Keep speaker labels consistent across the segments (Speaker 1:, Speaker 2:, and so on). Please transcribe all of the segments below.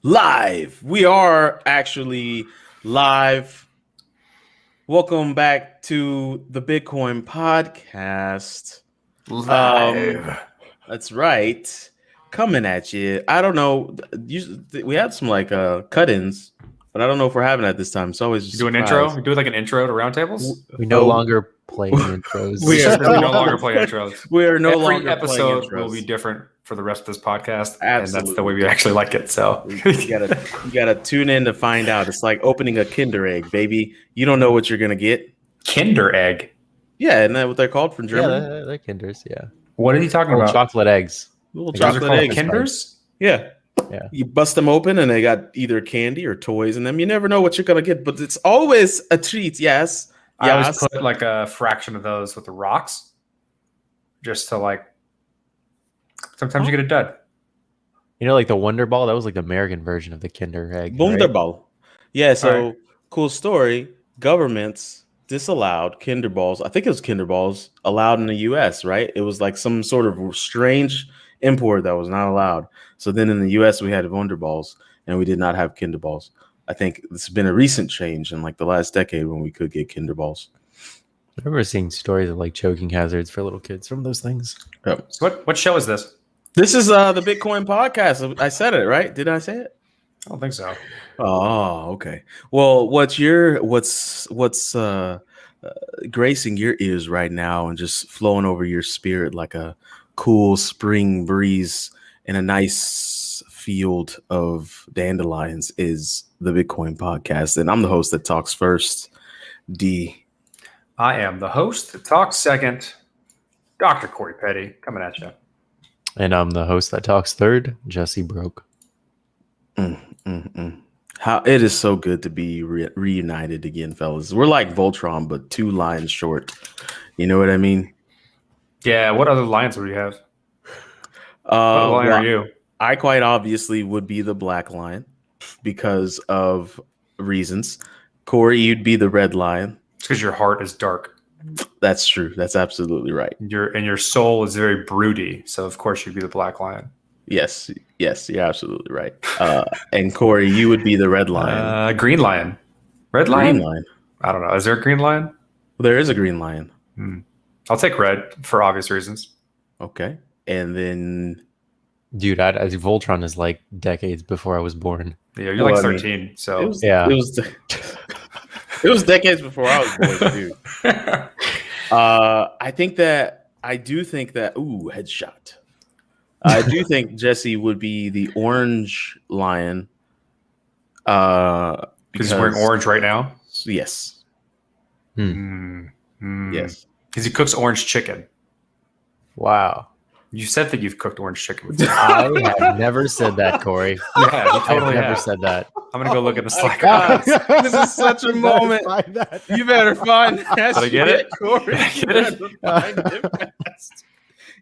Speaker 1: live. We are actually live. Welcome back to the Bitcoin podcast.
Speaker 2: Live.
Speaker 1: That's right. Coming at you. I don't know. Usually, we had some cut-ins, but I don't know if we're having that this time. It's always
Speaker 2: You do an intro? You do like an intro to Roundtables?
Speaker 3: We no longer play intros.
Speaker 2: We no longer play intros.
Speaker 1: We are no
Speaker 2: Every
Speaker 1: longer
Speaker 2: episode
Speaker 1: playing intros.
Speaker 2: will be different for the rest of this podcast.
Speaker 1: Absolutely.
Speaker 2: And that's the way we actually like it. So
Speaker 1: you gotta tune in to find out. It's like opening a Kinder egg, baby. You don't know what you're gonna get.
Speaker 2: Kinder egg.
Speaker 1: Yeah, isn't that what they're called from Germany?
Speaker 3: Yeah, they're Kinders. Yeah.
Speaker 2: What are you talking about?
Speaker 3: Chocolate eggs.
Speaker 1: Little
Speaker 2: Those are
Speaker 1: chocolate
Speaker 2: called
Speaker 1: eggs.
Speaker 2: Kinders?
Speaker 1: Yeah.
Speaker 3: Yeah.
Speaker 1: You bust them open and they got either candy or toys in them. You never know what you're gonna get, but it's always a treat. Yes.
Speaker 2: I always put like a fraction of those with the rocks, just to like. Sometimes you get a dud.
Speaker 3: You know, like the Wonder Ball. That was like the American version of the Kinder egg.
Speaker 1: Wunderball. Right? Yeah. So
Speaker 2: right.
Speaker 1: Cool story. Governments disallowed Kinder Balls. I think it was Kinder Balls allowed in the U.S. Right? It was like some sort of strange import that was not allowed. So then in the U.S. we had Wonder Balls and we did not have Kinder Balls. I think it's been a recent change in like the last decade when we could get Kinder Balls.
Speaker 3: I remember seeing stories of like choking hazards for little kids from those things.
Speaker 1: Yep.
Speaker 2: So what show is this?
Speaker 1: This is the Bitcoin podcast. I said it, right? Did I say it?
Speaker 2: I don't think so.
Speaker 1: Oh, okay. Well, what's gracing your ears right now and just flowing over your spirit like a cool spring breeze in a nice field of dandelions is the Bitcoin podcast. And I'm the host that talks first, D.
Speaker 2: I am the host that talks second, Dr. Corey Petty, coming at you.
Speaker 3: And I'm the host that talks third, Jessie Broke.
Speaker 1: How it is so good to be reunited again, fellas. We're like Voltron, but 2 lines short. You know what I mean?
Speaker 2: Yeah. What other lines would you have? What line are you?
Speaker 1: I quite obviously would be the black lion because of reasons. Corey, you'd be the red lion.
Speaker 2: It's because your heart is dark.
Speaker 1: That's true. That's absolutely right.
Speaker 2: Your soul is very broody, so of course you'd be the black lion.
Speaker 1: Yes, you're absolutely right. And Corey, you would be the red lion.
Speaker 2: Green lion. Red lion?
Speaker 1: Green lion.
Speaker 2: I don't know. Is there a green lion?
Speaker 1: Well, there is a green lion.
Speaker 2: I'll take red for obvious reasons.
Speaker 1: Okay. And then
Speaker 3: Dude, Voltron is like decades before I was born.
Speaker 2: Yeah, you're like 13, so
Speaker 1: it was decades before I was born, dude. I do think that headshot. I do think Jessie would be the orange lion.
Speaker 2: Because he's wearing orange right now?
Speaker 1: Yes.
Speaker 2: Yes. Because he cooks orange chicken.
Speaker 3: Wow.
Speaker 2: You said that you've cooked orange chicken before.
Speaker 3: I have never said that, Corey.
Speaker 2: Yeah, you totally
Speaker 3: never said that.
Speaker 2: I'm going to go look at the Slack.
Speaker 1: This is such a moment. You better find that.
Speaker 2: Did I get it?
Speaker 1: Corey.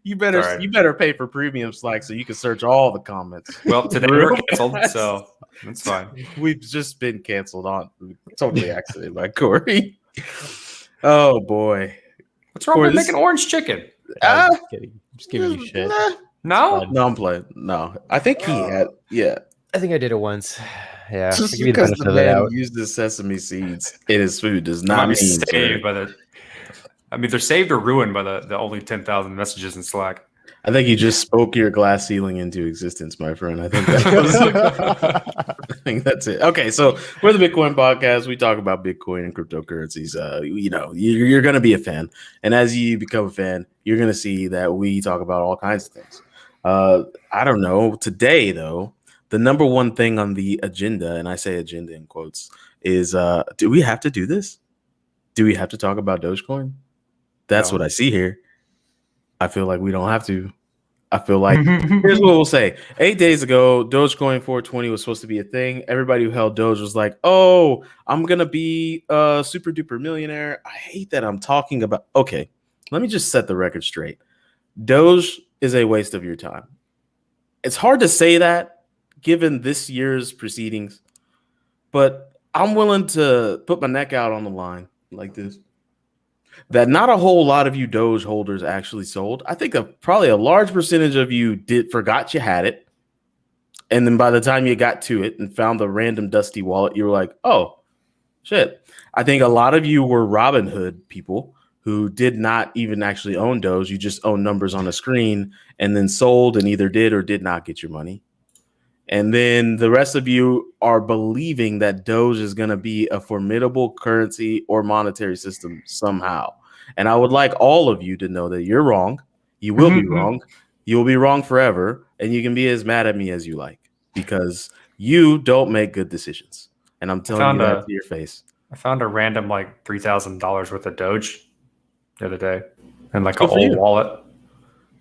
Speaker 1: You better pay for premium Slack so you can search all the comments.
Speaker 2: Well, today we're canceled, so that's fine.
Speaker 1: We've just been canceled on totally accident by Corey. Oh boy.
Speaker 2: What's wrong with making orange chicken?
Speaker 3: I'm just kidding. I'm just giving you shit.
Speaker 2: No?
Speaker 1: No, I'm playing. No. I think he had
Speaker 3: I think I did it once. Yeah.
Speaker 1: Just because the man uses sesame seeds in his food does not mean
Speaker 2: saved by they're saved or ruined by the only 10,000 messages in Slack.
Speaker 1: I think you just spoke your glass ceiling into existence, my friend. I think that's it. Okay, so we're the Bitcoin podcast. We talk about Bitcoin and cryptocurrencies. You're going to be a fan. And as you become a fan, you're going to see that we talk about all kinds of things. I don't know. Today, though, the number one thing on the agenda, and I say agenda in quotes, is do we have to do this? Do we have to talk about Dogecoin? That's what I see here. I feel like we don't have to. I feel like here's what we'll say. 8 days ago, Dogecoin 420 was supposed to be a thing. Everybody who held Doge was like, oh, I'm going to be a super duper millionaire. I hate that I'm talking about. Okay, let me just set the record straight. Doge is a waste of your time. It's hard to say that given this year's proceedings, but I'm willing to put my neck out on the line like this. That not a whole lot of you Doge holders actually sold. I think probably a large percentage of you forgot you had it And then by the time you got to it and found the random dusty wallet, you were like, oh, shit. I think a lot of you were Robinhood people who did not even actually own Doge. You just owned numbers on a screen and then sold and either did or did not get your money. And then the rest of you are believing that Doge is going to be a formidable currency or monetary system somehow. And I would like all of you to know that you're wrong. You will be wrong. You will be wrong forever. And you can be as mad at me as you like because you don't make good decisions. And I'm telling you that to your face.
Speaker 2: I found a random like $3,000 worth of Doge the other day and like
Speaker 1: Good
Speaker 2: an
Speaker 1: for you.
Speaker 2: old wallet.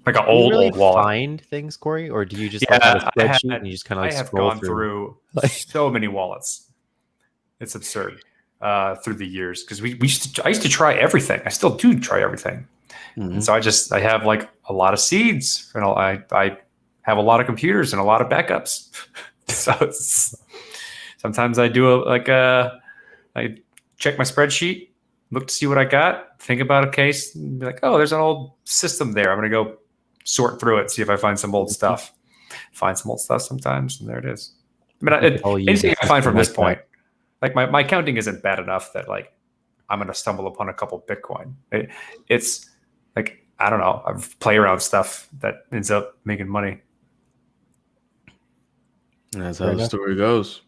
Speaker 2: Like an
Speaker 3: Do you really
Speaker 2: old wallet.
Speaker 3: find things, Corey, or do you just like have a spreadsheet and you just kind of like
Speaker 2: I have
Speaker 3: scroll
Speaker 2: gone through
Speaker 3: Like-
Speaker 2: so many wallets. It's absurd through the years because I used to try everything. I still do try everything.
Speaker 1: Mhm.
Speaker 2: And so I have like a lot of seeds and I have a lot of computers and a lot of backups. So sometimes I do I check my spreadsheet, look to see what I got, think about a case, and be like, oh, there's an old system there. I'm going to go sort through it, see if I find some old stuff. Find some old stuff sometimes, and there it is. I mean, anything I find from this point, like my counting isn't bad enough that like I'm going to stumble upon a couple Bitcoin. It's like, I don't know, I play around stuff that ends up making money.
Speaker 1: That's how the story goes.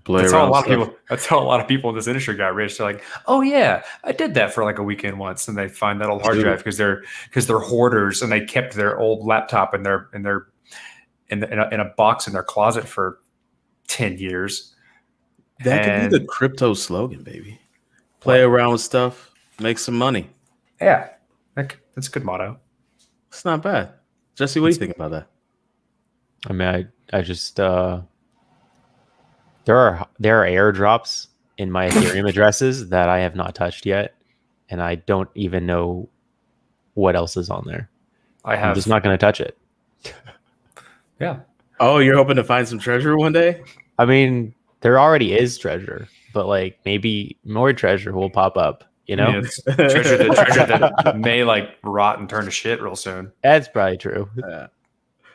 Speaker 2: That's how a lot of people in this industry got rich. They're like, "Oh yeah, I did that for like a weekend once," and they find that old hard drive because they're hoarders and they kept their old laptop in a box in their closet for 10 years.
Speaker 1: That could be the crypto slogan, baby. Play around with stuff, make some money.
Speaker 2: Yeah, that's a good motto.
Speaker 1: It's not bad. Jesse, what do you think about that?
Speaker 3: I mean, I just there are airdrops in my Ethereum addresses that I have not touched yet, and I don't even know what else is on there. I'm just not going to touch it.
Speaker 2: Yeah.
Speaker 1: Oh, you're hoping to find some treasure one day?
Speaker 3: I mean, there already is treasure, but like maybe more treasure will pop up. You know,
Speaker 2: treasure that may like rot and turn to shit real soon.
Speaker 3: That's probably true.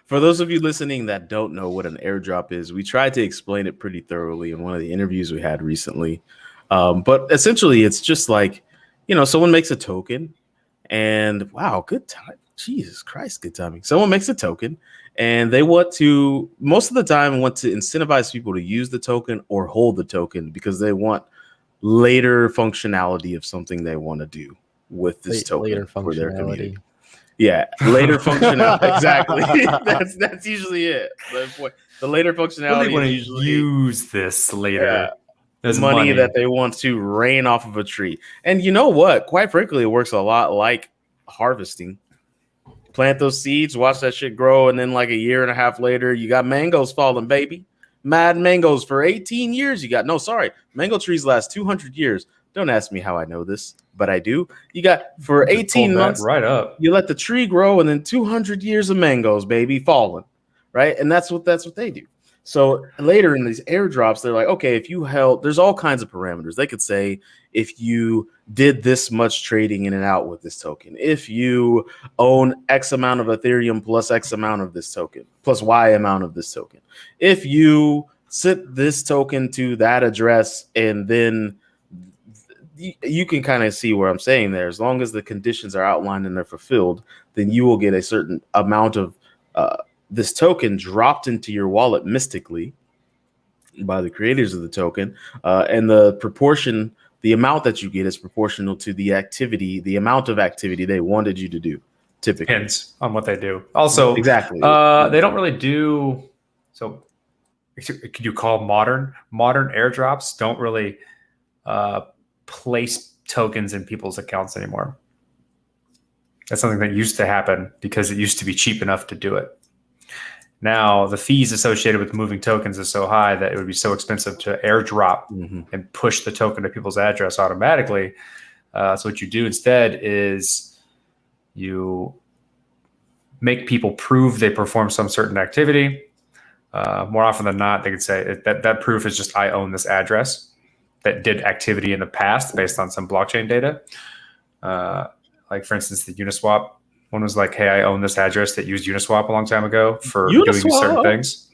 Speaker 1: For those of you listening that don't know what an airdrop is, we tried to explain it pretty thoroughly in one of the interviews we had recently. But essentially, it's just like, someone makes a token and wow, good time. Jesus Christ, good timing. Someone makes a token and they most of the time want to incentivize people to use the token or hold the token because they want later functionality of something they want to do with this token
Speaker 3: later
Speaker 1: for their community.
Speaker 3: functionality.
Speaker 1: Yeah, later functionality. Exactly. That's usually it. The later functionality.
Speaker 2: They want to use this later.
Speaker 1: As money that they want to rain off of a tree. And you know what? Quite frankly, it works a lot like harvesting. Plant those seeds, watch that shit grow, and then like a year and a half later, you got mangoes falling, baby. Mad mangoes for 18 years. Mango trees last 200 years. Don't ask me how I know this, but I do. You got for 18 months,
Speaker 2: right up.
Speaker 1: You let the tree grow, and then 200 years of mangoes, baby, falling, right? And that's what they do. So later in these airdrops, they're like, okay, if you held, there's all kinds of parameters. They could say if you did this much trading in and out with this token, if you own X amount of Ethereum plus X amount of this token, plus Y amount of this token, if you set this token to that address, and then you can kind of see where I'm saying there. As long as the conditions are outlined and they're fulfilled, then you will get a certain amount of this token dropped into your wallet mystically by the creators of the token, and the amount that you get is proportional to the amount of activity they wanted you to do. Typically,
Speaker 2: depends on what they do. Also,
Speaker 1: exactly,
Speaker 2: they don't really do so. Could you call modern airdrops? Don't really place tokens in people's accounts anymore. That's something that used to happen because it used to be cheap enough to do it. Now the fees associated with moving tokens is so high that it would be so expensive to airdrop and push the token to people's address automatically. So what you do instead is you make people prove they perform some certain activity. More often than not, they could say that proof is just I own this address that did activity in the past based on some blockchain data. Like for instance, the Uniswap One was like, hey, I own this address that used Uniswap a long time ago for doing these certain
Speaker 1: Uniswap?
Speaker 2: things.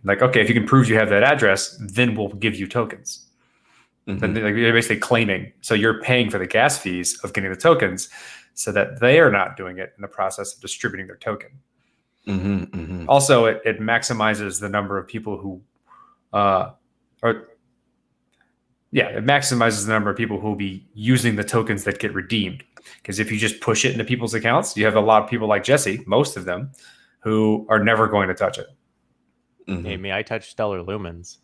Speaker 2: Like, okay, if you can prove you have that address, then we'll give you tokens. Then they're basically claiming. So you're paying for the gas fees of getting the tokens so that they are not doing it in the process of distributing their token. Also, it maximizes the number of people who it maximizes the number of people who will be using the tokens that get redeemed. Because if you just push it into people's accounts, you have a lot of people like Jessie, most of them, who are never going to touch it.
Speaker 3: Hey, may I touch Stellar Lumens?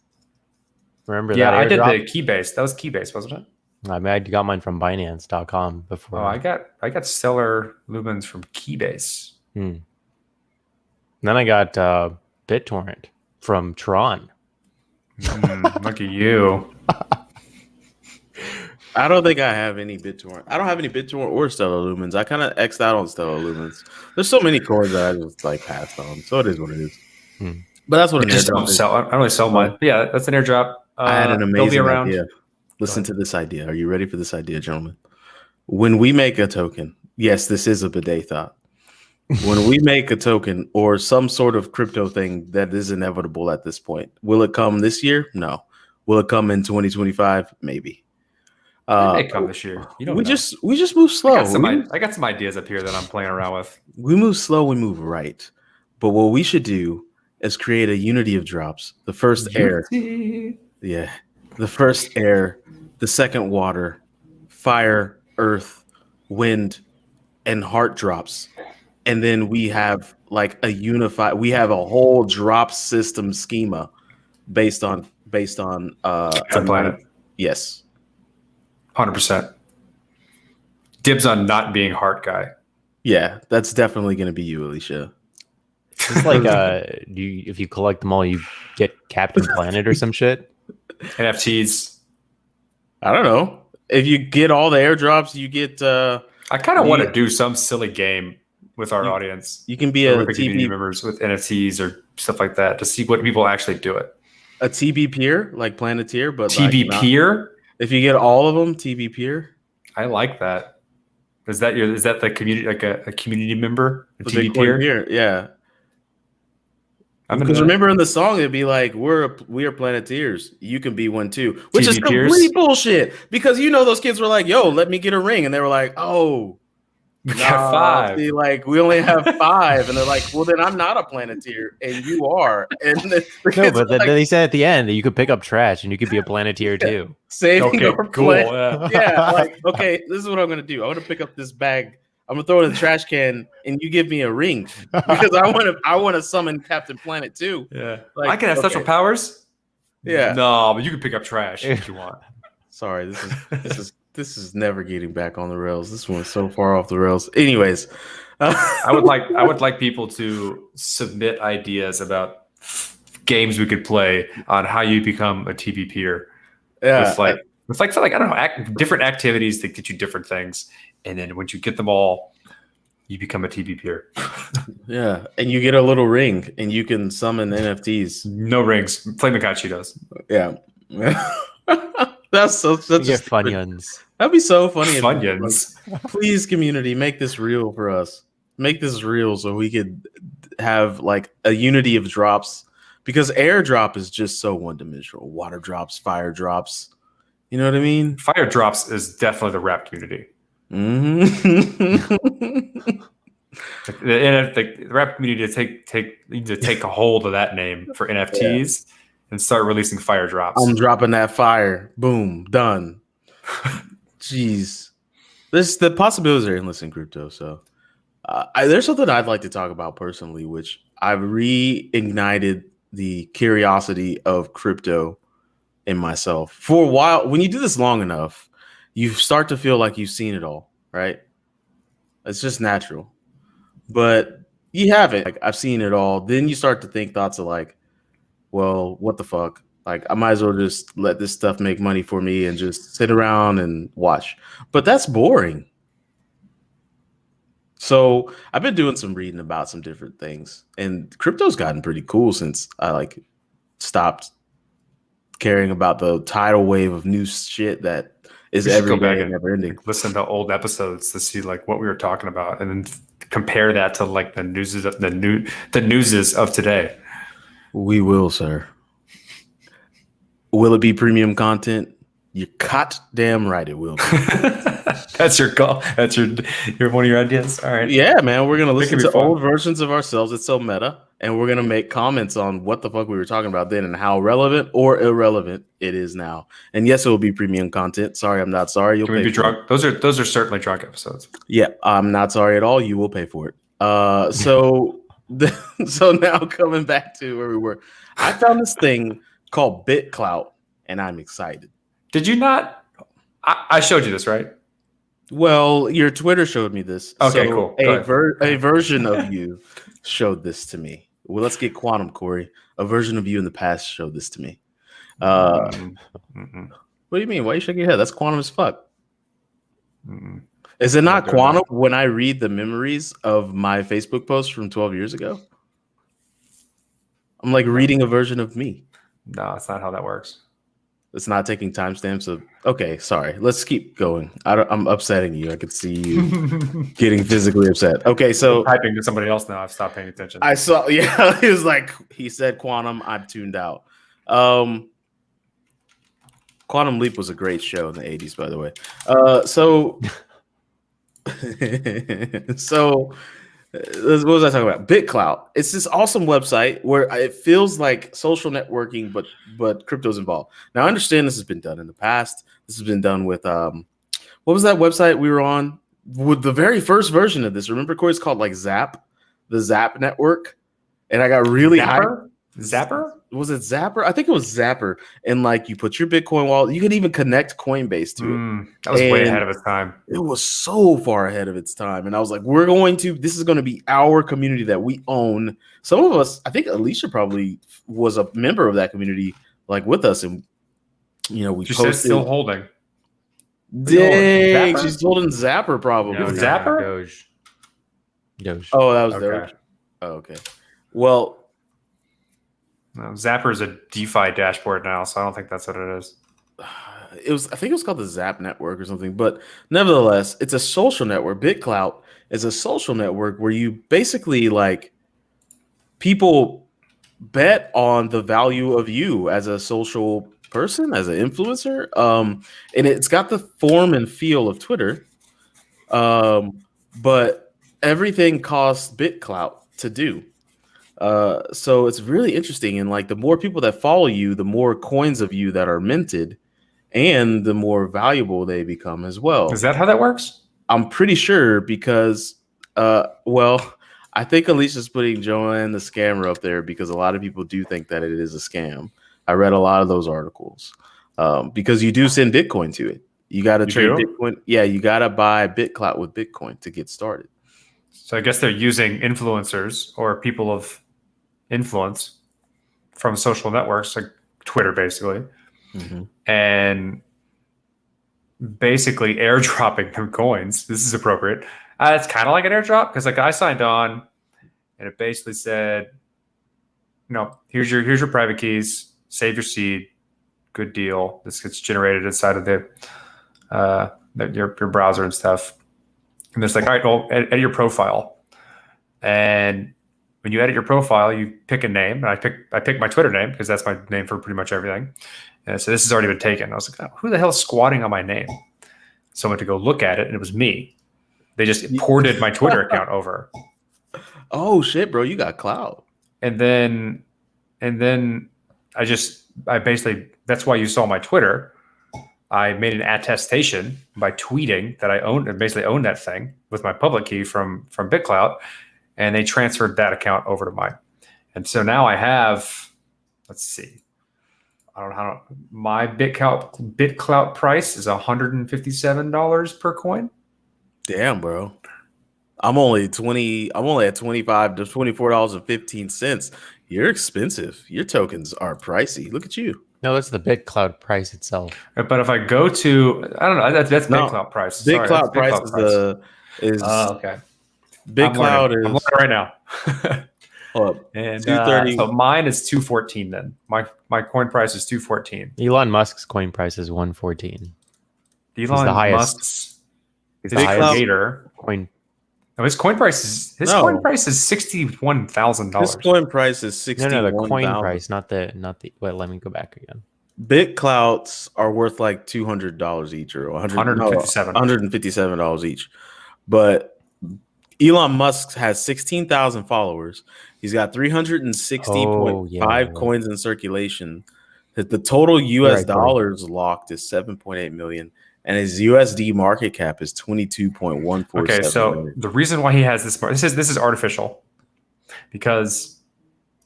Speaker 3: Remember
Speaker 2: Yeah,
Speaker 3: that
Speaker 2: I did
Speaker 3: airdrop?
Speaker 2: the Keybase. That was Keybase, wasn't it?
Speaker 3: I mean, I got mine from Binance.com before.
Speaker 2: Oh, I got Stellar Lumens from Keybase.
Speaker 3: Then I got BitTorrent from Tron.
Speaker 2: Look at you.
Speaker 1: I don't think I have any BitTorrent. I don't have any BitTorrent or Stellar Lumens. I kind of X'd out on Stellar Lumens. There's so many coins that I just like passed on. So it is what it is. But that's what an airdrop is.
Speaker 2: I don't really sell mine. Yeah, that's an airdrop.
Speaker 1: I had an amazing idea. Listen to this idea. Are you ready for this idea, gentlemen? When we make a token, yes, this is a bidet thought. When we make a token or some sort of crypto thing that is inevitable at this point, will it come this year? No. Will it come in 2025? Maybe.
Speaker 2: It may come this year. You don't know.
Speaker 1: We just move slow.
Speaker 2: I got some ideas up here that I'm playing around with.
Speaker 1: We move slow, we move right. But what we should do is create a unity of drops. The first air. Yeah. The first air, the second water, fire, earth, wind, and heart drops. And then we have like we have a whole drop system schema based on
Speaker 2: Captain Planet.
Speaker 1: Yes.
Speaker 2: 100%. Dibs on not being heart guy.
Speaker 1: Yeah, that's definitely going to be you, Alicia.
Speaker 3: It's like if you collect them all, you get Captain Planet or some shit.
Speaker 2: NFTs.
Speaker 1: I don't know. If you get all the airdrops, you get.
Speaker 2: I kind of want to do some silly game with our audience.
Speaker 1: You can be a
Speaker 2: with community members with NFTs or stuff like that to see what people actually do it.
Speaker 1: A TB peer, like Planeteer, but
Speaker 2: TB peer.
Speaker 1: If you get all of them, TB peer.
Speaker 2: I like that. Is that the community, like a community member? A TB
Speaker 1: peer? Yeah. Because remember in the song it'd be like we are Planeteers. You can be one too, which is complete bullshit. Because those kids were like, "Yo, let me get a ring," and they were like, "Oh,
Speaker 2: we got 5."
Speaker 1: See, like we only have 5, and they're like, "Well, then I'm not a Planeteer, and you are." And
Speaker 3: no, but then they said at the end that you could pick up trash and you could be a Planeteer too.
Speaker 1: Saving our cool. Yeah, like okay, this is what I'm gonna do. I'm gonna pick up this bag. I'm gonna throw it in the trash can, and you give me a ring because I want to summon Captain Planet too.
Speaker 2: Yeah, like, I can have special powers.
Speaker 1: Yeah,
Speaker 2: no, but you can pick up trash if you want.
Speaker 1: Sorry, this is never getting back on the rails. This one's so far off the rails. Anyways,
Speaker 2: I would like people to submit ideas about games we could play on how you become a TB peer.
Speaker 1: Yeah,
Speaker 2: it's like I don't know, different activities that get you different things. And then once you get them all, you become a TB peer.
Speaker 1: Yeah, and you get a little ring, and you can summon NFTs.
Speaker 2: No rings. Flamikachi does.
Speaker 1: Yeah. That's such
Speaker 3: a Funyuns.
Speaker 1: That'd be so funny.
Speaker 2: Funyuns.
Speaker 1: Like, please, community, make this real for us. Make this real so we could have like a unity of drops. Because airdrop is just so one-dimensional. Water drops, fire drops. You know what I mean?
Speaker 2: Fire drops is definitely the rap community.
Speaker 1: Mm-hmm.
Speaker 2: The rap community need to take a hold of that name for NFTs and start releasing fire drops.
Speaker 1: I'm dropping that fire. Boom, done. Jeez, the possibilities are endless in crypto. So there's something I'd like to talk about personally, which I've reignited the curiosity of crypto in myself. For a while, when you do this long enough, you start to feel like you've seen it all, right? It's just natural. But you haven't. Like, I've seen it all. Then you start to think thoughts of like, well, what the fuck? Like, I might as well just let this stuff make money for me and just sit around and watch. But that's boring. So I've been doing some reading about some different things. And crypto's gotten pretty cool since I stopped caring about the tidal wave of new shit that is
Speaker 2: We should
Speaker 1: every
Speaker 2: go back
Speaker 1: day
Speaker 2: and
Speaker 1: never ending.
Speaker 2: listen to old episodes to see like what we were talking about, and then compare that to like the newses of today.
Speaker 1: We will, sir. Will it be premium content? You're goddamn right it will be.
Speaker 2: That's your call. That's your one of your ideas. All right.
Speaker 1: Yeah, man. We're gonna listen
Speaker 2: be
Speaker 1: to
Speaker 2: fun.
Speaker 1: old versions of ourselves. It's so meta, and we're gonna make comments on what the fuck we were talking about then and how relevant or irrelevant it is now. And yes, it will be premium content. Sorry, I'm not sorry. You'll
Speaker 2: Can we
Speaker 1: pay
Speaker 2: be
Speaker 1: for
Speaker 2: drunk? Those are certainly drunk episodes.
Speaker 1: Yeah, I'm not sorry at all. You will pay for it. So so now coming back to where we were, I found this thing called BitClout, and I'm excited.
Speaker 2: Did you not? I showed you this, right?
Speaker 1: Well, your Twitter showed me this.
Speaker 2: Okay,
Speaker 1: so
Speaker 2: cool.
Speaker 1: A version of you showed this to me. Well, let's get quantum, Corey. A version of you in the past showed this to me. What do you mean? Why are you shaking your head? That's quantum as fuck. Is it not quantum when I read the memories of my Facebook post from 12 years ago? I'm like reading a version of me.
Speaker 2: No, that's not how that works.
Speaker 1: It's not taking timestamps of. Okay, sorry. Let's keep going. I'm upsetting you. I could see you getting physically upset. Okay, so
Speaker 2: I'm typing to somebody else now. I've stopped paying attention.
Speaker 1: I saw. Yeah, he was like, he said quantum. I'm tuned out. Quantum Leap was a great show in the 80s, by the way. So what was I talking about? BitClout. It's this awesome website where it feels like social networking, but crypto's involved. Now I understand this has been done in the past. This has been done with what was that website we were on with the very first version of this? Remember, Corey, it's called like Zap, the Zap network, and I got really hyped.
Speaker 2: Zapper?
Speaker 1: Was it Zapper? I think it was Zapper. And like you put your Bitcoin wallet, you could even connect Coinbase to it.
Speaker 2: That was way ahead of its time.
Speaker 1: It was so far ahead of its time. And I was like, this is going to be our community that we own. Some of us, I think Alicia probably was a member of that community, like with us. And, we posted.
Speaker 2: Still holding.
Speaker 1: Dang, she's holding Zapper probably.
Speaker 2: No, Zapper?
Speaker 3: Doge.
Speaker 1: Oh, that was Doge. Oh, okay. Well,
Speaker 2: no, Zapper is a DeFi dashboard now, so I don't think that's what it is.
Speaker 1: I think it was called the Zap Network or something, but nevertheless, it's a social network. BitClout is a social network where you basically like people bet on the value of you as a social person, as an influencer. And it's got the form and feel of Twitter. But everything costs BitClout to do. So it's really interesting. And like the more people that follow you, the more coins of you that are minted and the more valuable they become as well.
Speaker 2: Is that how that works?
Speaker 1: I'm pretty sure because, I think Alicia's putting Joanne the scammer up there because a lot of people do think that it is a scam. I read a lot of those articles because you do send Bitcoin to it. You got to trade Bitcoin. Yeah, you got to buy BitClout with Bitcoin to get started.
Speaker 2: So I guess they're using influencers or people of influence from social networks like Twitter, basically, and basically airdropping them coins. This is appropriate. It's kind of like an airdrop because like I signed on, and it basically said, here's your private keys, save your seed, good deal. This gets generated inside of your browser and stuff. And it's like, all right, well, edit your profile. And when you edit your profile, you pick a name. And I pick my Twitter name because that's my name for pretty much everything. And so this has already been taken. I was like, who the hell is squatting on my name? So I went to go look at it, and it was me. They just ported my Twitter account over.
Speaker 1: Oh shit, bro, you got clout.
Speaker 2: And then I basically, that's why you saw my Twitter. I made an attestation by tweeting that I basically owned that thing with my public key from BitClout, and they transferred that account over to mine. And so now I have, let's see, I don't know how my BitClout price is $157 per coin.
Speaker 1: Damn, bro. I'm only at $25 to $24.15. You're expensive. Your tokens are pricey. Look at you.
Speaker 3: No, that's the BitClout price itself.
Speaker 2: But if I go to, I don't know, that's BitClout price.
Speaker 1: BitClout price is
Speaker 2: okay.
Speaker 1: BitClout is
Speaker 2: I'm looking right now.
Speaker 1: Hold up.
Speaker 2: And
Speaker 1: 230.
Speaker 2: So mine is 214 then. My coin price is 214.
Speaker 3: Elon Musk's coin price is 114.
Speaker 2: Elon
Speaker 3: the highest.
Speaker 2: Musk's
Speaker 3: He's
Speaker 2: his
Speaker 3: the highest
Speaker 2: creator.
Speaker 3: coin.
Speaker 2: No, his coin price is
Speaker 1: No.
Speaker 2: $61,000.
Speaker 1: His coin price is
Speaker 3: No,
Speaker 1: $61,000.
Speaker 3: the coin price, not the. Wait, let me go back again.
Speaker 1: BitClouts are worth like $200 each, or $157 each. But Elon Musk has 16,000 followers. He's got 360.5 coins in circulation. The total US dollars locked is 7.8 million, and his USD market cap is 22.147.
Speaker 2: Okay, so the reason why he has this is artificial, because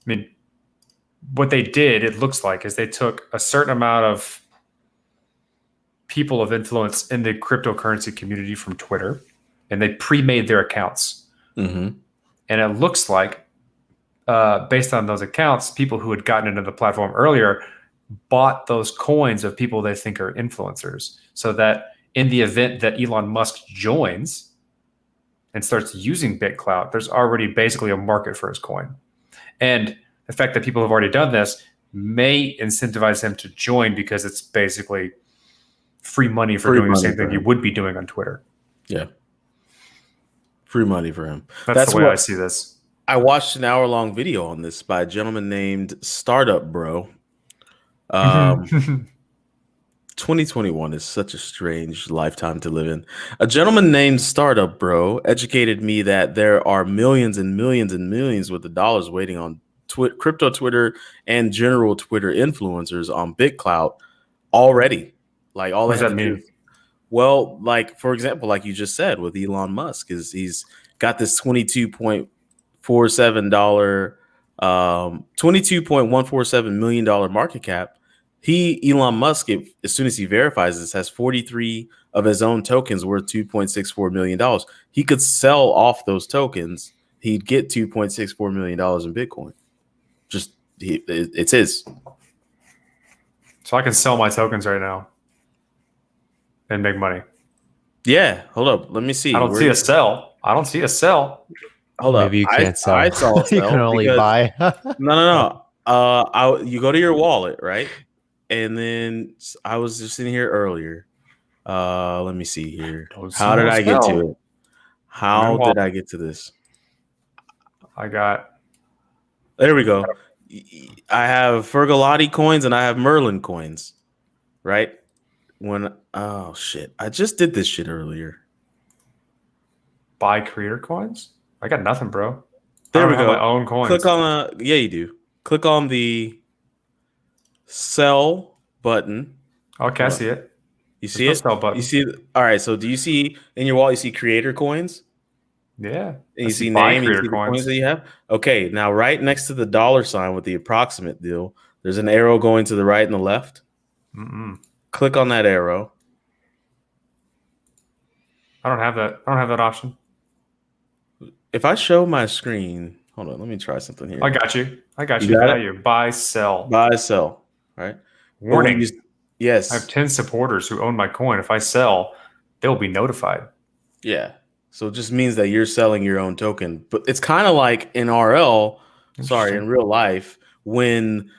Speaker 2: I mean, what they did, it looks like, is they took a certain amount of people of influence in the cryptocurrency community from Twitter, and they pre-made their accounts.
Speaker 1: Mm-hmm.
Speaker 2: And it looks like, based on those accounts, people who had gotten into the platform earlier bought those coins of people they think are influencers, so that in the event that Elon Musk joins and starts using BitClout, there's already basically a market for his coin. And the fact that people have already done this may incentivize him to join, because it's basically free money for doing the same thing you would be doing on Twitter.
Speaker 1: Yeah. Free money for him.
Speaker 2: That's the way I see this.
Speaker 1: I watched an hour-long video on this by a gentleman named Startup Bro. 2021 is such a strange lifetime to live in. A gentleman named Startup Bro educated me that there are millions and millions and millions worth of dollars waiting on crypto Twitter and general Twitter influencers on BitClout already. Like, all
Speaker 2: what does that mean?
Speaker 1: Well, like, for example, like you just said with Elon Musk, is he's got this $22.147 million market cap. Elon Musk, as soon as he verifies this, has 43 of his own tokens worth $2.64 million. He could sell off those tokens. He'd get $2.64 million in Bitcoin. It's his.
Speaker 2: So I can sell my tokens right now and make money.
Speaker 1: Yeah, hold up. Let me see.
Speaker 2: I don't see a sell.
Speaker 1: Hold up.
Speaker 3: Maybe you can't sell.
Speaker 1: I saw a sell.
Speaker 3: You can only buy.
Speaker 1: No. You go to your wallet, right? And then I was just in here earlier. Let me see here. How did I get to it? How did I get to this? There we go. I have Fergalati coins and I have Merlin coins, right? Oh shit, I just did this shit earlier.
Speaker 2: Buy creator coins? I got nothing, bro.
Speaker 1: There we go.
Speaker 2: My own coins.
Speaker 1: Click on you do. Click on the sell button.
Speaker 2: Okay, I see it.
Speaker 1: You see it?
Speaker 2: Sell button.
Speaker 1: You see? All right. So do you see in your wallet? You see creator coins?
Speaker 2: Yeah.
Speaker 1: And you see name. You see the coins that you have. Okay. Now, right next to the $sign with the approximate deal, there's an arrow going to the right and the left. Click on that arrow.
Speaker 2: I don't have that. I don't have that option.
Speaker 1: If I show my screen, hold on. Let me try something here.
Speaker 2: I got you. Value. Buy, sell.
Speaker 1: Buy, sell. Right.
Speaker 2: Warning.
Speaker 1: Yes.
Speaker 2: I have 10 supporters who own my coin. If I sell, they'll be notified.
Speaker 1: Yeah. So it just means that you're selling your own token. But it's kind of like in in real life, when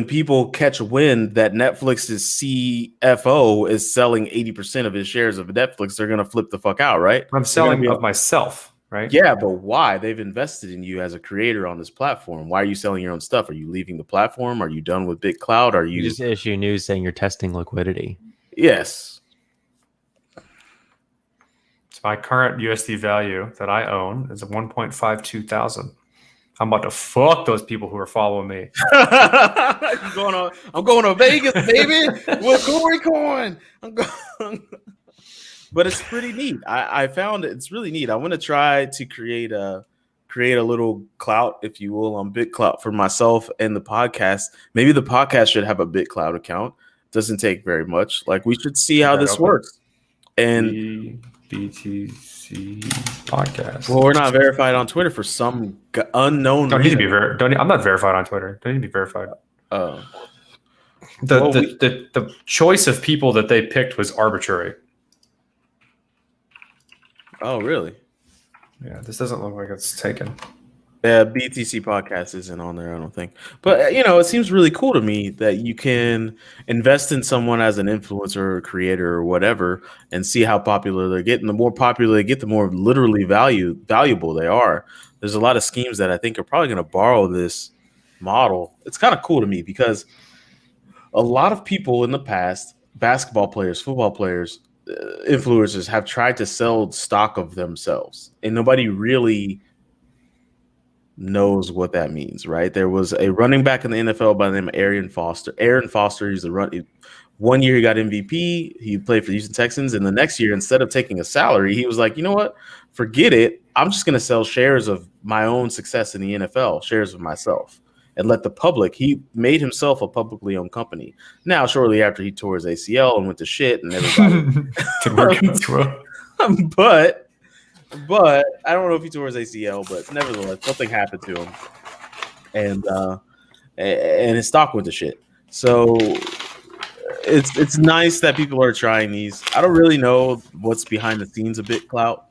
Speaker 1: people catch wind that Netflix's CFO is selling 80% of his shares of Netflix, they're going to flip the fuck out, right?
Speaker 2: I'm selling of myself, right?
Speaker 1: Yeah, but why? They've invested in you as a creator on this platform. Why are you selling your own stuff? Are you leaving the platform? Are you done with BitClout? Are you
Speaker 3: just issue news saying you're testing liquidity?
Speaker 1: Yes.
Speaker 2: So my current USD value that I own is 1.52 thousand. I'm about to fuck those people who are following me.
Speaker 1: I'm going to Vegas, baby, with Corey Coin. But it's pretty neat. I found it's really neat. I want to try to create a little clout, if you will, on BitClout for myself and the podcast. Maybe the podcast should have a BitClout account. Doesn't take very much. Like, we should see how this works. And
Speaker 2: BTC podcast.
Speaker 1: Well, we're not verified on Twitter for some unknown
Speaker 2: reason. Need to be I'm not verified on Twitter. Don't need to be verified. The choice of people that they picked was arbitrary.
Speaker 1: Oh, really?
Speaker 2: Yeah, this doesn't look like it's taken.
Speaker 1: Yeah, BTC podcast isn't on there, I don't think. But it seems really cool to me that you can invest in someone as an influencer or creator or whatever, and see how popular they're getting. The more popular they get, the more literally valuable they are. There's a lot of schemes that I think are probably going to borrow this model. It's kind of cool to me because a lot of people in the past, basketball players, football players, influencers, have tried to sell stock of themselves, and nobody really knows what that means, right? There was a running back in the NFL by the name of Aaron Foster. Aaron Foster, he's a run. 1 year he got MVP. He played for the Houston Texans, and the next year, instead of taking a salary, he was like, you know what? Forget it. I'm just going to sell shares of my own success in the NFL, shares of myself, and let the public. He made himself a publicly owned company. Now, shortly after, he tore his ACL and went to shit, and everybody. But I don't know if he tore his ACL, but nevertheless, something happened to him, and his stock went to shit. So it's nice that people are trying these. I don't really know what's behind the scenes of BitClout,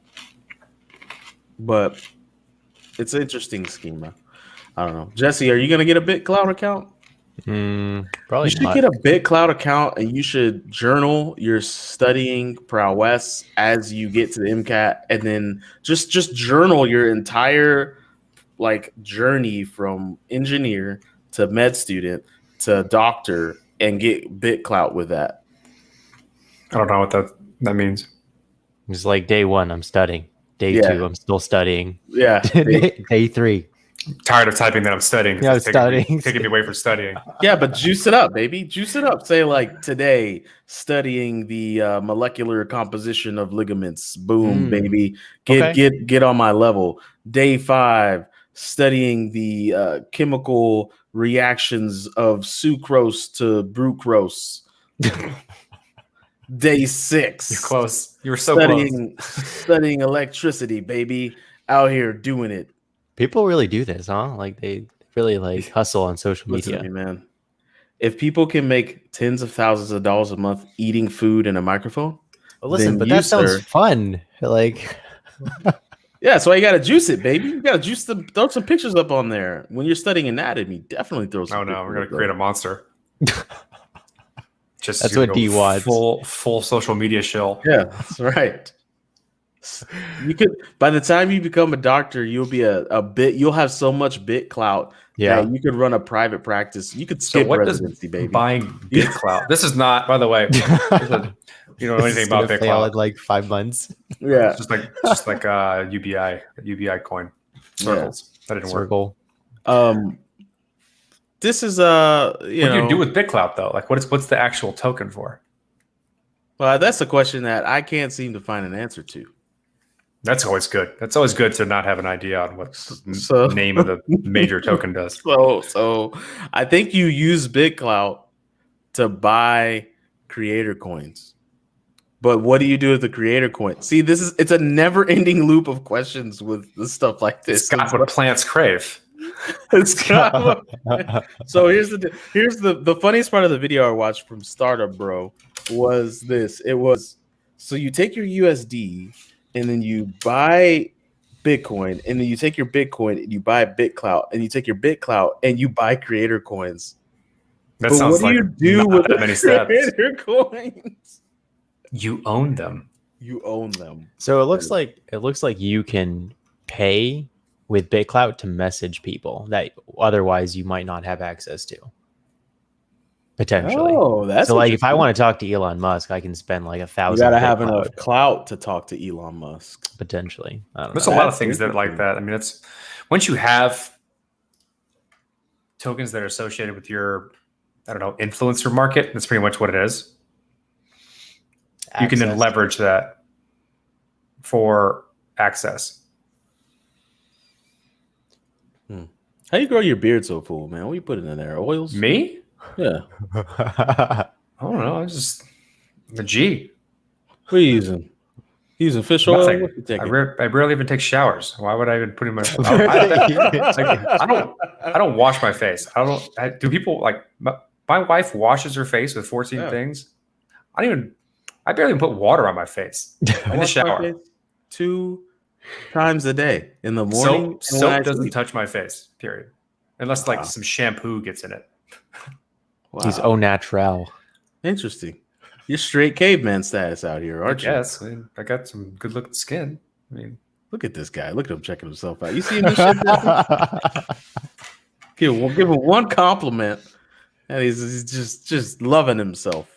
Speaker 1: but it's an interesting schema. I don't know. Jesse, are you gonna get a BitClout account?
Speaker 3: Probably
Speaker 1: you should
Speaker 3: not.
Speaker 1: get a BitClout account, and you should journal your studying prowess as you get to the MCAT, and then just journal your entire journey from engineer to med student to doctor, and get BitClout with that.
Speaker 2: I don't know what that means.
Speaker 3: It's like day 1, I'm studying. Day 2, I'm still studying.
Speaker 1: Yeah.
Speaker 3: Day 3.
Speaker 2: I'm tired of typing that I'm studying.
Speaker 3: Yeah, I'm studying.
Speaker 2: Taking me away from studying.
Speaker 1: Yeah, but juice it up, baby. Juice it up. Say today, studying the molecular composition of ligaments. Boom, baby. Get on my level. Day 5, studying the chemical reactions of sucrose to brucrose. Day 6.
Speaker 2: You're close. You were so
Speaker 1: close.
Speaker 2: Studying
Speaker 1: electricity, baby. Out here doing it.
Speaker 3: People really do this, huh? They really hustle on social media.
Speaker 1: Listen to me, man. If people can make tens of thousands of dollars a month eating food in a microphone,
Speaker 3: listen, but that sounds fun. Yeah,
Speaker 1: that's why you gotta juice it, baby. You gotta juice them. Throw some pictures up on there when you're studying anatomy. Definitely throw some.
Speaker 2: Oh no, we're gonna create a monster.
Speaker 3: That's what D wants.
Speaker 2: Full social media shill.
Speaker 1: Yeah, that's right. You could, by the time you become a doctor, you'll be you'll have so much BitClout.
Speaker 3: Yeah,
Speaker 1: you could run a private practice. You could skip residency, baby.
Speaker 2: Buying BitClout. This is not, by the way. You don't know anything about BitClout.
Speaker 3: In 5 months.
Speaker 1: Yeah,
Speaker 2: just like UBI coin circles. That didn't
Speaker 3: Circle.
Speaker 2: work.
Speaker 1: This is
Speaker 2: what do you do with BitClout though? What's the actual token for?
Speaker 1: Well, that's a question that I can't seem to find an answer to.
Speaker 2: That's always good. That's always good to not have an idea on what the name of the major token does.
Speaker 1: So I think you use BitClout to buy creator coins. But what do you do with the creator coin? See, it's a never-ending loop of questions with stuff like this.
Speaker 2: It's got what plants crave.
Speaker 1: So here's the funniest part of the video I watched from Startup Bro was this. It was, so you take your USD and then you buy Bitcoin, and then you take your Bitcoin and you buy BitClout, and you take your BitClout and you buy creator coins.
Speaker 2: That sounds like
Speaker 1: what do you do with the creator coins?
Speaker 2: You own them.
Speaker 1: You own them.
Speaker 3: So it looks like you can pay with BitClout to message people that otherwise you might not have access to. Potentially.
Speaker 1: Oh, that's
Speaker 3: so if I want to talk to Elon Musk, I can spend $1,000.
Speaker 1: You gotta have enough clout to talk to Elon Musk.
Speaker 3: Potentially. I don't know.
Speaker 2: There's a lot of things that like that. I mean, it's once you have tokens that are associated with your, influencer market, that's pretty much what it is. You can then leverage that for access.
Speaker 1: How do you grow your beard so full, man? What are you putting in there? Oils?
Speaker 2: Me?
Speaker 1: Yeah.
Speaker 2: I don't know. I just the G.
Speaker 1: What are you using? You using fish oil?
Speaker 2: Nothing. I rarely even take showers. Why would I even put in my? I don't wash my face. Do people my wife washes her face with 14 things? I barely even put water on my face in the shower. 2
Speaker 1: times a day in the morning.
Speaker 2: Soap doesn't touch my face, period. Unless like some shampoo gets in it.
Speaker 3: Wow. He's au naturel.
Speaker 1: Interesting. You're straight caveman status out here, aren't you?
Speaker 2: Yes. I got some good looking skin. I mean,
Speaker 1: look at this guy. Look at him checking himself out. You see him this shit? give him one compliment, and he's just loving himself.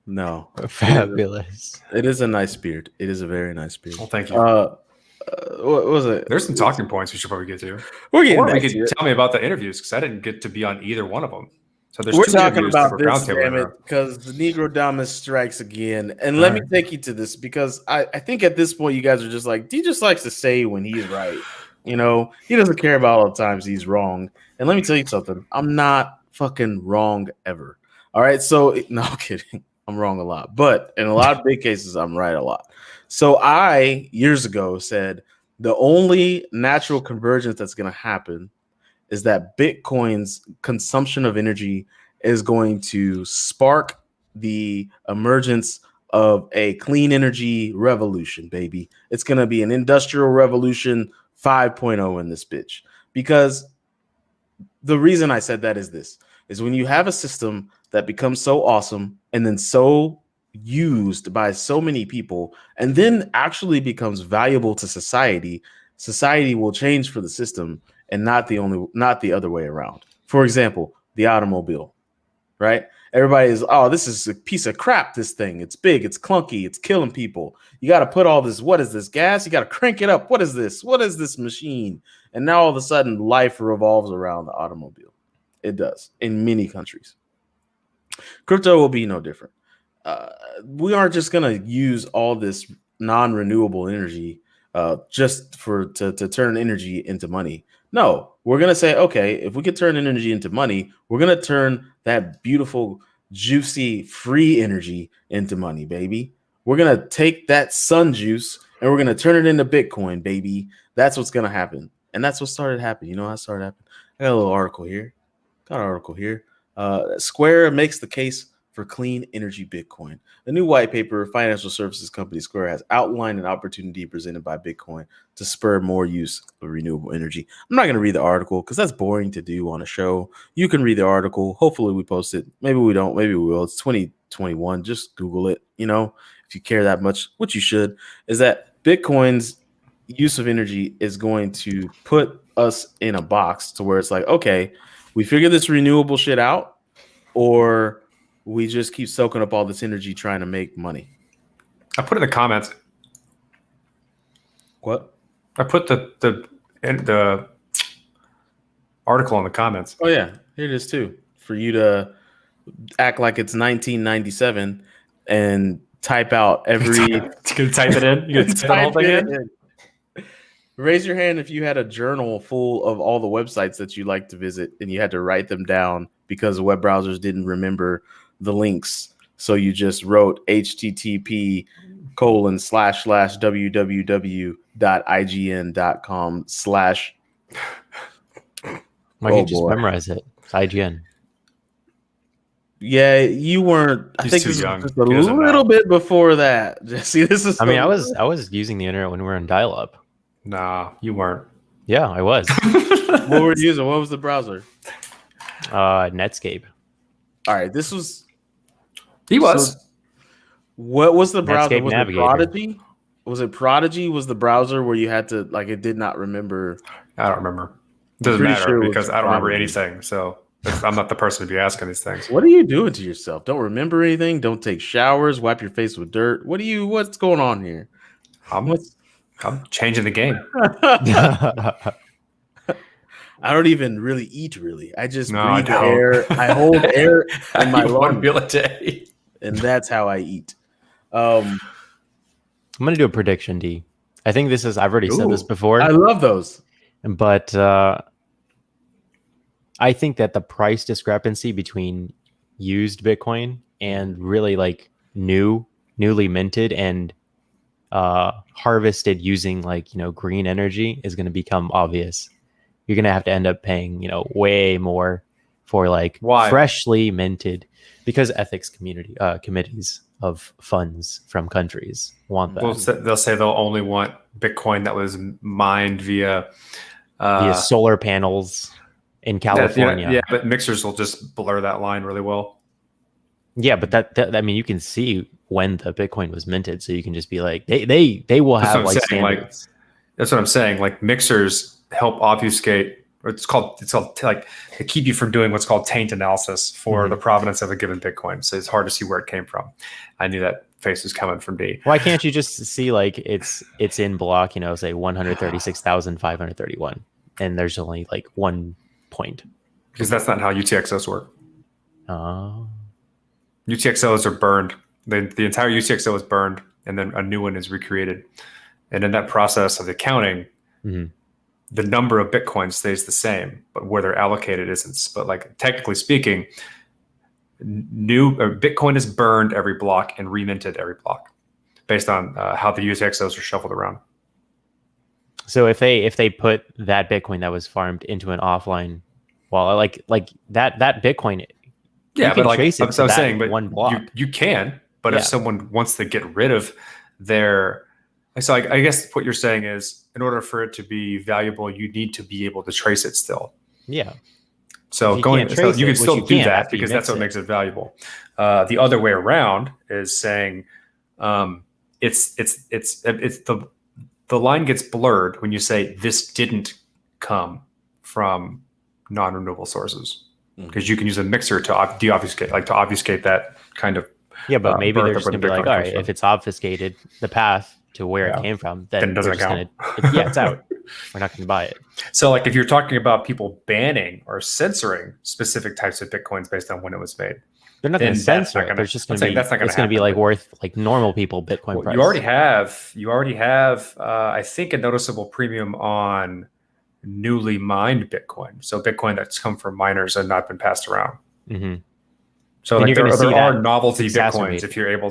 Speaker 1: No,
Speaker 3: fabulous.
Speaker 1: It is a nice beard. It is a very nice beard.
Speaker 2: Well, thank you.
Speaker 1: What was it?
Speaker 2: There's some talking points we should probably get to.
Speaker 1: We're getting back
Speaker 2: to it. Tell me about the interviews because I didn't get to be on either one of them. So
Speaker 1: we're talking about this, damn it, because the Negrodamus strikes again. And let me take you to this because I think at this point you guys are just like, D just likes to say when he's right. You know, he doesn't care about all the times he's wrong. And let me tell you something. I'm not fucking wrong ever. All right. So, no I'm kidding. I'm wrong a lot. But in a lot of big cases, I'm right a lot. So I, years ago, said the only natural convergence that's going to happen is that Bitcoin's consumption of energy is going to spark the emergence of a clean energy revolution, baby. It's going to be an industrial revolution 5.0 in this bitch. Because the reason I said that is when you have a system that becomes so awesome and then so used by so many people and then actually becomes valuable to society, society will change for the system and not the other way around. For example, the automobile, right? Everybody is, oh, this is a piece of crap, this thing. It's big, it's clunky, it's killing people. You got to put all this, what is this, gas? You got to crank it up. What is this? What is this machine? And now all of a sudden, life revolves around the automobile. It does in many countries. Crypto will be no different. We aren't just going to use all this non-renewable energy just to turn energy into money. No, we're going to say, okay, if we could turn energy into money, we're going to turn that beautiful, juicy, free energy into money, baby. We're going to take that sun juice and we're going to turn it into Bitcoin, baby. That's what's going to happen. And that's what started happening. You know how it started happening? I got a little article here. Square makes the case for clean energy Bitcoin. The new white paper, financial services company Square has outlined an opportunity presented by Bitcoin to spur more use of renewable energy. I'm not going to read the article because that's boring to do on a show. You can read the article. Hopefully we post it. Maybe we don't. Maybe we will. It's 2021. Just Google it. You know, if you care that much, what you should is that Bitcoin's use of energy is going to put us in a box to where it's like, okay, we figure this renewable shit out, or we just keep soaking up all this energy trying to make money.
Speaker 2: I put in the comments.
Speaker 1: What?
Speaker 2: I put the article in the comments.
Speaker 1: Oh yeah, here it is too. For you to act like it's 1997 and type out every.
Speaker 2: You gonna type it in? You gonna type the whole thing in?
Speaker 1: Raise your hand if you had a journal full of all the websites that you like to visit and you had to write them down because web browsers didn't remember the links. So you just wrote http://www.ign.com/
Speaker 3: Why can't you just memorize it? It's IGN.
Speaker 1: Yeah, you weren't. I think this
Speaker 2: young.
Speaker 1: Just a little bit before that, Jesse. This is.
Speaker 3: I mean, I was using the internet when we were in dial-up.
Speaker 2: Nah, you weren't.
Speaker 3: Yeah, I was.
Speaker 1: What were you using? What was the browser?
Speaker 3: Netscape.
Speaker 1: All right, this was.
Speaker 2: He was.
Speaker 1: So what was the browser?
Speaker 3: Netscape
Speaker 1: Was
Speaker 3: Navigator.
Speaker 1: it Prodigy? Was it Prodigy? Was the browser where you had to it did not remember?
Speaker 2: I don't remember. It doesn't matter because I don't remember anything. So I'm not the person to be asking these things.
Speaker 1: What are you doing to yourself? Don't remember anything? Don't take showers? Wipe your face with dirt? What's going on here?
Speaker 2: I'm changing the game.
Speaker 1: I don't even really eat. I just breathe air. I hold air in my lungs.
Speaker 2: 1 meal a day,
Speaker 1: and that's how I eat.
Speaker 3: I'm gonna do a prediction, D. I think this is. I've already said this before.
Speaker 1: I love those,
Speaker 3: but I think that the price discrepancy between used Bitcoin and really newly minted and harvested using green energy is going to become obvious. You're going to have to end up paying way more for like
Speaker 2: Why?
Speaker 3: freshly minted, because ethics committees of funds from countries want that.
Speaker 2: They'll say they'll only want Bitcoin that was mined via
Speaker 3: solar panels in California.
Speaker 2: Yeah, but mixers will just blur that line really well.
Speaker 3: Yeah, but that I mean, you can see when the Bitcoin was minted, so you can just be like, they will have like standards.
Speaker 2: That's what I'm saying. Like mixers help obfuscate, or it's called like to keep you from doing what's called taint analysis for the provenance of a given Bitcoin. So it's hard to see where it came from. I knew that face was coming from D.
Speaker 3: Why can't you just see like it's in block, say 136,531, and there's only like 1 point?
Speaker 2: Because that's not how UTXOs work.
Speaker 3: Oh.
Speaker 2: UTXOs are burned. The entire UTXO is burned, and then a new one is recreated. And in that process of the counting, the number of Bitcoins stays the same, but where they're allocated isn't. But like technically speaking, Bitcoin is burned every block and reminted every block, based on how the UTXOs are shuffled around.
Speaker 3: So if they put that Bitcoin that was farmed into an offline, well, like that Bitcoin.
Speaker 2: Yeah, but like I'm saying, but
Speaker 3: one block.
Speaker 2: You can, but if someone wants to get rid of their, so I guess what you're saying is, in order for it to be valuable, you need to be able to trace it still.
Speaker 3: Yeah.
Speaker 2: So you can still do that because that's what makes it valuable. The other way around is saying, it's the line gets blurred when you say this didn't come from non-renewable sources. Because you can use a mixer to obfuscate that kind of.
Speaker 3: Yeah, but maybe they're just going to be like, all right, if it's obfuscated the path to where it came from, then
Speaker 2: it doesn't count.
Speaker 3: It's out. We're not going to buy it.
Speaker 2: So like if you're talking about people banning or censoring specific types of Bitcoins based on when it was made,
Speaker 3: they're not going to censor it. There's just going to be, it's going to be like worth like normal people Bitcoin price.
Speaker 2: You already have, I think, a noticeable premium on newly mined Bitcoin. So Bitcoin that's come from miners and not been passed around. So like there are novelty Bitcoins if you're able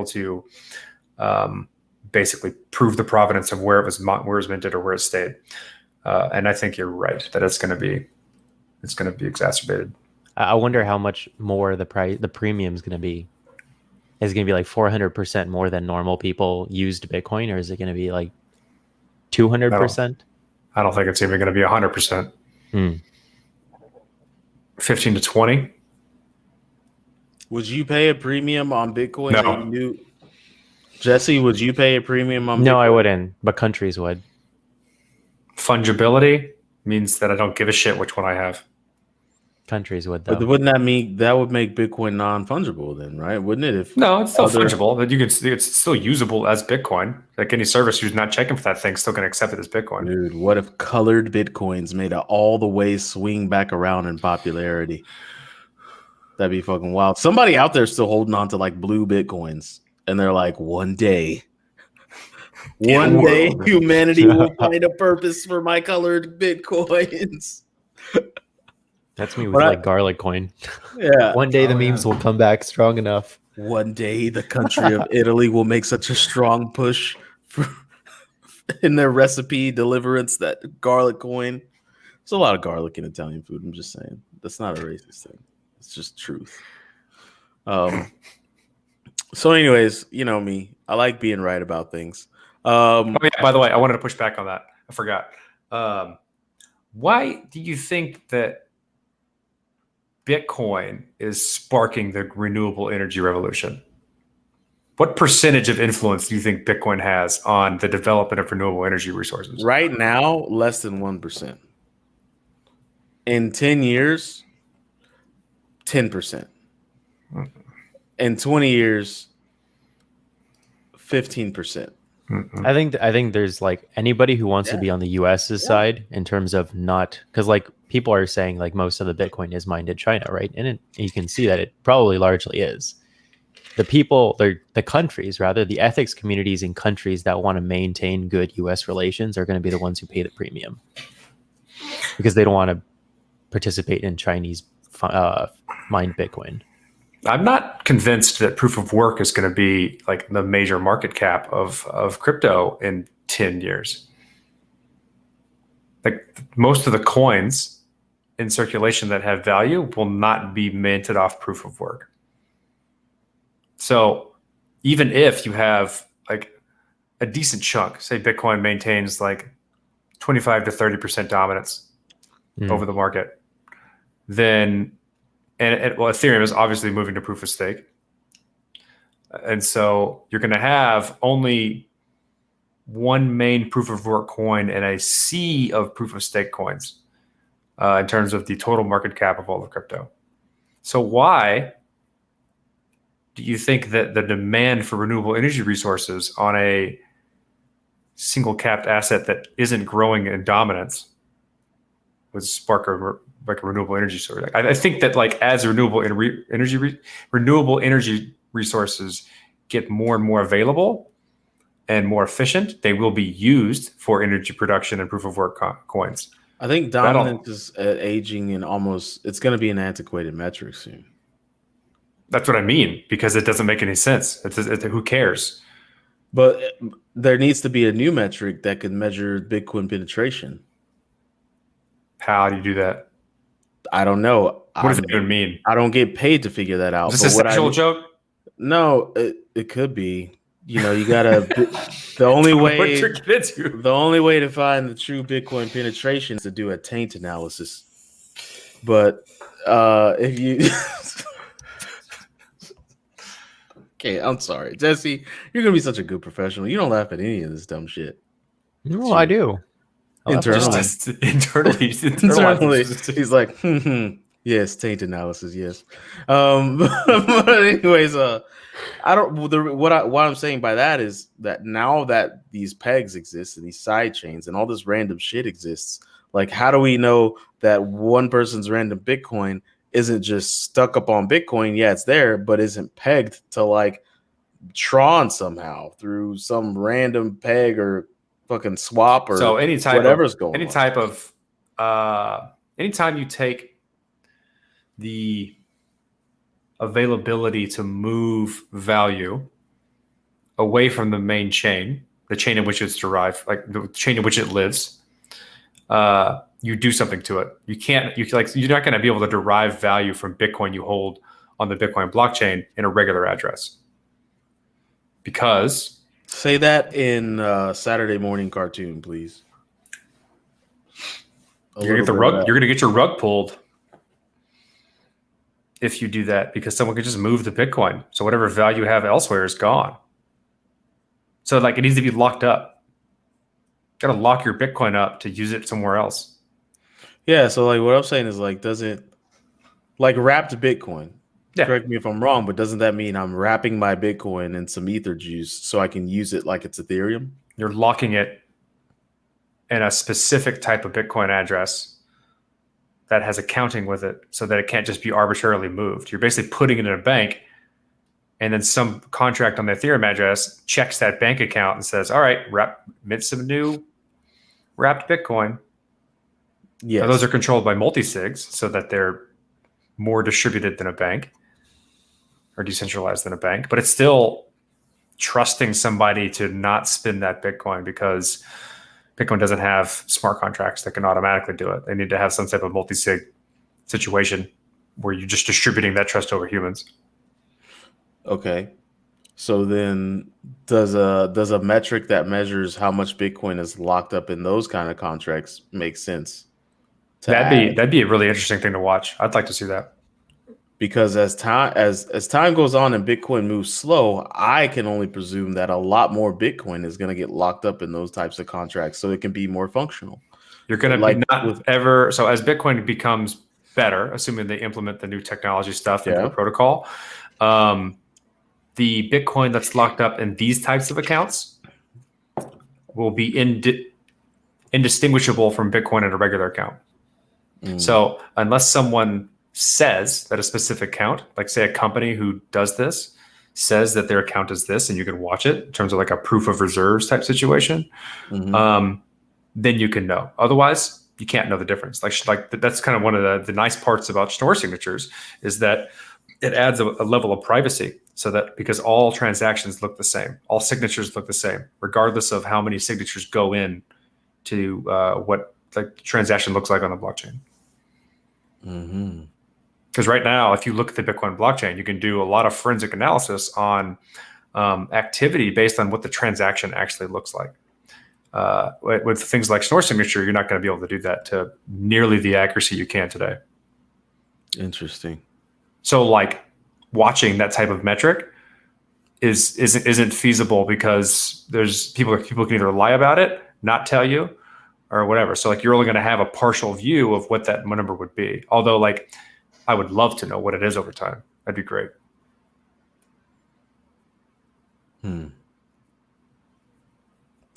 Speaker 2: to basically prove the provenance of where it was minted or where it stayed. And I think you're right that it's going to be exacerbated.
Speaker 3: I wonder how much more the premium is going to be. Is it going to be like 400% more than normal people used Bitcoin, or is it going to be like 200%?
Speaker 2: I don't think it's even going to be 100%. 15 to 20.
Speaker 1: Would you pay a premium on Bitcoin?
Speaker 2: No.
Speaker 1: Jesse, would you pay a premium on Bitcoin?
Speaker 3: No, I wouldn't, but countries would.
Speaker 2: Fungibility means that I don't give a shit which one I have.
Speaker 3: Countries would, though.
Speaker 1: But wouldn't that mean that would make Bitcoin non-fungible then, right? Wouldn't it?
Speaker 2: No, it's still fungible. But it's still usable as Bitcoin. Like any service who's not checking for that thing still can accept it as Bitcoin.
Speaker 1: Dude, what if colored Bitcoins made it all the way swing back around in popularity? That'd be fucking wild. Somebody out there still holding on to like blue Bitcoins, and they're like, one day humanity will find a purpose for my colored Bitcoins.
Speaker 3: That's me with like garlic coin.
Speaker 1: Yeah.
Speaker 3: One day the memes will come back strong enough.
Speaker 1: One day the country of Italy will make such a strong push in their recipe deliverance that garlic coin. There's a lot of garlic in Italian food. I'm just saying. That's not a racist thing. It's just truth. So anyways, you know me. I like being right about things.
Speaker 2: By the way, I wanted to push back on that. I forgot. Why do you think that Bitcoin is sparking the renewable energy revolution? What percentage of influence do you think Bitcoin has on the development of renewable energy resources?
Speaker 1: Right now, less than 1%. In 10 years, 10%. In 20 years, 15%.
Speaker 3: I think there's like anybody who wants to be on the US's side in terms of not, because like people are saying like most of the Bitcoin is mined in China, right? And you can see that it probably largely is. The countries, rather, the ethics communities in countries that want to maintain good US relations are going to be the ones who pay the premium because they don't want to participate in Chinese mined Bitcoin.
Speaker 2: I'm not convinced that proof of work is going to be like the major market cap of crypto in 10 years. Like most of the coins in circulation that have value will not be minted off proof of work. So even if you have like a decent chunk, say Bitcoin maintains like 25 to 30% dominance over the market, then, well, Ethereum is obviously moving to proof of stake. And so you're going to have only one main proof of work coin and a sea of proof of stake coins in terms of the total market cap of all of crypto. So why do you think that the demand for renewable energy resources on a single capped asset that isn't growing in dominance would spark a renewable energy source? Like, I think that like as renewable energy resources get more and more available and more efficient, they will be used for energy production and proof of work coins.
Speaker 1: I think dominance is aging and it's going to be an antiquated metric soon.
Speaker 2: That's what I mean, because it doesn't make any sense. Who cares?
Speaker 1: But there needs to be a new metric that can measure Bitcoin penetration.
Speaker 2: How do you do that?
Speaker 1: I don't know.
Speaker 2: What does it even mean?
Speaker 1: I don't get paid to figure that out.
Speaker 2: Is this a sexual joke?
Speaker 1: No, it could be. You know, you gotta. The only way to find the true Bitcoin penetration is to do a taint analysis. But if you, okay, I'm sorry, Jesse. You're gonna be such a good professional. You don't laugh at any of this dumb shit.
Speaker 3: No, I do.
Speaker 1: Internally, he's like, yes, taint analysis, yes. But anyways, I don't. What I'm saying by that is that now that these pegs exist and these side chains and all this random shit exists, like how do we know that one person's random Bitcoin isn't just stuck up on Bitcoin? Yeah, it's there, but isn't pegged to like Tron somehow through some random peg or fucking swap or
Speaker 2: so any type
Speaker 1: whatever's
Speaker 2: going on. Anytime you take the availability to move value away from the main chain, the chain in which it's derived, like the chain in which it lives, you do something to it. You're not going to be able to derive value from Bitcoin you hold on the Bitcoin blockchain in a regular address. Because
Speaker 1: say that in Saturday morning cartoon, please.
Speaker 2: You're going to get your rug pulled if you do that, because someone could just move the Bitcoin. So whatever value you have elsewhere is gone. So like it needs to be locked up. Got to lock your Bitcoin up to use it somewhere else.
Speaker 1: Yeah. So like what I'm saying is like, doesn't like wrapped Bitcoin. Yeah. Correct me if I'm wrong, but doesn't that mean I'm wrapping my Bitcoin in some ether juice so I can use it like it's Ethereum?
Speaker 2: You're locking it in a specific type of Bitcoin address that has accounting with it so that it can't just be arbitrarily moved. You're basically putting it in a bank, and then some contract on the Ethereum address checks that bank account and says, all right, mint some new wrapped Bitcoin. Yes. Now, those are controlled by multi-sigs so that they're more distributed than a bank or decentralized than a bank, but it's still trusting somebody to not spin that Bitcoin because Bitcoin doesn't have smart contracts that can automatically do it. They need to have some type of multi-sig situation where you're just distributing that trust over humans.
Speaker 1: Okay. So then does a metric that measures how much Bitcoin is locked up in those kind of contracts make sense?
Speaker 2: That'd be a really interesting thing to watch. I'd like to see that.
Speaker 1: Because as time goes on and Bitcoin moves slow, I can only presume that a lot more Bitcoin is going to get locked up in those types of contracts, so it can be more functional.
Speaker 2: You're going to so as Bitcoin becomes better, assuming they implement the new technology stuff into the protocol, the Bitcoin that's locked up in these types of accounts will be indistinguishable from Bitcoin in a regular account. So unless someone says that a specific account, like say a company who does this, says that their account is this, and you can watch it in terms of like a proof of reserves type situation, then you can know. Otherwise, you can't know the difference. Like that's kind of one of the nice parts about Schnorr signatures is that it adds a level of privacy, so that because all transactions look the same, all signatures look the same, regardless of how many signatures go in to what the transaction looks like on the blockchain.
Speaker 1: Mm-hmm.
Speaker 2: Because right now, if you look at the Bitcoin blockchain, you can do a lot of forensic analysis on activity based on what the transaction actually looks like. With things like Schnorr signature, you're not going to be able to do that to nearly the accuracy you can today.
Speaker 1: Interesting.
Speaker 2: So, like, watching that type of metric isn't feasible because there's people can either lie about it, not tell you, or whatever. So, like, you're only going to have a partial view of what that number would be. Although, like, I would love to know what it is over time. That'd be great.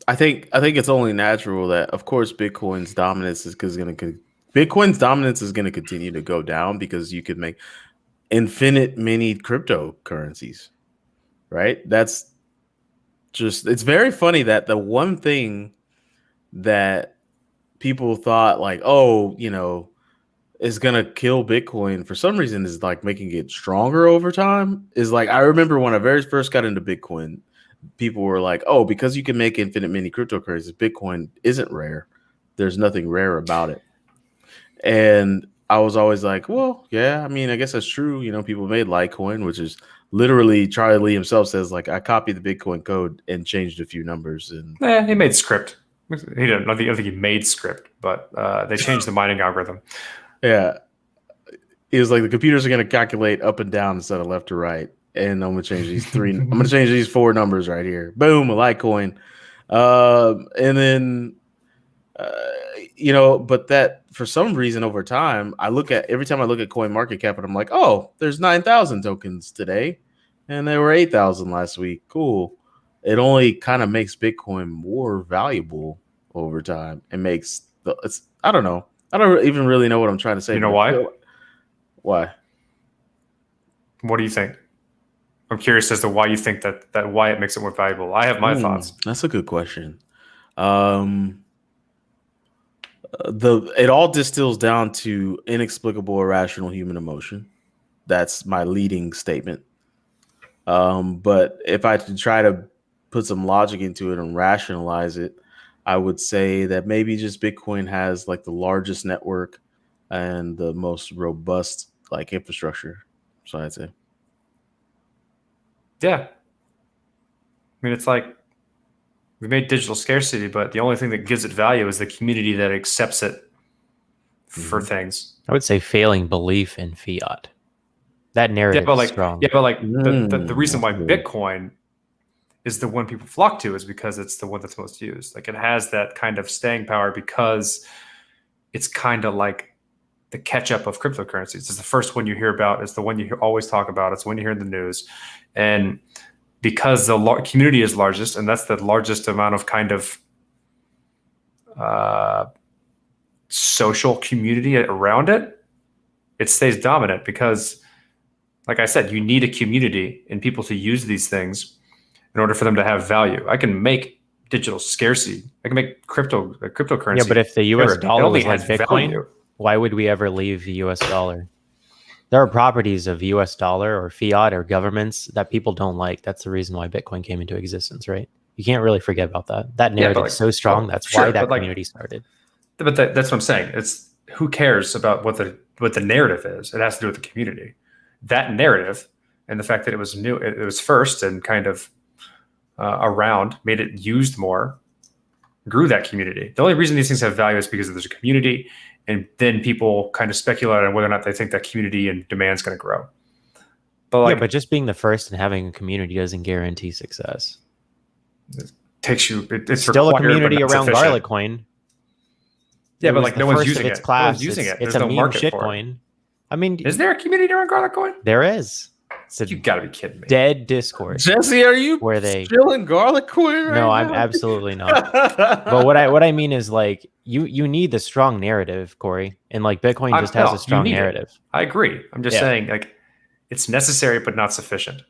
Speaker 1: I think it's only natural that, of course, Bitcoin's dominance is going to continue to go down because you could make infinite many cryptocurrencies, right? That's just, it's very funny that the one thing that people thought like, oh, is going to kill Bitcoin for some reason is like making it stronger over time. Is like, I remember when I very first got into Bitcoin, people were like, oh, because you can make infinite many cryptocurrencies, Bitcoin isn't rare. There's nothing rare about it. And I was always like, well, yeah, I mean, I guess that's true. People made Litecoin, which is literally Charlie Lee himself says, like, I copied the Bitcoin code and changed a few numbers. And
Speaker 2: he made script. I don't think he made script, but they changed the mining algorithm.
Speaker 1: Yeah. He was like, the computers are going to calculate up and down instead of left to right. And I'm going to change these I'm going to change these 4 numbers right here. Boom, a Litecoin. And then, but that for some reason over time, every time I look at Coin Market Cap, and I'm like, oh, there's 9,000 tokens today. And there were 8,000 last week. Cool. It only kind of makes Bitcoin more valuable over time. It makes I don't know. I don't even really know what I'm trying to say.
Speaker 2: You know why?
Speaker 1: Why?
Speaker 2: What do you think? I'm curious as to why you think that why it makes it more valuable. I have my thoughts.
Speaker 1: That's a good question. It all distills down to inexplicable, irrational human emotion. That's my leading statement. But if I could try to put some logic into it and rationalize it, I would say that maybe just Bitcoin has like the largest network and the most robust like infrastructure. So I'd say.
Speaker 2: Yeah. I mean, it's like we made digital scarcity, but the only thing that gives it value is the community that accepts it for things.
Speaker 3: I would say failing belief in fiat. That narrative is strong.
Speaker 2: Yeah, but like the reason why Bitcoin is the one people flock to is because it's the one that's most used. Like, it has that kind of staying power because it's kind of like the catch-up of cryptocurrencies. It's the first one you hear about. It's the one you always talk about. It's the one you hear in the news. And because the community is largest, and that's the largest amount of kind of social community around it, it stays dominant because, like I said, you need a community and people to use these things in order for them to have value. I can make digital scarcity. I can make cryptocurrency.
Speaker 3: Yeah, but if the US dollar was like Bitcoin,
Speaker 2: value.
Speaker 3: Why would we ever leave the US dollar? There are properties of US dollar or fiat or governments that people don't like. That's the reason why Bitcoin came into existence, right? You can't really forget about that. That narrative is so strong. That's why that community started.
Speaker 2: But that's what I'm saying. It's who cares about what the narrative is? It has to do with the community. That narrative and the fact that it was new, it was first and kind of around, made it used more, grew that community. The only reason these things have value is because there's a community, and then people kind of speculate on whether or not they think that community and demand is going to grow. But
Speaker 3: but just being the first and having a community doesn't guarantee success.
Speaker 2: It takes you. It's
Speaker 3: still a community around Garlic Coin.
Speaker 2: Yeah, but like no one's using it.
Speaker 3: Its class.
Speaker 2: No one's using it.
Speaker 3: It's
Speaker 2: There's
Speaker 3: a
Speaker 2: no
Speaker 3: meme
Speaker 2: market
Speaker 3: shit
Speaker 2: for it.
Speaker 3: coin. I mean,
Speaker 2: is there a community around Garlic Coin?
Speaker 3: There is. It's
Speaker 2: You got to be kidding me.
Speaker 3: dead Discord.
Speaker 1: Jesse, are you
Speaker 3: where they
Speaker 1: still in Garlic Coin right
Speaker 3: No,
Speaker 1: now?
Speaker 3: I'm absolutely not. But what I mean is like you need the strong narrative, Corey, and like Bitcoin just has a strong narrative.
Speaker 2: I agree. I'm just saying like it's necessary but not sufficient.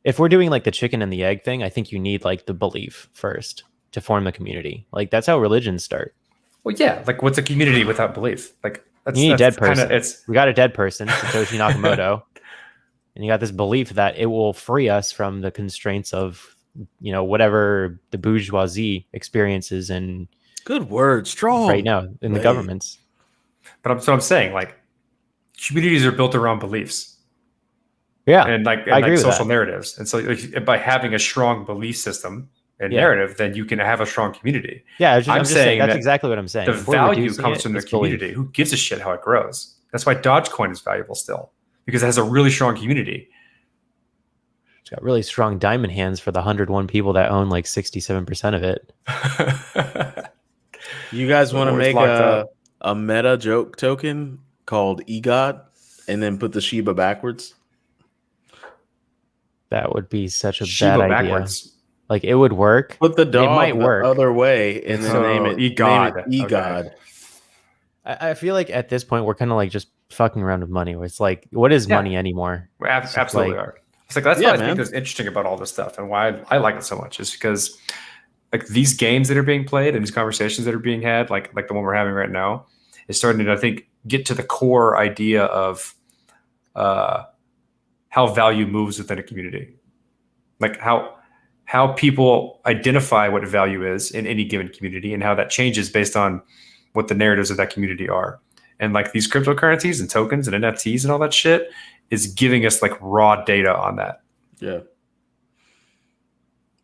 Speaker 3: If we're doing like the chicken and the egg thing, I think you need like the belief first to form the community. Like that's how religions start.
Speaker 2: Well, yeah. Like what's a community without belief? Like
Speaker 3: you need a dead person.
Speaker 2: Kinda,
Speaker 3: we got a dead person, Satoshi Nakamoto, and you got this belief that it will free us from the constraints of whatever the bourgeoisie experiences and
Speaker 1: good word, strong
Speaker 3: right now in the governments.
Speaker 2: But I'm saying like communities are built around beliefs.
Speaker 3: Yeah,
Speaker 2: and
Speaker 3: I agree with
Speaker 2: social
Speaker 3: that.
Speaker 2: narratives. And so like, by having a strong belief system and narrative, then you can have a strong community.
Speaker 3: Yeah,
Speaker 2: I'm
Speaker 3: just
Speaker 2: saying
Speaker 3: that's
Speaker 2: that
Speaker 3: exactly what I'm saying.
Speaker 2: the
Speaker 3: If we're
Speaker 2: value
Speaker 3: reducing
Speaker 2: comes
Speaker 3: it,
Speaker 2: from the
Speaker 3: it's belief.
Speaker 2: community. Who gives a shit how it grows? That's why Dogecoin is valuable still, because it has a really strong community.
Speaker 3: It's got really strong diamond hands for the 101 people that own like 67% of it.
Speaker 1: You guys want to
Speaker 2: Always
Speaker 1: make
Speaker 2: locked up.
Speaker 1: a meta joke token called EGOD and then put the Shiba backwards?
Speaker 3: That would be such a
Speaker 2: Shiba
Speaker 3: bad idea.
Speaker 2: backwards.
Speaker 3: Like it would work.
Speaker 1: Put the
Speaker 3: It
Speaker 1: dog
Speaker 3: might
Speaker 1: the
Speaker 3: work.
Speaker 1: other way and then name it
Speaker 2: EGOD.
Speaker 1: EGOD.
Speaker 2: Okay.
Speaker 3: I feel like at this point we're kind of like just fucking around with money. Where it's like, what is money anymore?
Speaker 2: We absolutely
Speaker 3: like-
Speaker 2: are. It's like that's
Speaker 1: Yeah,
Speaker 2: what I
Speaker 1: man.
Speaker 2: think is interesting about all this stuff, and why I like it so much is because like these games that are being played and these conversations that are being had, like the one we're having right now, is starting to, I think, get to the core idea of how value moves within a community, like how people identify what value is in any given community, and how that changes based on what the narratives of that community are. And like these cryptocurrencies and tokens and NFTs and all that shit is giving us like raw data on that.
Speaker 1: Yeah.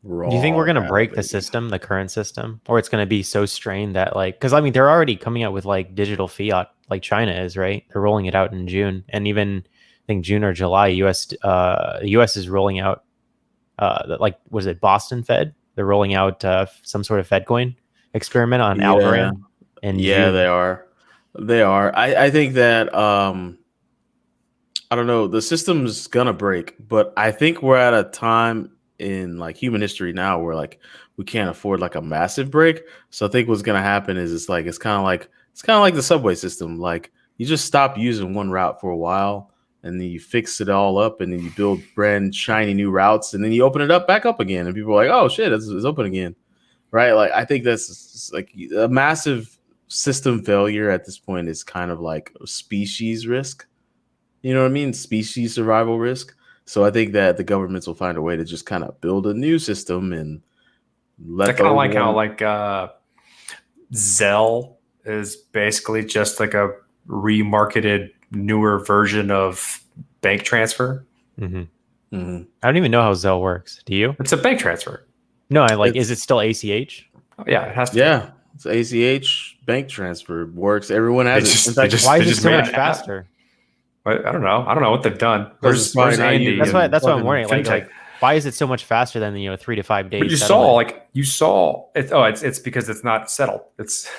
Speaker 3: Do you think we're going to break the system, the current system, or it's going to be so strained that like, because I mean, they're already coming out with like digital fiat, like China is, right? They're rolling it out in June, and even I think June or July, the US is rolling out, like, was it Boston Fed? They're rolling out some sort of Fed coin experiment on Algorand. And
Speaker 1: yeah, they are. They are. I think that I don't know, the system's gonna break, but I think we're at a time in like human history now where like we can't afford like a massive break. So I think what's gonna happen is it's kind of like the subway system. Like you just stop using one route for a while and then you fix it all up and then you build brand shiny new routes and then you open it back up again and people are like, oh shit, it's open again. Right? Like I think that's like a massive system failure at this point is kind of like a species risk. You know what I mean? Species survival risk. So I think that the governments will find a way to just kind of build a new system and let
Speaker 2: kind of like how like Zelle is basically just like a remarketed newer version of bank transfer.
Speaker 3: Mm-hmm. Mm-hmm. I don't even know how Zelle works. Do you?
Speaker 2: It's a bank transfer.
Speaker 3: No, is it still ACH?
Speaker 2: Oh, yeah, it has to.
Speaker 1: Yeah, it's ACH bank transfer works. Everyone has it. In fact,
Speaker 3: why is it so much faster?
Speaker 2: I don't know. I don't know what they've done. Where's Andy?
Speaker 3: That's what I'm wondering. Like, why is it so much faster than 3 to 5 days?
Speaker 2: But you saw it. Oh, it's because it's not settled. It's.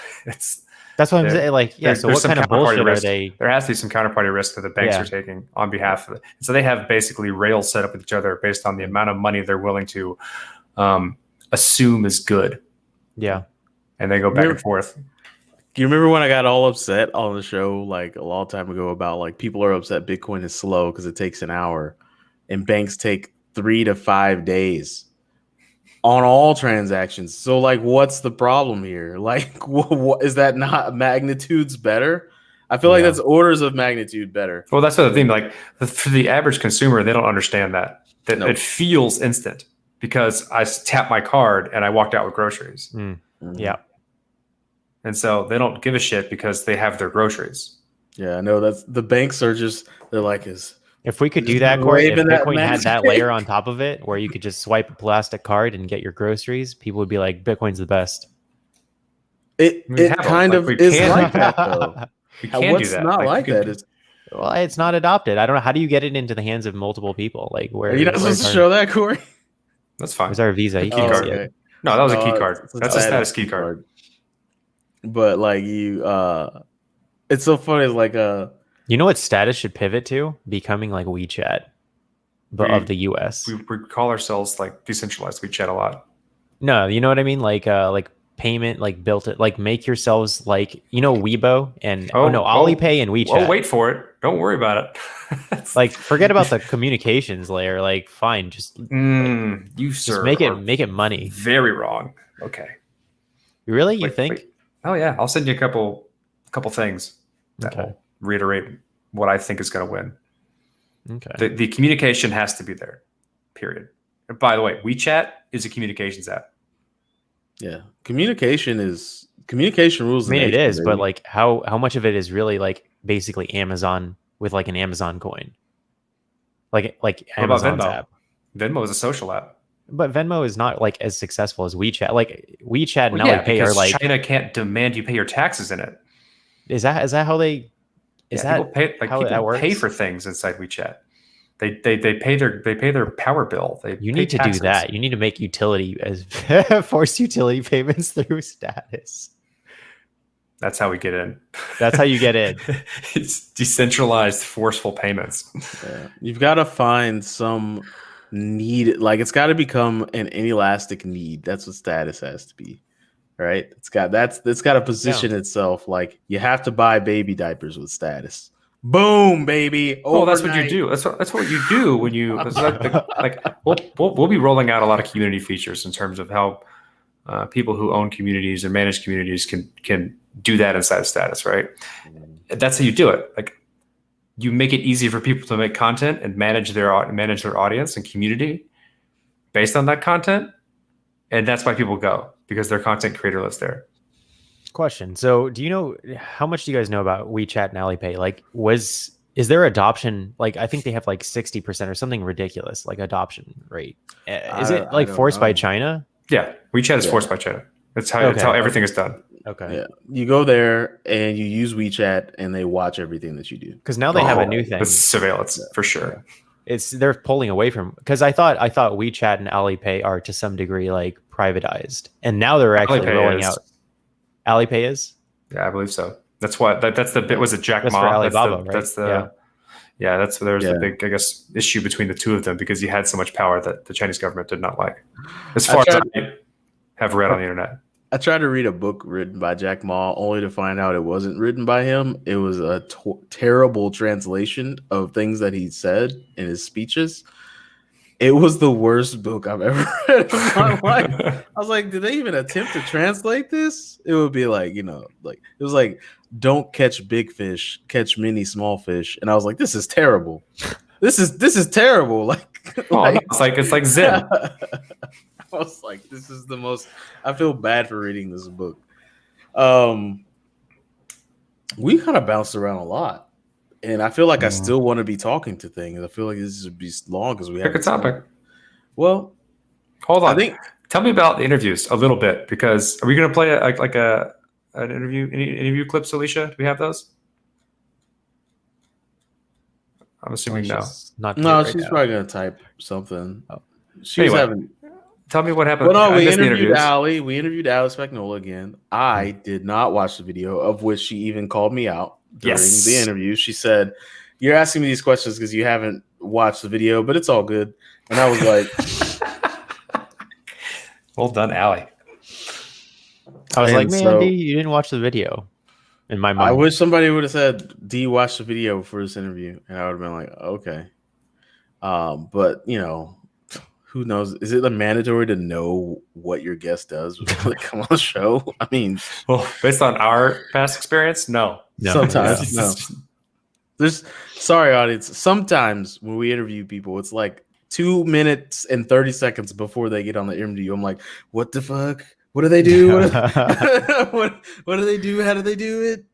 Speaker 3: That's what I'm saying. Like, yeah. So what kind of bullshit are they?
Speaker 2: There has to be some counterparty risk that the banks are taking on behalf of it. So they have basically rails set up with each other based on the amount of money they're willing to assume is good.
Speaker 3: Yeah.
Speaker 2: And they go back and forth.
Speaker 1: Do you remember when I got all upset on the show like a long time ago about like people are upset Bitcoin is slow because it takes an hour and banks take 3 to 5 days on all transactions? So like, what's the problem here? Like, what is that not magnitudes better? I feel like that's orders of magnitude better.
Speaker 2: Well, that's the thing. Like for the average consumer, they don't understand that it feels instant because I tapped my card and I walked out with groceries.
Speaker 3: Mm-hmm. Yeah.
Speaker 2: And so they don't give a shit because they have their groceries.
Speaker 1: Yeah, I know that's the banks are just, they're like,
Speaker 3: if we could do that, Corey, if Bitcoin had that layer on top of it where you could just swipe a plastic card and get your groceries, people would be like, Bitcoin's the best.
Speaker 1: It kind of is like that, though.
Speaker 2: We can do that.
Speaker 1: Not like that.
Speaker 3: Well, it's not adopted. I don't know. How do you get it into the hands of multiple people? Like, where?
Speaker 1: Are you not supposed to show that, Corey?
Speaker 2: That's fine.
Speaker 3: Where's our Visa? You can't see it.
Speaker 2: No, that was a key card. That's a status key card.
Speaker 1: But like it's so funny. Like
Speaker 3: you know what status should pivot to? Becoming like WeChat, but of the US.
Speaker 2: We call ourselves like decentralized WeChat a lot.
Speaker 3: No, you know what I mean? Like payment, like built it, like make yourselves like Weibo and Alipay and WeChat.
Speaker 2: Oh, wait for it. Don't worry about it.
Speaker 3: Like forget about the communications layer. Like fine, just
Speaker 2: just
Speaker 3: make it money.
Speaker 2: Very wrong. Okay.
Speaker 3: Really? You think?
Speaker 2: Wait. Oh yeah, I'll send you a couple things that will reiterate what I think is going to win.
Speaker 3: Okay.
Speaker 2: The communication has to be there. Period. And by the way, WeChat is a communications app.
Speaker 1: Yeah, communication rules.
Speaker 3: I mean, it is, but like how much of it is really like basically Amazon with like an Amazon coin, like
Speaker 2: What about
Speaker 3: Amazon's
Speaker 2: Venmo?
Speaker 3: app.
Speaker 2: Venmo is a social app.
Speaker 3: But Venmo is not like as successful as WeChat. Like WeChat and
Speaker 2: Well, yeah,
Speaker 3: Alipay are
Speaker 2: because
Speaker 3: like.
Speaker 2: China can't demand you pay your taxes in it.
Speaker 3: Is that how they? Is
Speaker 2: Yeah,
Speaker 3: that how that
Speaker 2: people
Speaker 3: works?
Speaker 2: pay for things inside WeChat. They pay their power bill. They
Speaker 3: You
Speaker 2: pay
Speaker 3: need to
Speaker 2: taxes.
Speaker 3: do that. You need to make utility as force utility payments through status.
Speaker 2: That's how we get in.
Speaker 3: That's how you get in.
Speaker 2: It's decentralized, forceful payments.
Speaker 1: Yeah. You've got to find some need, like it's got to become an inelastic need. That's what status has to be, right? It's got to position itself like you have to buy baby diapers with status. Boom, baby.
Speaker 2: Oh, that's what you
Speaker 1: Overnight.
Speaker 2: do. That's what you do when you like. We'll be rolling out a lot of community features in terms of how people who own communities and manage communities can do that inside of status, right? That's how you do it. Like you make it easy for people to make content and manage their audience and community based on that content, and that's why people go, because their content creator lives there.
Speaker 3: Question. So do you know how much do you guys know about WeChat and Alipay? Like is there adoption? Like I think they have like 60% or something ridiculous, like adoption rate. Is it like forced by China?
Speaker 2: Yeah, WeChat is forced by China. That's how everything is done.
Speaker 3: Okay.
Speaker 1: Yeah. You go there and you use WeChat and they watch everything that you do.
Speaker 3: Because now they have a new thing.
Speaker 2: It's surveillance for sure.
Speaker 3: They're pulling away from, because I thought WeChat and Alipay are to some degree like privatized, and now they're actually rolling out. Alipay is?
Speaker 2: Yeah, I believe so. That's what that's the bit. Was it Jack
Speaker 3: that's
Speaker 2: Ma?
Speaker 3: For Alibaba,
Speaker 2: right?
Speaker 3: That's
Speaker 2: the that's there's the big, I guess, issue between the two of them, because he had so much power that the Chinese government did not like, as far as I have read on the internet.
Speaker 1: I tried to read a book written by Jack Ma, only to find out it wasn't written by him. It was a terrible translation of things that he said in his speeches. It was the worst book I've ever read in my life. I was like, did they even attempt to translate this? It would be like, like it was like, don't catch big fish, catch many small fish. And I was like, this is terrible. This is terrible.
Speaker 2: It's like Zen.
Speaker 1: I was like, this is the most. I feel bad for reading this book. We kind of bounced around a lot, and I feel like I still want to be talking to things. I feel like this would be long because we
Speaker 2: pick a topic.
Speaker 1: Well,
Speaker 2: hold on. Tell me about the interviews a little bit, because are we going to play an interview? Any interview clips, Alicia? Do we have those? I'm assuming no.
Speaker 1: She's probably going to type something. She's having.
Speaker 2: Tell me what happened.
Speaker 1: Well, no, we interviewed Ali. We interviewed Ali Spagnola again. I did not watch the video, of which she even called me out during the interview. She said, "You're asking me these questions because you haven't watched the video, but it's all good." And I was like,
Speaker 2: "Well done, Ali."
Speaker 3: I was like, "Man, D, you didn't watch the video." In my mind,
Speaker 1: I wish somebody would have said, "D, watch the video for this interview," and I would have been like, "Okay." But who knows? Is it mandatory to know what your guest does when they come on the show? I mean,
Speaker 2: well, based on our past experience, no.
Speaker 1: Sometimes, no. Sorry, audience. Sometimes when we interview people, it's like 2 minutes and 30 seconds before they get on the interview. I'm like, what the fuck? What do they do? What do they do? How do they do it?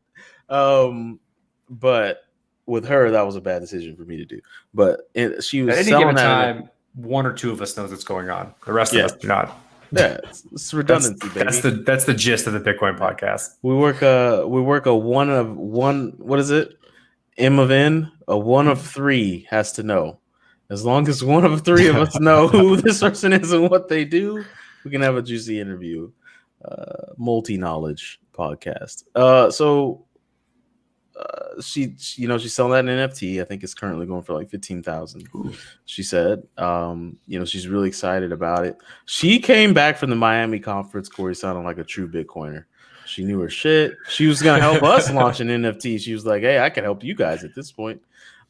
Speaker 1: But with her, that was a bad decision for me to do. But she was
Speaker 2: at any given time. One or two of us knows what's going on. The rest of us do not.
Speaker 1: Yeah, it's redundancy, baby.
Speaker 2: That's the gist of the Bitcoin podcast.
Speaker 1: We work a one of one. What is it? M of N. A one of three has to know. As long as one of three of us know who this person is and what they do, we can have a juicy interview. Multi-knowledge podcast. She's selling that in NFT. I think it's currently going for like 15,000. She said, she's really excited about it. She came back from the Miami conference, Corey, sounding like a true Bitcoiner. She knew her shit. She was going to help us launch an NFT. She was like, hey, I can help you guys at this point.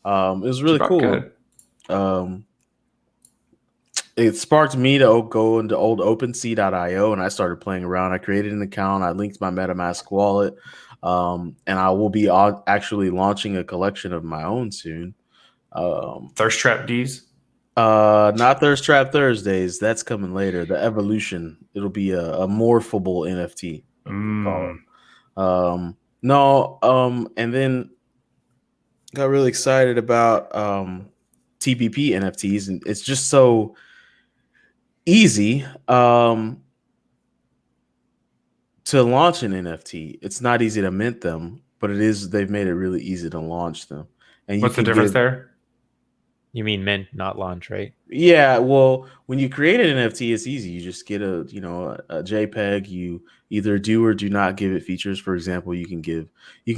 Speaker 1: It was really cool. It sparked me to go into old OpenSea.io, and I started playing around. I created an account. I linked my MetaMask wallet. And I will be actually launching a collection of my own soon.
Speaker 2: Thirst Trap D's?
Speaker 1: Not Thirst Trap Thursdays. That's coming later. The evolution. It'll be a morphable NFT. And then got really excited about TPP NFTs, and it's just so easy to launch an NFT. It's not easy to mint them, but it is. They've made it really easy to launch them, and you
Speaker 2: What's the
Speaker 1: can
Speaker 2: difference
Speaker 1: give.
Speaker 2: there?
Speaker 3: You mean mint, not launch, right?
Speaker 1: Yeah, well, when you create an NFT, it's easy. You just get a JPEG. You either do or do not give it features. For example, you can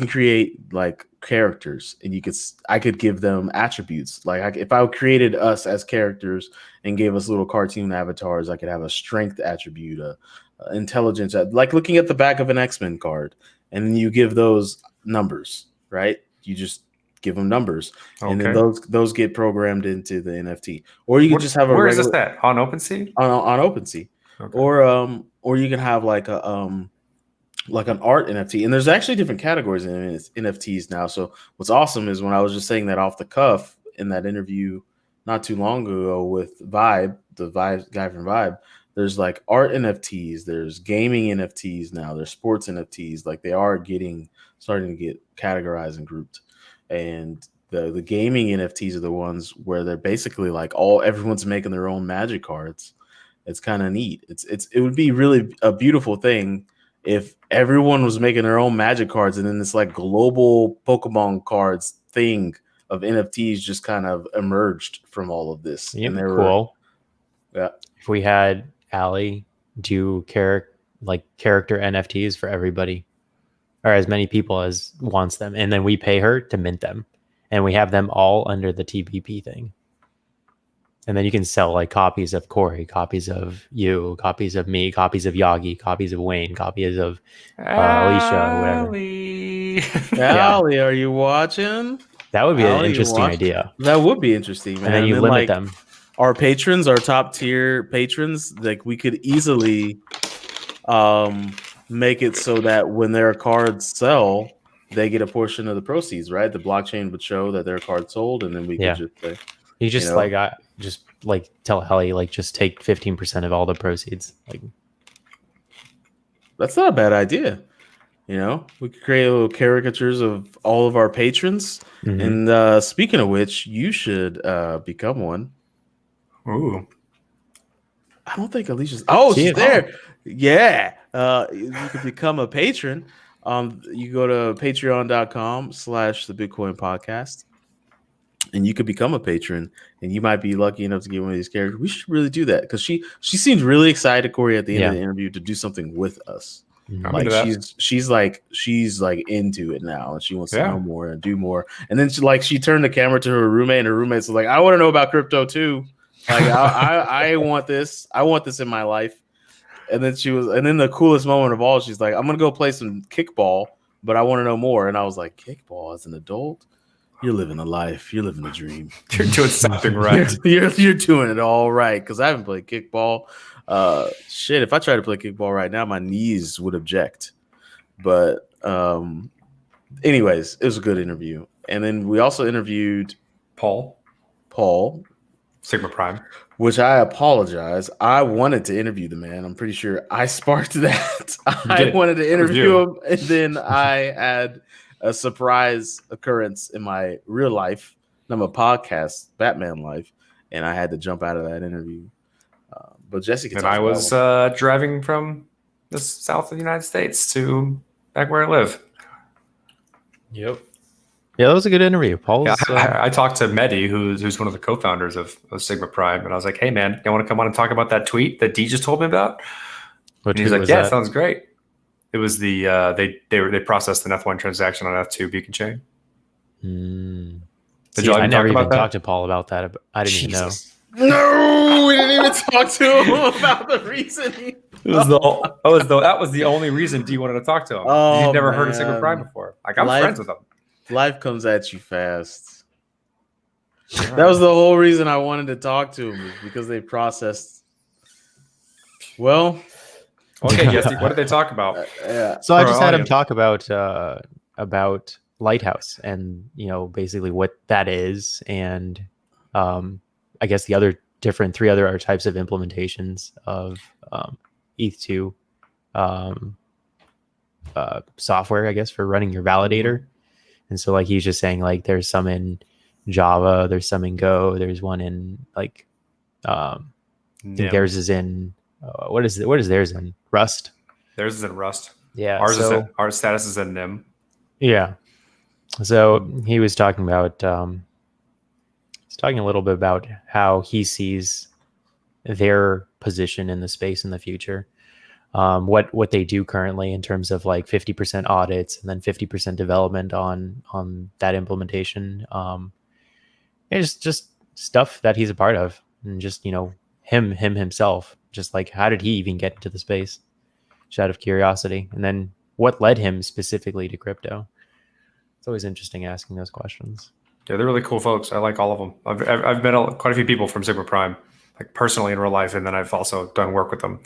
Speaker 1: create like characters, and I could give them attributes. Like if I created us as characters and gave us little cartoon avatars, I could have a strength attribute, a intelligence, like looking at the back of an X-Men card, and then you give those numbers, right? You just give them numbers, and then
Speaker 2: Okay.
Speaker 1: those get programmed into the NFT. Or you could just have a
Speaker 2: Where is this
Speaker 1: regular
Speaker 2: at? On OpenSea?
Speaker 1: on OpenSea,
Speaker 2: Okay.
Speaker 1: or you can have like an art NFT. And there's actually different categories in NFTs now. So what's awesome is when I was just saying that off the cuff in that interview not too long ago with Vibe, the Vibe guy from Vibe, there's like art NFTs, there's gaming NFTs now, there's sports NFTs. Like they are starting to get categorized and grouped. And the gaming NFTs are the ones where they're basically like everyone's making their own magic cards. It's kind of neat. It would be really a beautiful thing if everyone was making their own magic cards, and then this like global Pokemon cards thing of NFTs just kind of emerged from all of this.
Speaker 3: Yeah,
Speaker 1: And
Speaker 3: cool.
Speaker 1: Yeah.
Speaker 3: If we had Allie do character NFTs for everybody, or as many people as wants them, and then we pay her to mint them, and we have them all under the TPP thing. And then you can sell like copies of Corey, copies of you, copies of me, copies of Yagi, copies of Wayne, copies of Alicia, or whatever.
Speaker 1: Allie, are you watching?
Speaker 3: That would be an
Speaker 1: Allie,
Speaker 3: interesting idea.
Speaker 1: That would be interesting, man.
Speaker 3: And then you limit them.
Speaker 1: Our patrons, our top tier patrons, like we could easily make it so that when their cards sell, they get a portion of the proceeds, right? The blockchain would show that their card sold, and then we could just say,
Speaker 3: you just tell Helly, like, just take 15% of all the proceeds. Like,
Speaker 1: that's not a bad idea. You know, we could create little caricatures of all of our patrons. Mm-hmm. And speaking of which, you should become one.
Speaker 2: Ooh.
Speaker 1: I don't think Alicia's. Oh, she's there. Yeah. You could become a patron. You go to patreon.com/the Bitcoin podcast. And you could become a patron, and you might be lucky enough to get one of these characters. We should really do that because she seemed really excited, Corey, at the end of the interview to do something with us. Like she's like into it now, and she wants to know more and do more. And then she turned the camera to her roommate, and her roommate's like, "I want to know about crypto too. Like I want this. I want this in my life." And then the coolest moment of all, she's like, "I'm gonna go play some kickball, but I want to know more." And I was like, "Kickball as an adult? You're living a life. You're living a dream.
Speaker 2: You're doing something right.
Speaker 1: You're doing it all right." Because I haven't played kickball. Shit, if I tried to play kickball right now, my knees would object. But anyways, it was a good interview. And then we also interviewed Paul
Speaker 2: Sigma Prime,
Speaker 1: which I apologize. I wanted to interview the man. I'm pretty sure I sparked that. I wanted to interview him, and then I had a surprise occurrence in my real life, not my podcast, Batman life, and I had to jump out of that interview. But Jessie,
Speaker 2: and I was driving from the south of the United States to back where I live.
Speaker 3: Yep. Yeah, that was a good interview. Paul's.
Speaker 2: I talked to Mehdi, who's one of the co-founders of Sigma Prime, and I was like, "Hey, man, you want to come on and talk about that tweet that D just told me about?" And he's like, "Yeah, sounds great." It was the they processed an F1 transaction on F2 Beacon Chain.
Speaker 3: I never even talked to Paul about that. I didn't even know.
Speaker 1: No, we didn't even talk to him about the reasoning.
Speaker 2: That was the only reason D wanted to talk to him.
Speaker 1: Oh,
Speaker 2: he'd never heard of Sigma Prime before. Like, I'm friends with him.
Speaker 1: Life comes at you fast. Right. That was the whole reason I wanted to talk to him, because they processed. Well,
Speaker 2: okay, Jessie, what did they talk about?
Speaker 3: So I just had him talk about Lighthouse and basically what that is, and I guess the other three other types of implementations of ETH-2 software, I guess, for running your validator. And so like he's just saying like there's some in Java, there's some in Go, there's one in like I think theirs is in what is theirs in? Rust.
Speaker 2: Theirs is in Rust.
Speaker 3: Yeah.
Speaker 2: Our status is in NIM.
Speaker 3: Yeah. So he was talking about he's talking a little bit about how he sees their position in the space in the future. What they do currently in terms of like 50% audits and then 50% development on that implementation. It's just stuff that he's a part of, and just, you know, him himself, just like how did he even get into the space, just out of curiosity, and then what led him specifically to crypto. It's always interesting asking those questions.
Speaker 2: Yeah, they're really cool folks. I like all of them. I've met quite a few people from Sigma Prime, like personally in real life, and then I've also done work with them.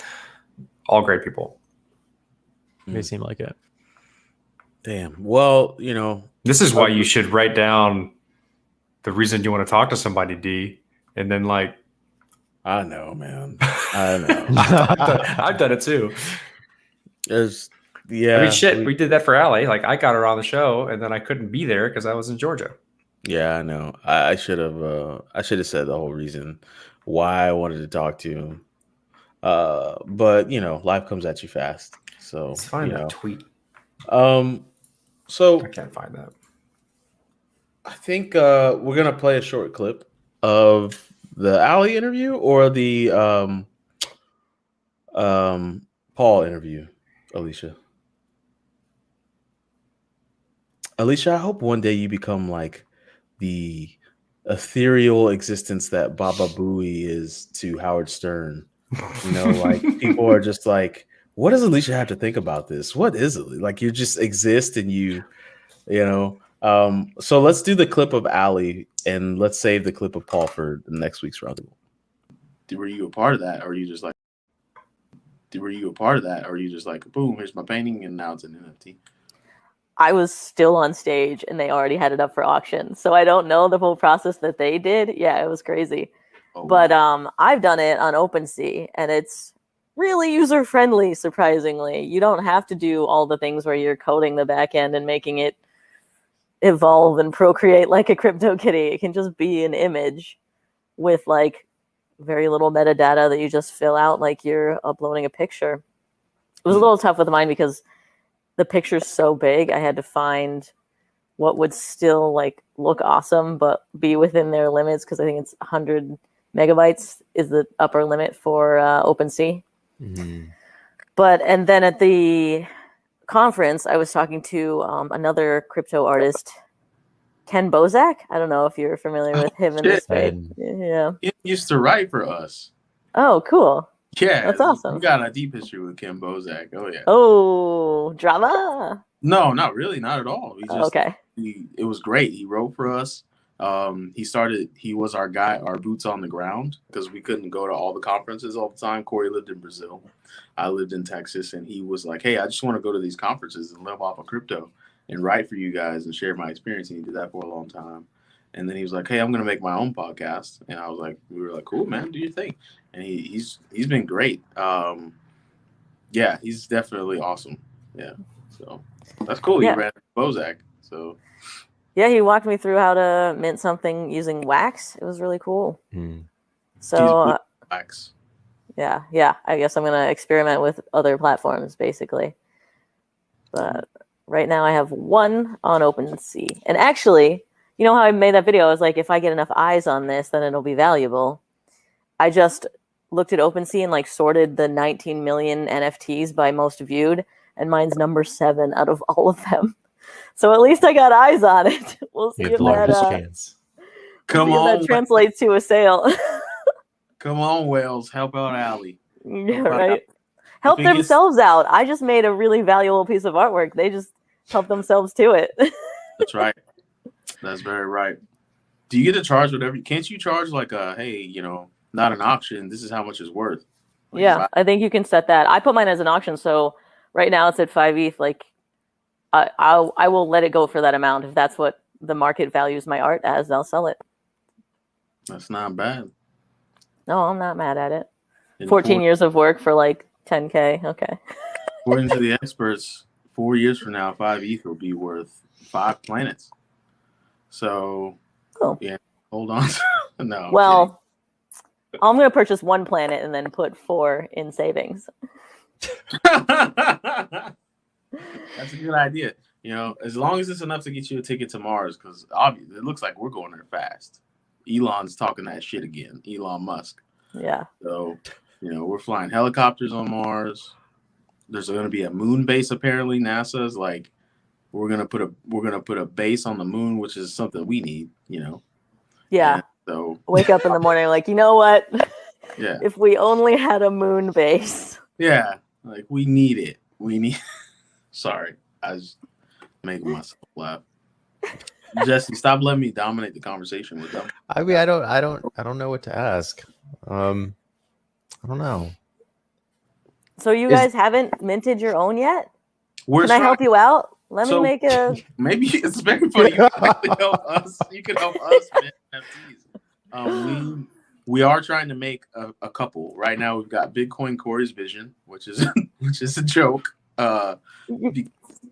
Speaker 2: All great people.
Speaker 3: They seem like it.
Speaker 1: Damn. Well, you know,
Speaker 2: this is why you should write down the reason you want to talk to somebody, D, and then like.
Speaker 1: I know, man. I know.
Speaker 2: I've done it too.
Speaker 1: Yeah.
Speaker 2: I mean, shit. We did that for Allie. Like, I got her on the show, and then I couldn't be there because I was in Georgia.
Speaker 1: Yeah, I know. I should have. I should have said the whole reason why I wanted to talk to him. But you know, life comes at you fast. So
Speaker 2: let's find
Speaker 1: that
Speaker 2: tweet.
Speaker 1: So
Speaker 2: I can't find that.
Speaker 1: I think we're gonna play a short clip of the Allie interview or the Paul interview, Alicia. Alicia, I hope one day you become like the ethereal existence that Baba Booey is to Howard Stern. You know, like people are just like, what does Alicia have to think about this? What is it? Like you just exist and you know. So let's do the clip of Allie and let's save the clip of Paul for next week's Roundtable. Were you a part of that, or are you just like? Were you a part of that, or are you just like, boom, here's my painting, and now it's an NFT?
Speaker 4: I was still on stage, and they already had it up for auction, so I don't know the whole process that they did. Yeah, it was crazy. Oh, but I've done it on OpenSea, and it's really user friendly. Surprisingly, you don't have to do all the things where you're coding the back end and making it evolve and procreate like a CryptoKitty. It can just be an image with like very little metadata that you just fill out like you're uploading a picture. It was a little tough with mine because the picture's so big. I had to find what would still like look awesome but be within their limits, because I think it's 100 megabytes is the upper limit for OpenSea. Mm-hmm. And then at the conference, I was talking to another crypto artist, Ken Bozak. I don't know if you're familiar with him in this space. Yeah,
Speaker 1: he used to write for us.
Speaker 4: Oh, cool.
Speaker 1: Yeah,
Speaker 4: that's awesome.
Speaker 1: You got a deep history with Ken Bozak. Oh yeah.
Speaker 4: Oh, drama?
Speaker 1: No, not really, not at all.
Speaker 4: Okay.
Speaker 1: It was great. He wrote for us. He was our guy, our boots on the ground, because we couldn't go to all the conferences all the time. Corey lived in Brazil. I lived in Texas, and he was like, hey, I just want to go to these conferences and live off of crypto and write for you guys and share my experience. And he did that for a long time. And then he was like, hey, I'm going to make my own podcast. And I was like, we were like, cool, man, do your thing. And he's been great. Yeah, he's definitely awesome. Yeah. So that's cool.
Speaker 4: Yeah.
Speaker 1: He ran Bozak. So
Speaker 4: yeah, he walked me through how to mint something using wax. It was really cool. So
Speaker 1: wax.
Speaker 4: Yeah. I guess I'm gonna experiment with other platforms basically. But right now I have one on OpenSea. And actually, you know how I made that video? I was like, if I get enough eyes on this, then it'll be valuable. I just looked at OpenSea and like sorted the 19 million NFTs by most viewed, and mine's number 7 out of all of them. So at least I got eyes on it. We'll see if that that translates to a sale.
Speaker 1: Come on, Wales, help out Allie.
Speaker 4: Yeah, right. Help themselves out. I just made a really valuable piece of artwork. They just help themselves to it.
Speaker 1: That's right. That's very right. Do you get to charge whatever? Can't you charge like hey, you know, not an auction, this is how much it's worth? Like
Speaker 4: yeah, I think you can set that. I put mine as an auction, so right now it's at 5 ETH. Like, I will let it go for that amount. If that's what the market values my art as, I'll sell it.
Speaker 1: That's not bad.
Speaker 4: No, I'm not mad at it. 14 years of work for like 10K. Okay.
Speaker 1: According to the experts, 4 years from now, 5 ETH will be worth 5 planets. So, yeah, hold on. No.
Speaker 4: Well, I'm going to purchase 1 planet and then put 4 in savings.
Speaker 1: That's a good idea. You know, as long as it's enough to get you a ticket to Mars, because obviously it looks like we're going there fast. Elon's talking that shit again. Elon Musk.
Speaker 4: Yeah.
Speaker 1: So, you know, we're flying helicopters on Mars. There's going to be a moon base. Apparently, NASA's like, we're gonna put a base on the moon, which is something we need. You know.
Speaker 4: Yeah.
Speaker 1: And so
Speaker 4: wake up in the morning like, you know what?
Speaker 1: Yeah.
Speaker 4: If we only had a moon base.
Speaker 1: Yeah, like we need it. We need. Sorry, I was making myself laugh. Jessie, stop letting me dominate the conversation with them.
Speaker 3: I mean, I don't know what to ask. I don't know.
Speaker 4: So you guys haven't minted your own yet?
Speaker 1: We're
Speaker 4: Can I help you out? Let me make a.
Speaker 1: Maybe it's very funny. You can actually help us. You can help us mint NFTs. We are trying to make a couple. Right now, we've got Bitcoin Corey's Vision, which is a joke.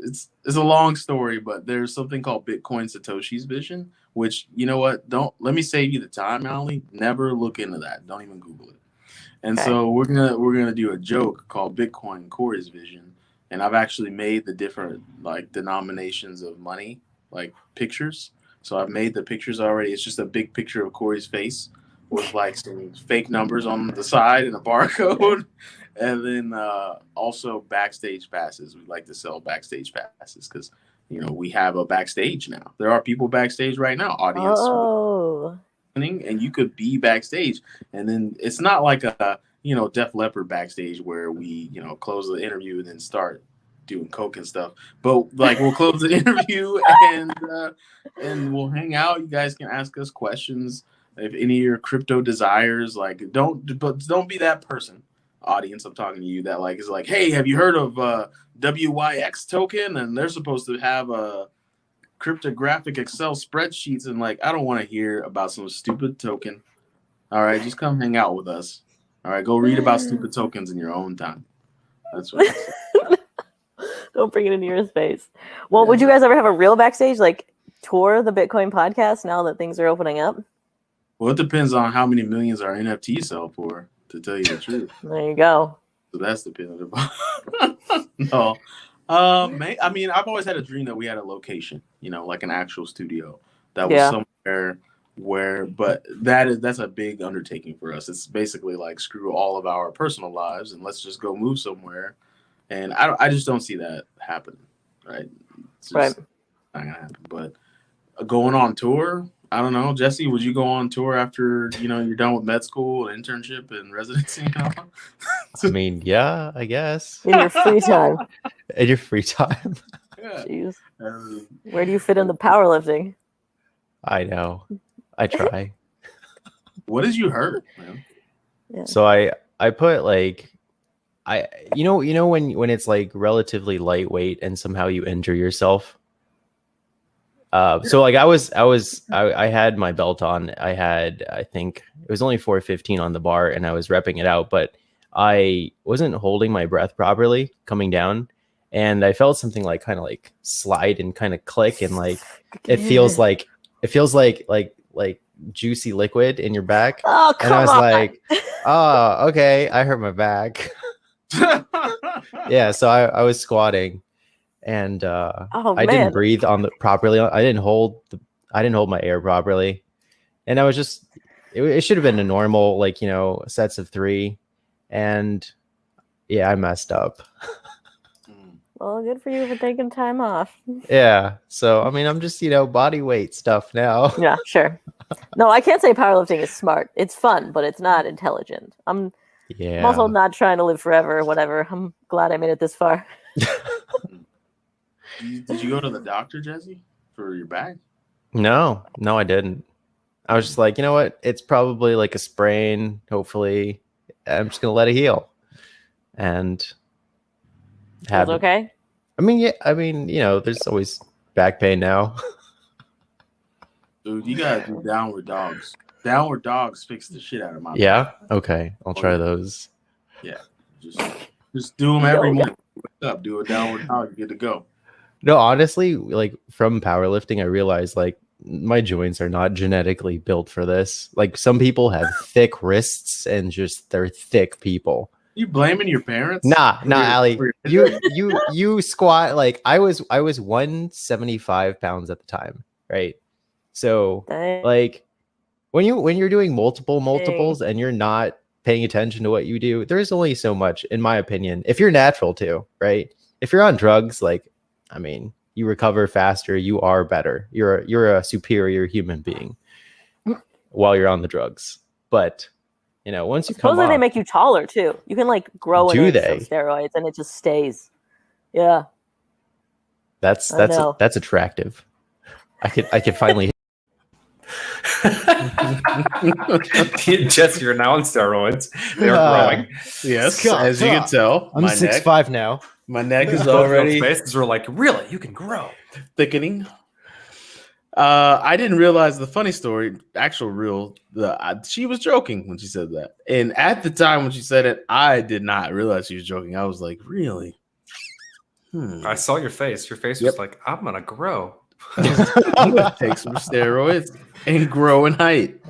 Speaker 1: It's a long story, but there's something called Bitcoin Satoshi's Vision, which, you know what? Let me save you the time, Allie. Never look into that. Don't even Google it. And so we're gonna do a joke called Bitcoin Corey's Vision, and I've actually made the different like denominations of money, like pictures. So I've made the pictures already. It's just a big picture of Corey's face with like some fake numbers on the side and a barcode. And then also backstage passes. We like to sell backstage passes because, you know, we have a backstage now. There are people backstage right now, audience.
Speaker 4: Oh.
Speaker 1: And you could be backstage. And then it's not like a, you know, Def Leppard backstage where we, you know, close the interview and then start doing coke and stuff. But like we'll close the interview and we'll hang out. You guys can ask us questions. If any of your crypto desires, like don't be that person. Audience, I'm talking to you that like is like, hey, have you heard of WYX token? And they're supposed to have a cryptographic Excel spreadsheets, and like I don't want to hear about some stupid token. All right, just come hang out with us. All right, go read about stupid tokens in your own time. That's what I say.
Speaker 4: Don't bring it into your space. Well, would you guys ever have a real backstage, like tour the Bitcoin podcast now that things are opening up?
Speaker 1: Well, it depends on how many millions our NFT sell for, to tell you the truth.
Speaker 4: There you go.
Speaker 1: So that's dependent upon. No. I mean, I've always had a dream that we had a location, you know, like an actual studio that was somewhere where, but that's a big undertaking for us. It's basically like screw all of our personal lives and let's just go move somewhere. And I just don't see that happening, right? It's just not gonna happen. But going on tour, I don't know. Jessie, would you go on tour after, you know, you're done with med school, internship, and residency?
Speaker 3: I mean, yeah, I guess.
Speaker 4: In your free time.
Speaker 3: In your free time.
Speaker 1: Yeah.
Speaker 4: Jeez. Where do you fit in the powerlifting?
Speaker 3: I know. I try.
Speaker 1: What did you hurt, man?
Speaker 3: Yeah. So I put like you know when it's like relatively lightweight and somehow you injure yourself. So like I had my belt on. I think it was only 415 on the bar and I was repping it out, but I wasn't holding my breath properly coming down. And I felt something like kind of like slide and kind of click. And like, it feels like juicy liquid in your back.
Speaker 4: Oh, come on.
Speaker 3: And I was like, oh, okay. I hurt my back. Yeah. So I was squatting. And I didn't breathe on the properly. I didn't hold my air properly, and I was just it should have been a normal, like, you know, sets of 3, and yeah, I messed up.
Speaker 4: Well, good for you for taking time off.
Speaker 3: Yeah, so I mean, I'm just, you know, body weight stuff now.
Speaker 4: Yeah, sure. No, I can't say powerlifting is smart. It's fun, but it's not intelligent. I'm also not trying to live forever or whatever. I'm glad I made it this far.
Speaker 1: Did you go to the doctor, Jessie, for your back?
Speaker 3: No, I didn't. I was just like, you know what? It's probably like a sprain. Hopefully, I'm just gonna let it heal. And
Speaker 4: have it okay.
Speaker 3: I mean, yeah. I mean, you know, there's always back pain now.
Speaker 1: Dude, you gotta do downward dogs. Downward dogs fix the shit out of my back.
Speaker 3: Yeah. Okay, I'll try those.
Speaker 1: Yeah. Just do them every morning. Up, do a downward dog, you're good to go.
Speaker 3: No, honestly, like from powerlifting, I realized like my joints are not genetically built for this. Like some people have thick wrists and just they're thick people.
Speaker 1: You blaming your parents?
Speaker 3: Nah,
Speaker 1: For your-
Speaker 3: Ali.
Speaker 1: for your-
Speaker 3: You squat like I was 175 pounds at the time, right? So
Speaker 4: Dang.
Speaker 3: like when you're doing multiples and you're not paying attention to what you do, there's only so much, in my opinion. If you're natural too, right? If you're on drugs, like I mean, you recover faster, you are better. You're a superior human being while you're on the drugs. But you know, once you come
Speaker 4: Supposedly they
Speaker 3: off,
Speaker 4: make you taller too. You can like grow an
Speaker 3: Do
Speaker 4: inch
Speaker 3: they?
Speaker 4: of steroids and it just stays. Yeah.
Speaker 3: that's
Speaker 4: I know.
Speaker 3: that's attractive. I could finally
Speaker 2: Jesse, you're now on steroids. They're growing.
Speaker 1: Yes,
Speaker 3: Scott,
Speaker 1: as you can tell,
Speaker 3: I'm
Speaker 1: my
Speaker 3: 6'5" now.
Speaker 1: my neck is
Speaker 2: Both of those
Speaker 1: already
Speaker 2: faces were like, really? You can grow.
Speaker 1: thickening. I didn't realize the funny story, she was joking when she said that. And at the time when she said it, I did not realize she was joking. I was like, really?
Speaker 2: I saw your face. Your face
Speaker 1: Yep.
Speaker 2: was like, I'm gonna grow.
Speaker 1: I'm gonna take some steroids and grow in height.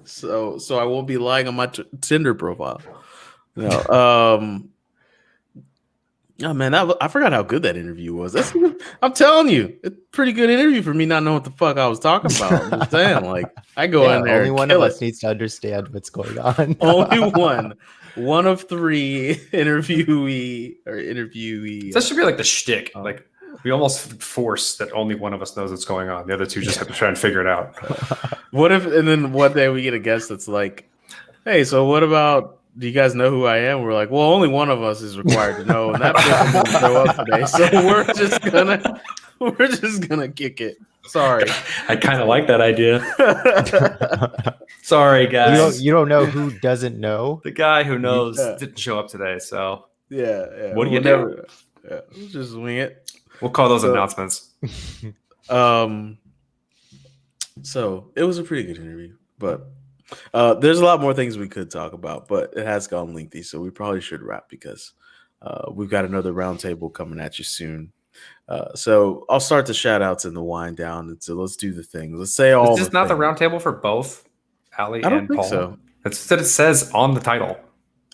Speaker 1: So I won't be lying on my Tinder profile. No. Oh man, I forgot how good that interview was. I'm telling you, it's a pretty good interview for me not knowing what the fuck I was talking about. I'm just saying, like, I go in there.
Speaker 3: Only
Speaker 1: and
Speaker 3: one of
Speaker 1: kill
Speaker 3: us
Speaker 1: it.
Speaker 3: needs to understand what's going on.
Speaker 1: Only one of three interviewee.
Speaker 2: That should be like the shtick. Like we almost force that only one of us knows what's going on. The other two just have to try and figure it out.
Speaker 1: What if, and then one day we get a guest that's like, hey, so what about, do you guys know who I am? We're like, well, only one of us is required to know, and that person didn't show up today, so we're just gonna kick it. Sorry.
Speaker 2: I kind of like that idea. Sorry, guys.
Speaker 3: You don't know who doesn't know.
Speaker 2: The guy who knows
Speaker 1: Yeah.
Speaker 2: didn't show up today, so
Speaker 1: Yeah.
Speaker 2: What do you
Speaker 1: do? Yeah, we'll just wing it.
Speaker 2: we'll call those
Speaker 1: So-
Speaker 2: announcements.
Speaker 1: So it was a pretty good interview, but there's a lot more things we could talk about, but it has gone lengthy, so we probably should wrap because we've got another roundtable coming at you soon. So I'll start the shout outs and the wind down, and so let's do the things. Let's say all.
Speaker 2: Is this not the
Speaker 1: things.
Speaker 2: roundtable for both Ali
Speaker 1: I don't
Speaker 2: and
Speaker 1: think
Speaker 2: Paul?
Speaker 1: so.
Speaker 2: That's what it says on the title.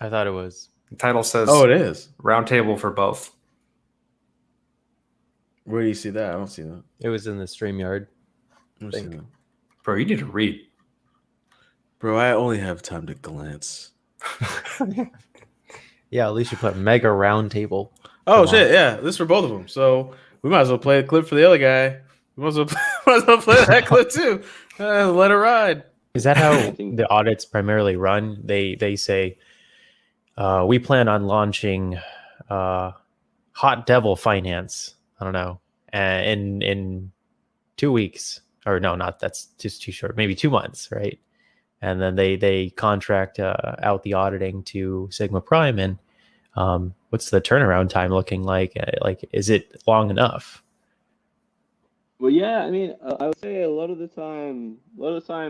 Speaker 3: I thought it was.
Speaker 2: The title says
Speaker 1: Oh, it is.
Speaker 2: roundtable for both.
Speaker 1: Where do you see that? I don't see that.
Speaker 3: It was in the StreamYard.
Speaker 1: I don't see
Speaker 3: Think.
Speaker 1: that.
Speaker 2: Bro, you need to read.
Speaker 1: Bro, I only have time to glance.
Speaker 3: Yeah, at least you put mega round table.
Speaker 1: Oh
Speaker 3: Come
Speaker 1: shit! Yeah, this is for both of them. So we might as well play a clip for the other guy. We might as well play that clip too. Let it ride.
Speaker 3: Is that how the audits primarily run? They say we plan on launching Hot Devil Finance. I don't know, in 2 weeks, or no, not that's just too short. Maybe 2 months, right? And then they contract out the auditing to Sigma Prime. And what's the turnaround time looking like? Like, is it long enough?
Speaker 5: Well, yeah, I mean, I would say a lot of the time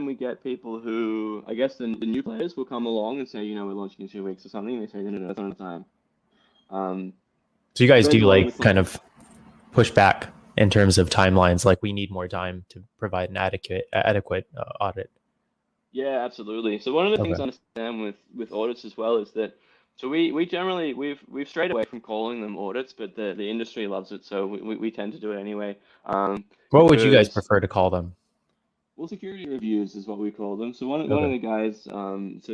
Speaker 5: we get people who, I guess the new players will come along and say, you know, we're launching in 2 weeks or something. And they say, no, that's not enough time.
Speaker 3: So you guys
Speaker 5: Then
Speaker 3: do
Speaker 5: along
Speaker 3: like
Speaker 5: with
Speaker 3: kind of push back in terms of timelines. Like we need more time to provide an adequate audit.
Speaker 5: Yeah, absolutely. So one of the things
Speaker 3: Okay.
Speaker 5: I understand with audits as well is that, so we generally we've strayed away from calling them audits, but the industry loves it, so we tend to do it anyway.
Speaker 3: What would you guys
Speaker 5: because-
Speaker 3: prefer to call them?
Speaker 5: Well, security reviews is what we call them. So one of the guys, so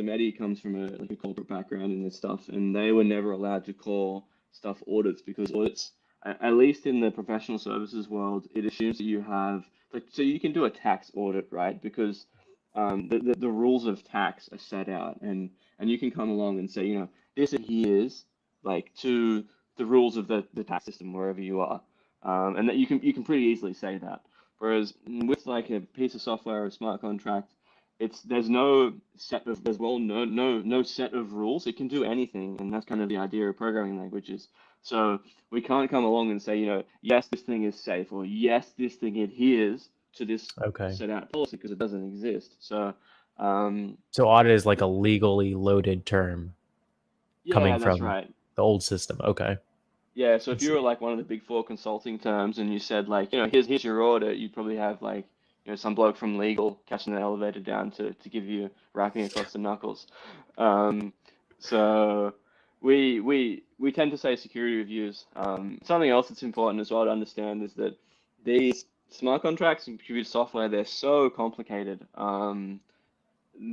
Speaker 5: Mehdi comes from a corporate background in this stuff, and they were never allowed to call stuff audits because audits, at least in the professional services world, it assumes that you have so you can do a tax audit, right? Because the rules of tax are set out, and you can come along and say, you know, this adheres like to the rules of the tax system wherever you are, and that you can pretty easily say that. Whereas with like a piece of software or a smart contract, there's no set of no set of rules. It can do anything, and that's kind of the idea of programming languages. So we can't come along and say, you know, yes, this thing is safe, or yes, this thing adheres to this set out policy, because it doesn't exist. So
Speaker 3: So audit is like a legally loaded term.
Speaker 5: yeah,
Speaker 3: Coming
Speaker 5: that's
Speaker 3: from-
Speaker 5: right.
Speaker 3: The old system. Okay.
Speaker 5: Yeah, so if you were like one of the big four consulting firms and you said like, here's your order, you'd probably have like, some bloke from legal catching the elevator down to give you rapping across the knuckles. So we tend to say security reviews. Something else that's important as well to understand is that these smart contracts and computer software, they're so complicated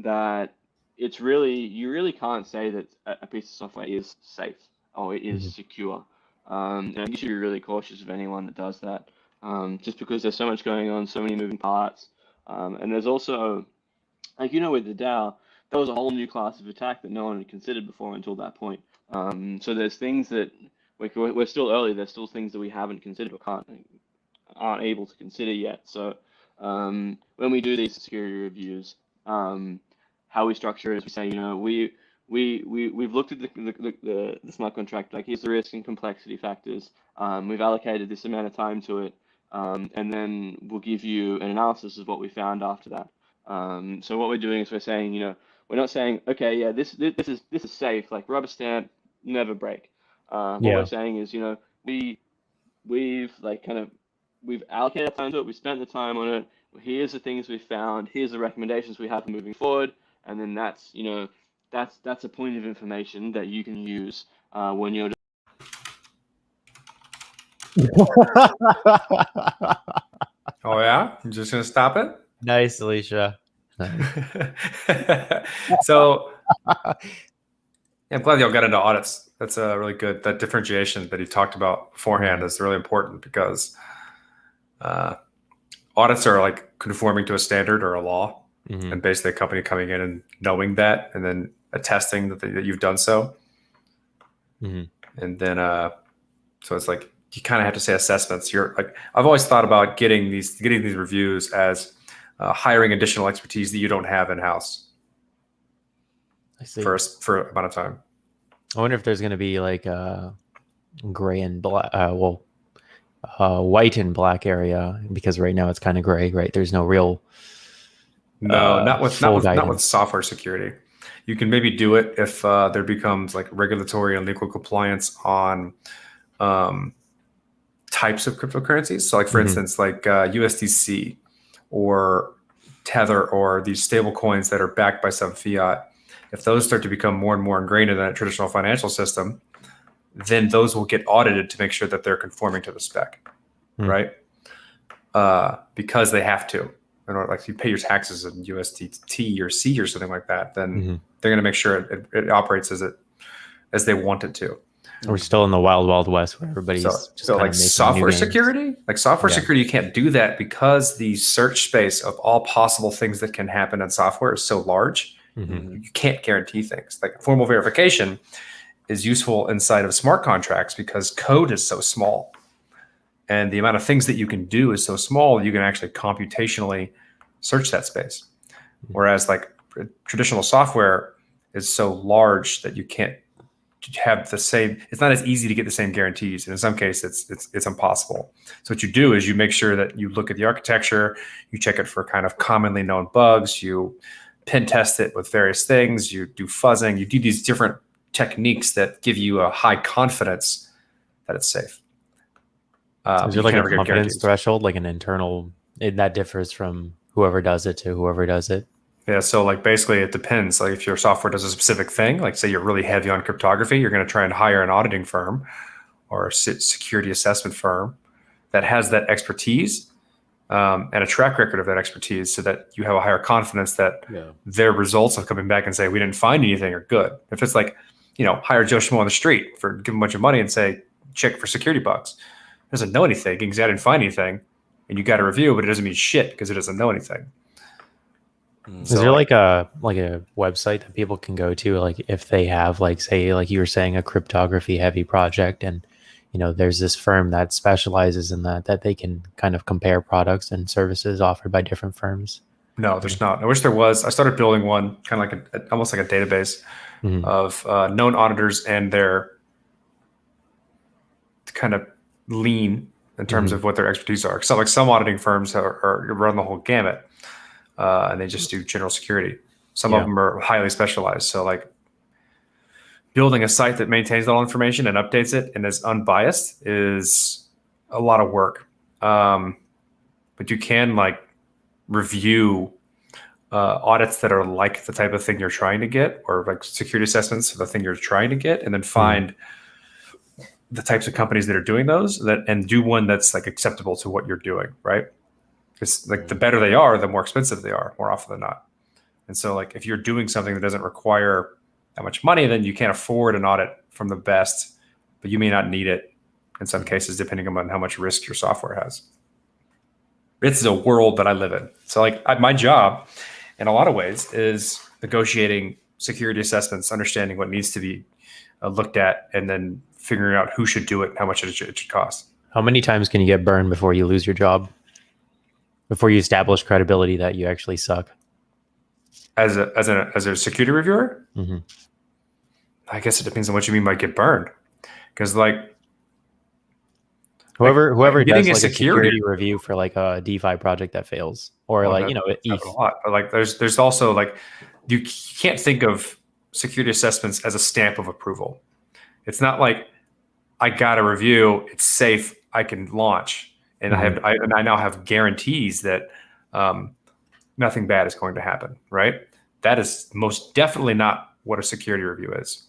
Speaker 5: that you really can't say that a piece of software is safe or it is secure. And you should be really cautious of anyone that does that, just because there's so much going on, so many moving parts. And there's also, like, with the DAO, there was a whole new class of attack that no one had considered before until that point. So there's things that we're still early. There's still things that we haven't considered or aren't able to consider yet. So when we do these security reviews, how we structure it is we say, we've looked at the smart contract, like here's the risk and complexity factors. We've allocated this amount of time to it, and then we'll give you an analysis of what we found after that. So what we're doing is we're saying, we're not saying, okay, yeah, this is safe, like rubber stamp, never break. What we're saying is, we've allocated time to it, we spent the time on it. Here's the things we found. Here's the recommendations we have for moving forward, and then that's a point of information that you can use when you're.
Speaker 2: Oh yeah, you're just gonna stop it?
Speaker 3: Nice, Alicia.
Speaker 2: So yeah, I'm glad y'all got into audits. That's really good. That differentiation that he talked about beforehand is really important because audits are like conforming to a standard or a law, and basically a company coming in and knowing that and then attesting that you've done so. And then so it's like you kind of have to say assessments. You're like, I've always thought about getting these reviews as hiring additional expertise that you don't have in house.
Speaker 3: I see.
Speaker 2: For amount of time.
Speaker 3: I wonder if there's going to be like a gray and black, white and black area, because right now it's kind of gray, right? There's no real.
Speaker 2: Not with software security. You can maybe do it if there becomes like regulatory and legal compliance on types of cryptocurrencies. So like for instance, like USDC or Tether or these stable coins that are backed by some fiat. If those start to become more and more ingrained in that traditional financial system, then those will get audited to make sure that they're conforming to the spec, right? Because they have to. Like if you pay your taxes in USDT or C or something like that, then they're going to make sure it operates as they want it to.
Speaker 3: We're still in the wild west where everybody's just
Speaker 2: like software security. Like software security, you can't do that because the search space of all possible things that can happen in software is so large. You can't guarantee things. Like formal verification is useful inside of smart contracts because code is so small. And the amount of things that you can do is so small, you can actually computationally search that space. Whereas like traditional software is so large that you can't have the same, it's not as easy to get the same guarantees. And in some cases it's impossible. So what you do is you make sure that you look at the architecture, you check it for kind of commonly known bugs, you pen test it with various things, you do fuzzing, you do these different techniques that give you a high confidence that it's safe.
Speaker 3: Is there like a confidence threshold, like an internal, that differs from whoever does it to whoever does it?
Speaker 2: Yeah, so like basically it depends. Like if your software does a specific thing, like say you're really heavy on cryptography, you're going to try and hire an auditing firm or a security assessment firm that has that expertise and a track record of that expertise so that you have a higher confidence that their results of coming back and say, we didn't find anything are good. If it's like, hire Joe Schmo on the street for give him a bunch of money and say, check for security bugs. It doesn't know anything because I didn't find anything, and you got a review, but it doesn't mean shit because it doesn't know anything.
Speaker 3: Is there like a website that people can go to, like if they have like, say, like you were saying, a cryptography heavy project, and there's this firm that specializes in that they can kind of compare products and services offered by different firms?
Speaker 2: No, there's not. I wish there was. I started building one, kind of like almost like a database of known auditors and their kind of lean in terms of what their expertise are. So like some auditing firms are run the whole gamut and they just do general security. Some of them are highly specialized. So like building a site that maintains all information and updates it and is unbiased is a lot of work. But you can like review audits that are like the type of thing you're trying to get, or like security assessments for the thing you're trying to get, and then find the types of companies that are doing those and do one that's like acceptable to what you're doing, right? Because like the better they are, the more expensive they are, more often than not. And so like if you're doing something that doesn't require that much money, then you can't afford an audit from the best, but you may not need it in some cases, depending on how much risk your software has. It's a world that I live in. So like my job in a lot of ways is negotiating security assessments, understanding what needs to be looked at, and then figuring out who should do it and how much it should cost.
Speaker 3: How many times can you get burned before you lose your job? Before you establish credibility that you actually suck?
Speaker 2: As a security reviewer?
Speaker 3: Mm-hmm.
Speaker 2: I guess it depends on what you mean by get burned. Because like
Speaker 3: whoever
Speaker 2: getting
Speaker 3: does like a security review for like a DeFi project that fails, or like ETH.
Speaker 2: A lot. But like there's also like you can't think of security assessments as a stamp of approval. It's not like I got a review, it's safe, I can launch, and I now have guarantees that nothing bad is going to happen. Right? That is most definitely not what a security review is.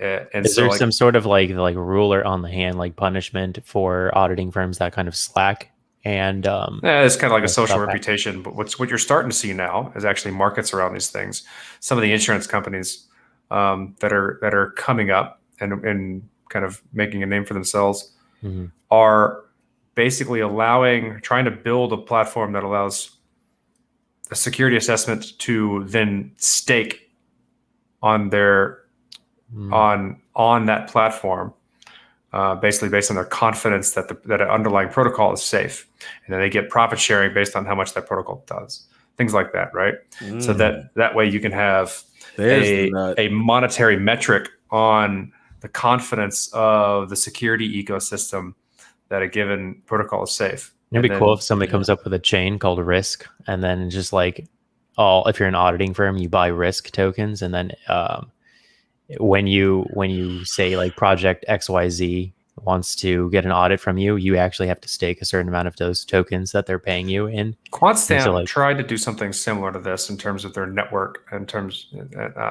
Speaker 2: And
Speaker 3: is there some sort of like ruler on the hand, like punishment for auditing firms that kind of slack? And
Speaker 2: it's kind of like a social reputation. But what you're starting to see now is actually markets around these things. Some of the insurance companies that are coming up and kind of making a name for themselves are basically trying to build a platform that allows a security assessment to then stake on their on that platform, basically based on their confidence that that an underlying protocol is safe, and then they get profit sharing based on how much that protocol does, things like that, right? So that way you can have a monetary metric on the confidence of the security ecosystem that a given protocol is safe.
Speaker 3: It'd be cool if somebody comes up with a chain called Risk, and then just like if you're an auditing firm, you buy Risk tokens, and then when you say like project XYZ wants to get an audit from you, you actually have to stake a certain amount of those tokens that they're paying you in.
Speaker 2: QuantStamp tried to do something similar to this in terms of their network. I'm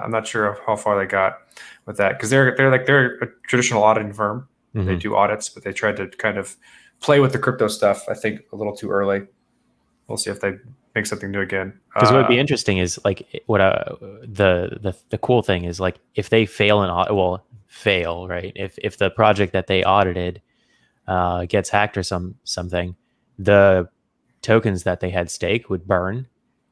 Speaker 2: not sure how far they got with that, because they're a traditional auditing firm. They do audits, but they tried to kind of play with the crypto stuff, I think, a little too early. We'll see if they make something new again.
Speaker 3: Because what would be interesting is like what the cool thing is, like if they fail right? If the project that they audited gets hacked or something, the tokens that they had staked would burn,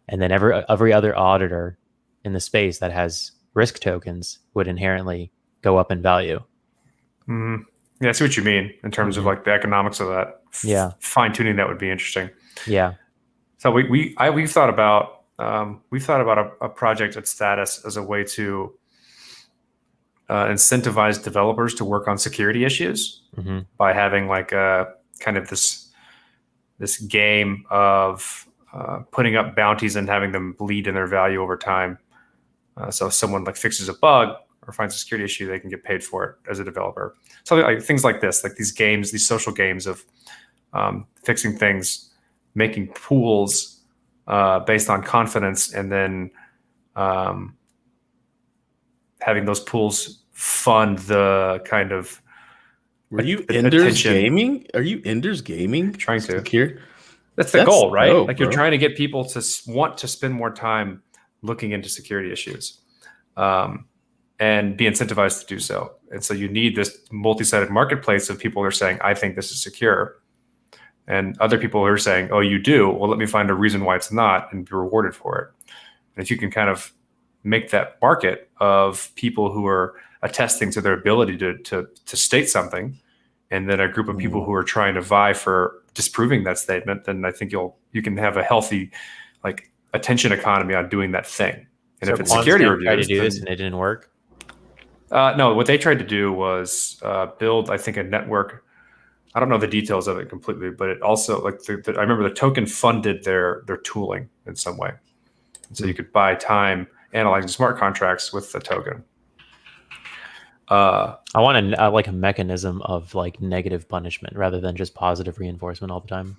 Speaker 3: and then every other auditor in the space that has Risk tokens would inherently go up in value.
Speaker 2: Yeah, I see what you mean in terms of like the economics of that. Fine tuning that would be interesting.
Speaker 3: Yeah.
Speaker 2: So we've thought about a project at Status as a way to incentivize developers to work on security issues by having like a kind of this game of putting up bounties and having them bleed in their value over time. So if someone like fixes a bug or finds a security issue, they can get paid for it as a developer. So like things like this, like these games, these social games of fixing things, making pools based on confidence, and then having those pools fund the kind of.
Speaker 1: Are you Enders Gaming? Are you Enders Gaming?
Speaker 2: Trying to.
Speaker 1: Secure?
Speaker 2: That's the goal, right? Dope, like you're trying to get people to want to spend more time looking into security issues. And be incentivized to do so. And so you need this multi-sided marketplace of people who are saying, I think this is secure. And other people who are saying, oh, you do? Well, let me find a reason why it's not and be rewarded for it. And if you can kind of make that market of people who are attesting to their ability to state something, and then a group of people who are trying to vie for disproving that statement, then I think you can have a healthy like attention economy on doing that thing. And
Speaker 3: so
Speaker 2: if it's security reviews,
Speaker 3: tried to do this and it didn't work.
Speaker 2: No, what they tried to do was build, I think, a network. I don't know the details of it completely, but it also like I remember the token funded their tooling in some way, and so you could buy time analyzing smart contracts with the token.
Speaker 3: I want like a mechanism of like negative punishment rather than just positive reinforcement all the time.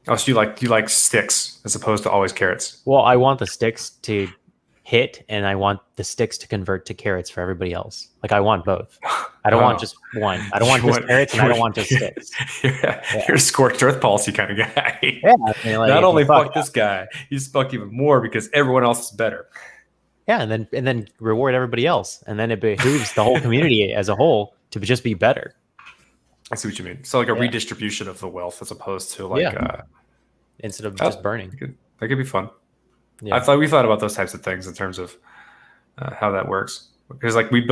Speaker 2: Oh, so you like sticks as opposed to always carrots.
Speaker 3: Well, I want the sticks to hit, and I want the sticks to convert to carrots for everybody else. Like I want both. I don't want just one. I don't want just carrots, and I don't want just sticks.
Speaker 2: You're a scorched earth policy kind of guy.
Speaker 3: Yeah, I mean, like,
Speaker 2: not only fuck this guy, he's fuck even more because everyone else is better.
Speaker 3: Yeah, and then reward everybody else, and then it behooves the whole community as a whole to just be better.
Speaker 2: I see what you mean. So like a redistribution of the wealth as opposed to like
Speaker 3: instead of just burning.
Speaker 2: That could be fun.
Speaker 3: Yeah.
Speaker 2: We thought about those types of things in terms of how that works. Because like we're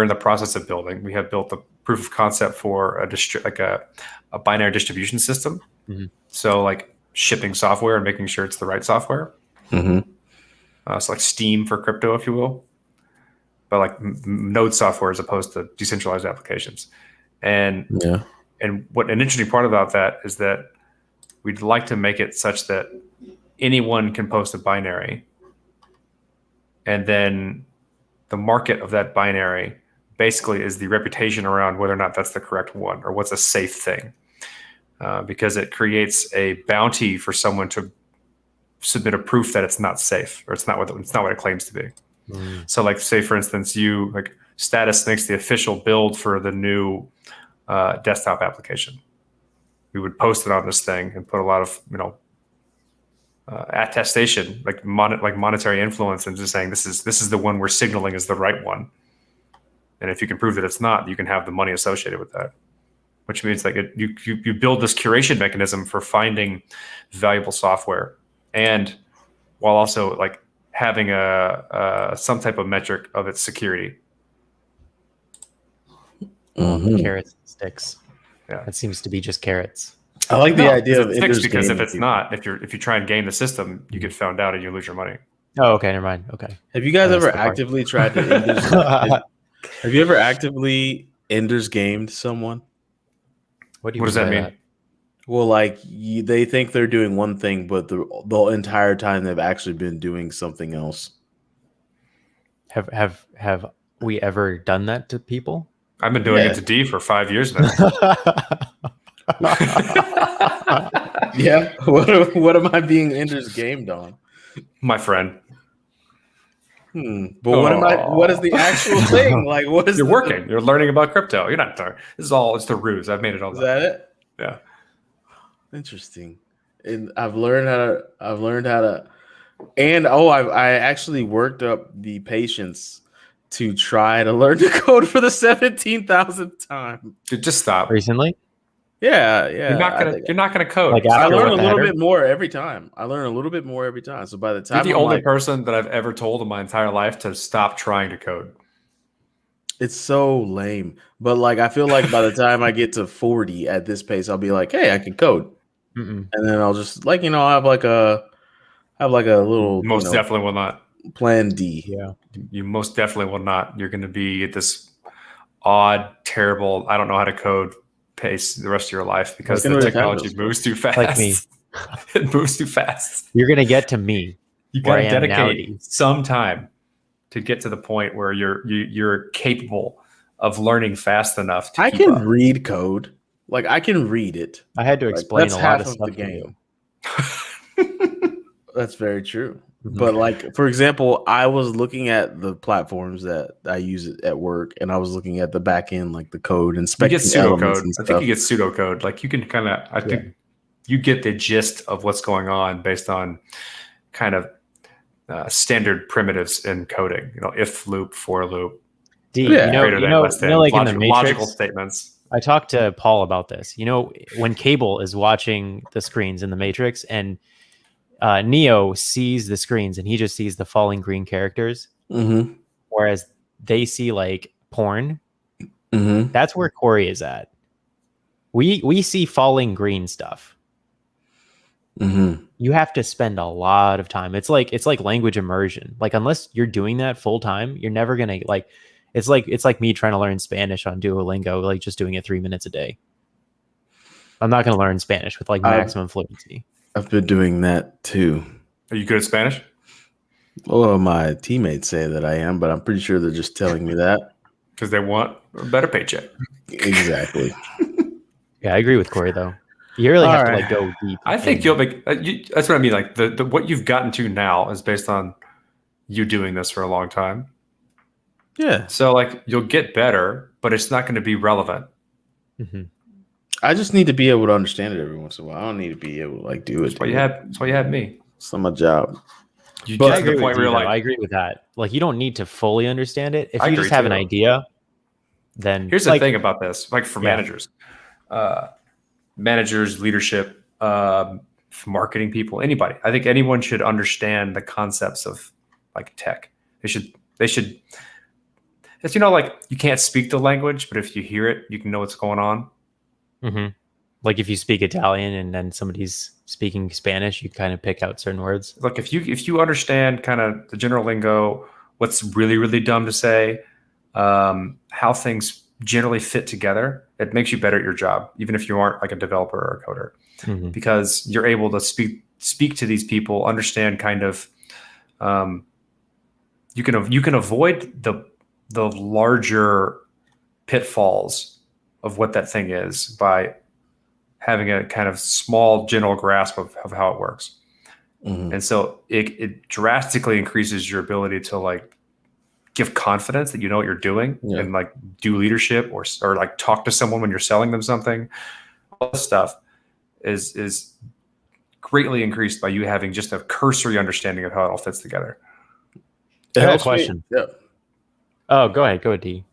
Speaker 2: in the process of building. We have built the proof of concept for a binary distribution system.
Speaker 3: Mm-hmm.
Speaker 2: So like shipping software and making sure it's the right software.
Speaker 1: Mm-hmm.
Speaker 2: So like Steam for crypto, if you will, but like node software as opposed to decentralized applications. And what an interesting part about that is that we'd like to make it such that anyone can post a binary, and then the market of that binary basically is the reputation around whether or not that's the correct one or what's a safe thing, because it creates a bounty for someone to submit a proof that it's not safe or it's not what it claims to be. So like say for instance Status makes the official build for the new desktop application. We would post it on this thing and put a lot of attestation, like monetary influence, and just saying this is the one we're signaling is the right one. And if you can prove that it's not, you can have the money associated with that. Which means like you build this curation mechanism for finding valuable software, and while also like having some type of metric of its security.
Speaker 3: Carrots and sticks.
Speaker 2: Yeah,
Speaker 3: it seems to be just carrots.
Speaker 1: I like the idea of
Speaker 2: sticks because if it's not, if you try and game the system, you get found out and you lose your money.
Speaker 3: Oh, okay, never mind. Okay.
Speaker 1: Have you guys ever actively tried to? Have you ever actively Ender's gamed someone?
Speaker 2: What does that mean?
Speaker 1: Well, like they think they're doing one thing, but the entire time they've actually been doing something else.
Speaker 3: Have we ever done that to people?
Speaker 2: I've been doing it to D for 5 years now.
Speaker 1: Yeah. What am I being Ender's gamed on?
Speaker 2: My friend.
Speaker 1: But what is the actual thing? Like what is
Speaker 2: You're working. You're learning about crypto. You're not there. It's the ruse. I've made it all.
Speaker 1: Is that it?
Speaker 2: Yeah.
Speaker 1: Interesting. And I've learned how to and I actually worked up the patience to try to learn to code for the 17,000th time.
Speaker 2: Dude, just stop.
Speaker 3: Recently?
Speaker 1: Yeah.
Speaker 2: You're not gonna code.
Speaker 3: Like
Speaker 1: I learn a little bit more every time. So by the time
Speaker 2: you're the only person that I've ever told in my entire life to stop trying to code.
Speaker 1: It's so lame. But like I feel like by the time I get to 40 at this pace, I'll be like, hey, I can code. And then I'll just have like a little
Speaker 2: most definitely will not.
Speaker 1: Plan D.
Speaker 3: Yeah.
Speaker 2: You most definitely will not. You're gonna be at this odd, terrible, I don't know how to code pace the rest of your life because the technology moves too fast.
Speaker 3: Like me.
Speaker 2: It moves too fast.
Speaker 3: You're gonna get to me.
Speaker 2: You gotta dedicate some time to get to the point where you're capable of learning fast enough to
Speaker 1: I can read code. Like I can read it.
Speaker 3: I had to explain
Speaker 1: that's
Speaker 3: a lot
Speaker 1: half
Speaker 3: of stuff
Speaker 1: the game. That's very true. But like, for example, I was looking at the platforms that I use at work, and I was looking at the back end, like the code and
Speaker 2: you get pseudocode. I think you get pseudocode. Like you can kind of, I think you get the gist of what's going on based on kind of standard primitives in coding. If loop, for loop.
Speaker 3: Like in the Matrix,
Speaker 2: logical statements.
Speaker 3: I talked to Paul about this. When Cable is watching the screens in the Matrix and Neo sees the screens and he just sees the falling green characters, whereas they see like porn. That's where Corey is at. We see falling green stuff. You have to spend a lot of time. It's like language immersion. Like unless you're doing that full time, you're never gonna like. It's like me trying to learn Spanish on Duolingo, like just doing it 3 minutes a day. I'm not gonna learn Spanish with like maximum fluency.
Speaker 1: I've been doing that too.
Speaker 2: Are you good at Spanish?
Speaker 1: Well, my teammates say that I am, but I'm pretty sure they're just telling me that.
Speaker 2: because they want a better paycheck.
Speaker 1: Exactly.
Speaker 3: Yeah, I agree with Corey though. You really have to
Speaker 1: Alright.
Speaker 3: like go deep.
Speaker 2: I think you'll make. That's what I mean. Like the what you've gotten to now is based on you doing this for a long time.
Speaker 1: Yeah.
Speaker 2: So like you'll get better, but it's not going to be relevant.
Speaker 3: Mhm.
Speaker 1: I just need to be able to understand it every once in a while. I don't need to be able to like do it.
Speaker 2: That's why you have. That's why you have me.
Speaker 1: It's not my job.
Speaker 2: You
Speaker 1: But-
Speaker 2: get
Speaker 3: I
Speaker 2: to the
Speaker 3: agree
Speaker 2: point
Speaker 3: with
Speaker 2: where
Speaker 3: you,
Speaker 2: you're
Speaker 3: though.
Speaker 2: like,
Speaker 3: I agree with that. Like you don't need to fully understand it. If
Speaker 2: I
Speaker 3: you
Speaker 2: agree
Speaker 3: just have an
Speaker 2: too.
Speaker 3: idea, then
Speaker 2: here's the thing about this. Like for
Speaker 3: Yeah.
Speaker 2: managers, leadership, marketing people, anybody. I think anyone should understand the concepts of like tech. They should. It's like you can't speak the language, but if you hear it, you can know what's going on.
Speaker 3: hmm Like if you speak Italian and then somebody's speaking Spanish, you kind of pick out certain words.
Speaker 2: Look, if you understand kind of the general lingo, what's really, really dumb to say, how things generally fit together, it makes you better at your job, even if you aren't like a developer or a coder,
Speaker 3: Mhm.
Speaker 2: because you're able to speak to these people, understand kind of, you can avoid the larger pitfalls of what that thing is by having a kind of small general grasp of how it works.
Speaker 1: Mhm.
Speaker 2: And so it drastically increases your ability to like give confidence that you know what you're doing and like do leadership or like talk to someone when you're selling them something. All this stuff is greatly increased by you having just a cursory understanding of how it all fits together.
Speaker 1: It
Speaker 3: I got a
Speaker 1: helps me-
Speaker 3: question.
Speaker 1: Yeah.
Speaker 3: Oh, go ahead, D.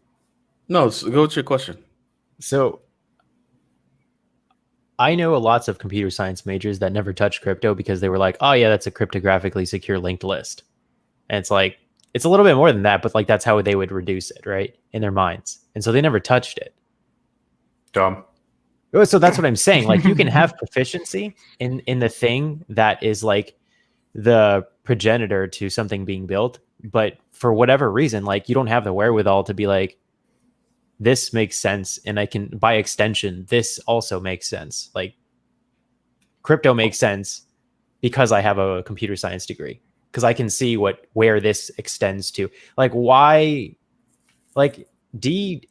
Speaker 1: No, go with your question.
Speaker 3: So I know lots of computer science majors that never touched crypto because they were like, oh yeah, that's a cryptographically secure linked list. And it's like, it's a little bit more than that, but like that's how they would reduce it, right? In their minds. And so they never touched it.
Speaker 2: Dumb.
Speaker 3: So that's what I'm saying. Like you can have proficiency in the thing that is like the progenitor to something being built, but for whatever reason, like you don't have the wherewithal to be like, this makes sense, and I can, by extension, this also makes sense. Like crypto makes sense because I have a computer science degree, because I can see where this extends to. Like why, like D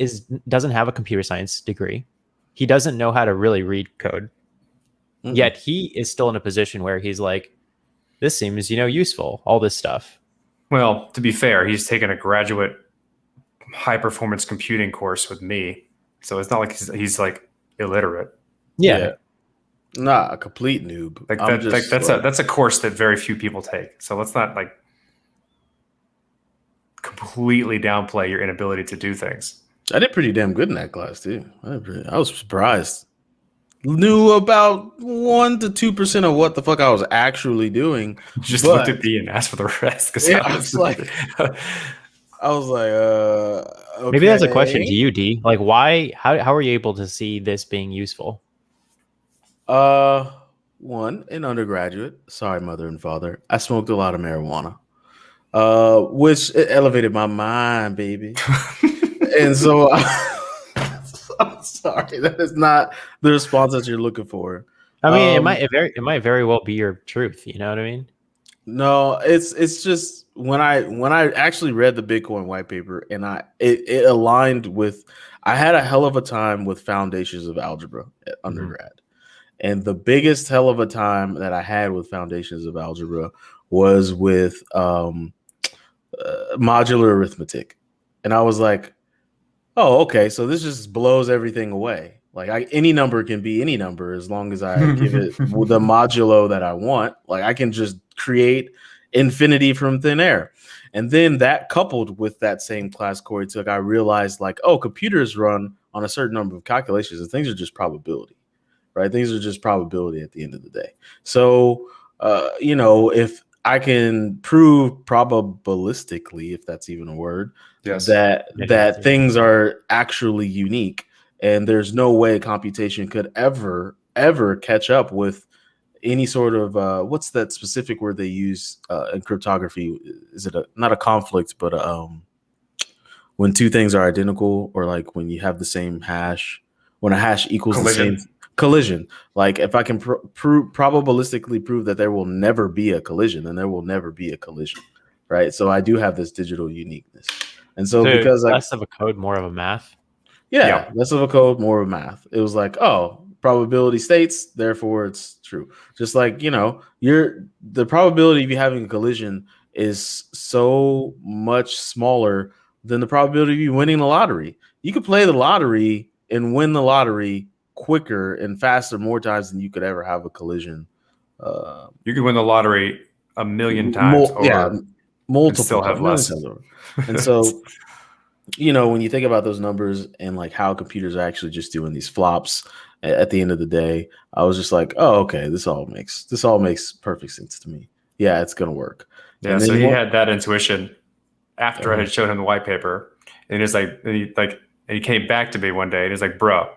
Speaker 3: doesn't have a computer science degree. He doesn't know how to really read code.
Speaker 1: Mm-mm.
Speaker 3: Yet he is still in a position where he's like, this seems, useful, all this stuff.
Speaker 2: Well, to be fair, he's taken a graduate high performance computing course with me, so it's not like he's like illiterate.
Speaker 3: Yeah.
Speaker 1: Not a complete noob.
Speaker 2: Like
Speaker 1: I'm
Speaker 2: that,
Speaker 1: just
Speaker 2: that's a course that very few people take. So let's not like completely downplay your inability to do things.
Speaker 1: I did pretty damn good in that class too. I was surprised. Knew about 1% to 2% of what the fuck I was actually doing.
Speaker 2: Just
Speaker 1: But-
Speaker 2: looked at me and asked for the rest.
Speaker 1: Yeah, I was like, okay.
Speaker 3: Maybe that's a question to you, D. Like, why? How are you able to see this being useful?
Speaker 1: One, an undergraduate. Sorry, mother and father. I smoked a lot of marijuana, which it elevated my mind, baby. And so, I'm sorry, that is not the response that you're looking for.
Speaker 3: I mean, it might very well be your truth. You know what I mean?
Speaker 1: No, it's just when I actually read the Bitcoin white paper and it aligned with. I had a hell of a time with foundations of algebra at undergrad. And the biggest hell of a time that I had with foundations of algebra was with modular arithmetic. And I was like, oh, okay, so this just blows everything away. Like any number can be any number as long as I give it the modulo that I want. Like I can just create infinity from thin air. And then that coupled with that same class Corey took, I realized like, oh, computers run on a certain number of calculations and things are just probability. Right? Things are just probability at the end of the day. So, if I can prove probabilistically, if that's even a word,
Speaker 2: Yes.
Speaker 1: that things are actually unique, and there's no way computation could ever catch up with any sort of what's that specific word they use in cryptography? Is it not a conflict, but when two things are identical, or like when you have the same hash, when a hash equals
Speaker 2: Collision.
Speaker 1: the same collision. Like if I can probabilistically prove that there will never be a collision, then there will never be a collision, right? So I do have this digital uniqueness, And so because like
Speaker 3: less of a code, more of a math.
Speaker 1: yeah, less of a code, more of a math. It was like, oh, probability states, therefore it's true. Just like, the probability of you having a collision is so much smaller than the probability of you winning the lottery. You could play the lottery and win the lottery quicker and faster more times than you could ever have a collision.
Speaker 2: You could win the lottery a million times over.
Speaker 1: Multiple
Speaker 2: still have less.
Speaker 1: And so when you think about those numbers and like how computers are actually just doing these flops at the end of the day, I was just like, oh, okay, this all makes perfect sense to me. Yeah, it's gonna work.
Speaker 2: Yeah,
Speaker 1: and
Speaker 2: so he had that intuition after I had shown him the white paper, and he came back to me one day and he's like, bro,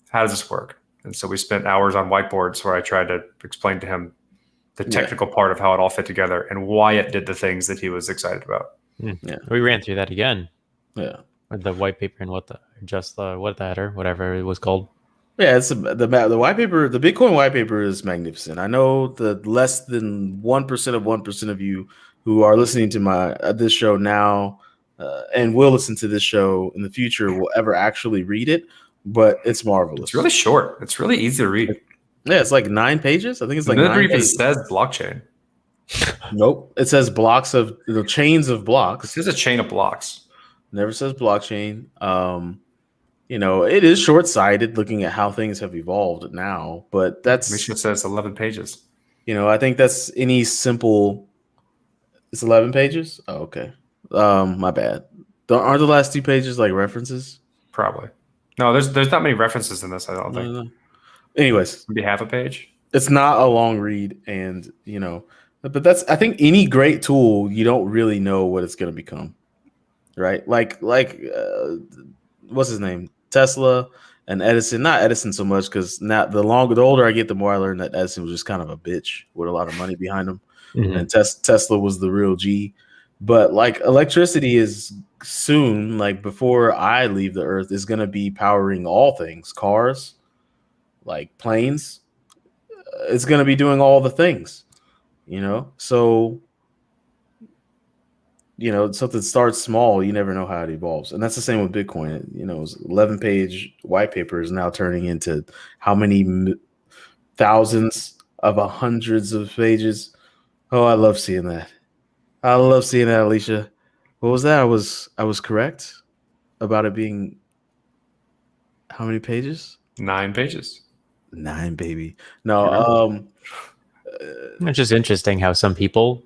Speaker 2: how does this work? And so we spent hours on whiteboards where I tried to explain to him the technical part of how it all fit together and why it did the things that he was excited about.
Speaker 3: Yeah, we ran through that again.
Speaker 1: Yeah,
Speaker 3: with the white paper and what the header, whatever it was called.
Speaker 1: Yeah, it's the white paper. The Bitcoin white paper is magnificent. I know the less than 1% of you who are listening to this show now and will listen to this show in the future will ever actually read it, but it's marvelous.
Speaker 2: It's really short. It's really easy to read.
Speaker 1: Yeah, it's like 9 pages. I think it's like
Speaker 2: it
Speaker 1: 9
Speaker 2: even
Speaker 1: pages.
Speaker 2: says blockchain.
Speaker 1: Nope. It says blocks of chains of blocks.
Speaker 2: It says a chain of blocks.
Speaker 1: Never says blockchain. It is short-sighted looking at how things have evolved now, but that's
Speaker 2: Make sure it says 11 pages.
Speaker 1: I think that's any simple. It's 11 pages. Oh, okay. My bad. Aren't the last 2 pages like references?
Speaker 2: Probably. No, there's not many references in this. I don't think.
Speaker 1: No. Anyways,
Speaker 2: maybe half a page.
Speaker 1: It's not a long read, and but I think any great tool, you don't really know what it's going to become, right? Like what's his name? Tesla and Edison. Not Edison so much, because now the older I get, the more I learn that Edison was just kind of a bitch with a lot of money behind him, and Tesla was the real G. But like electricity is soon, like before I leave the earth, is going to be powering all things, cars, like planes. It's going to be doing all the things, So, something starts small. You never know how it evolves, and that's the same with Bitcoin. It's 11-page white paper is now turning into how many thousands of hundreds of pages. Oh, I love seeing that. I love seeing that, Alicia. What was that? I was correct about it being how many pages?
Speaker 2: 9 pages.
Speaker 1: 9, baby. No,
Speaker 3: it's just interesting how some people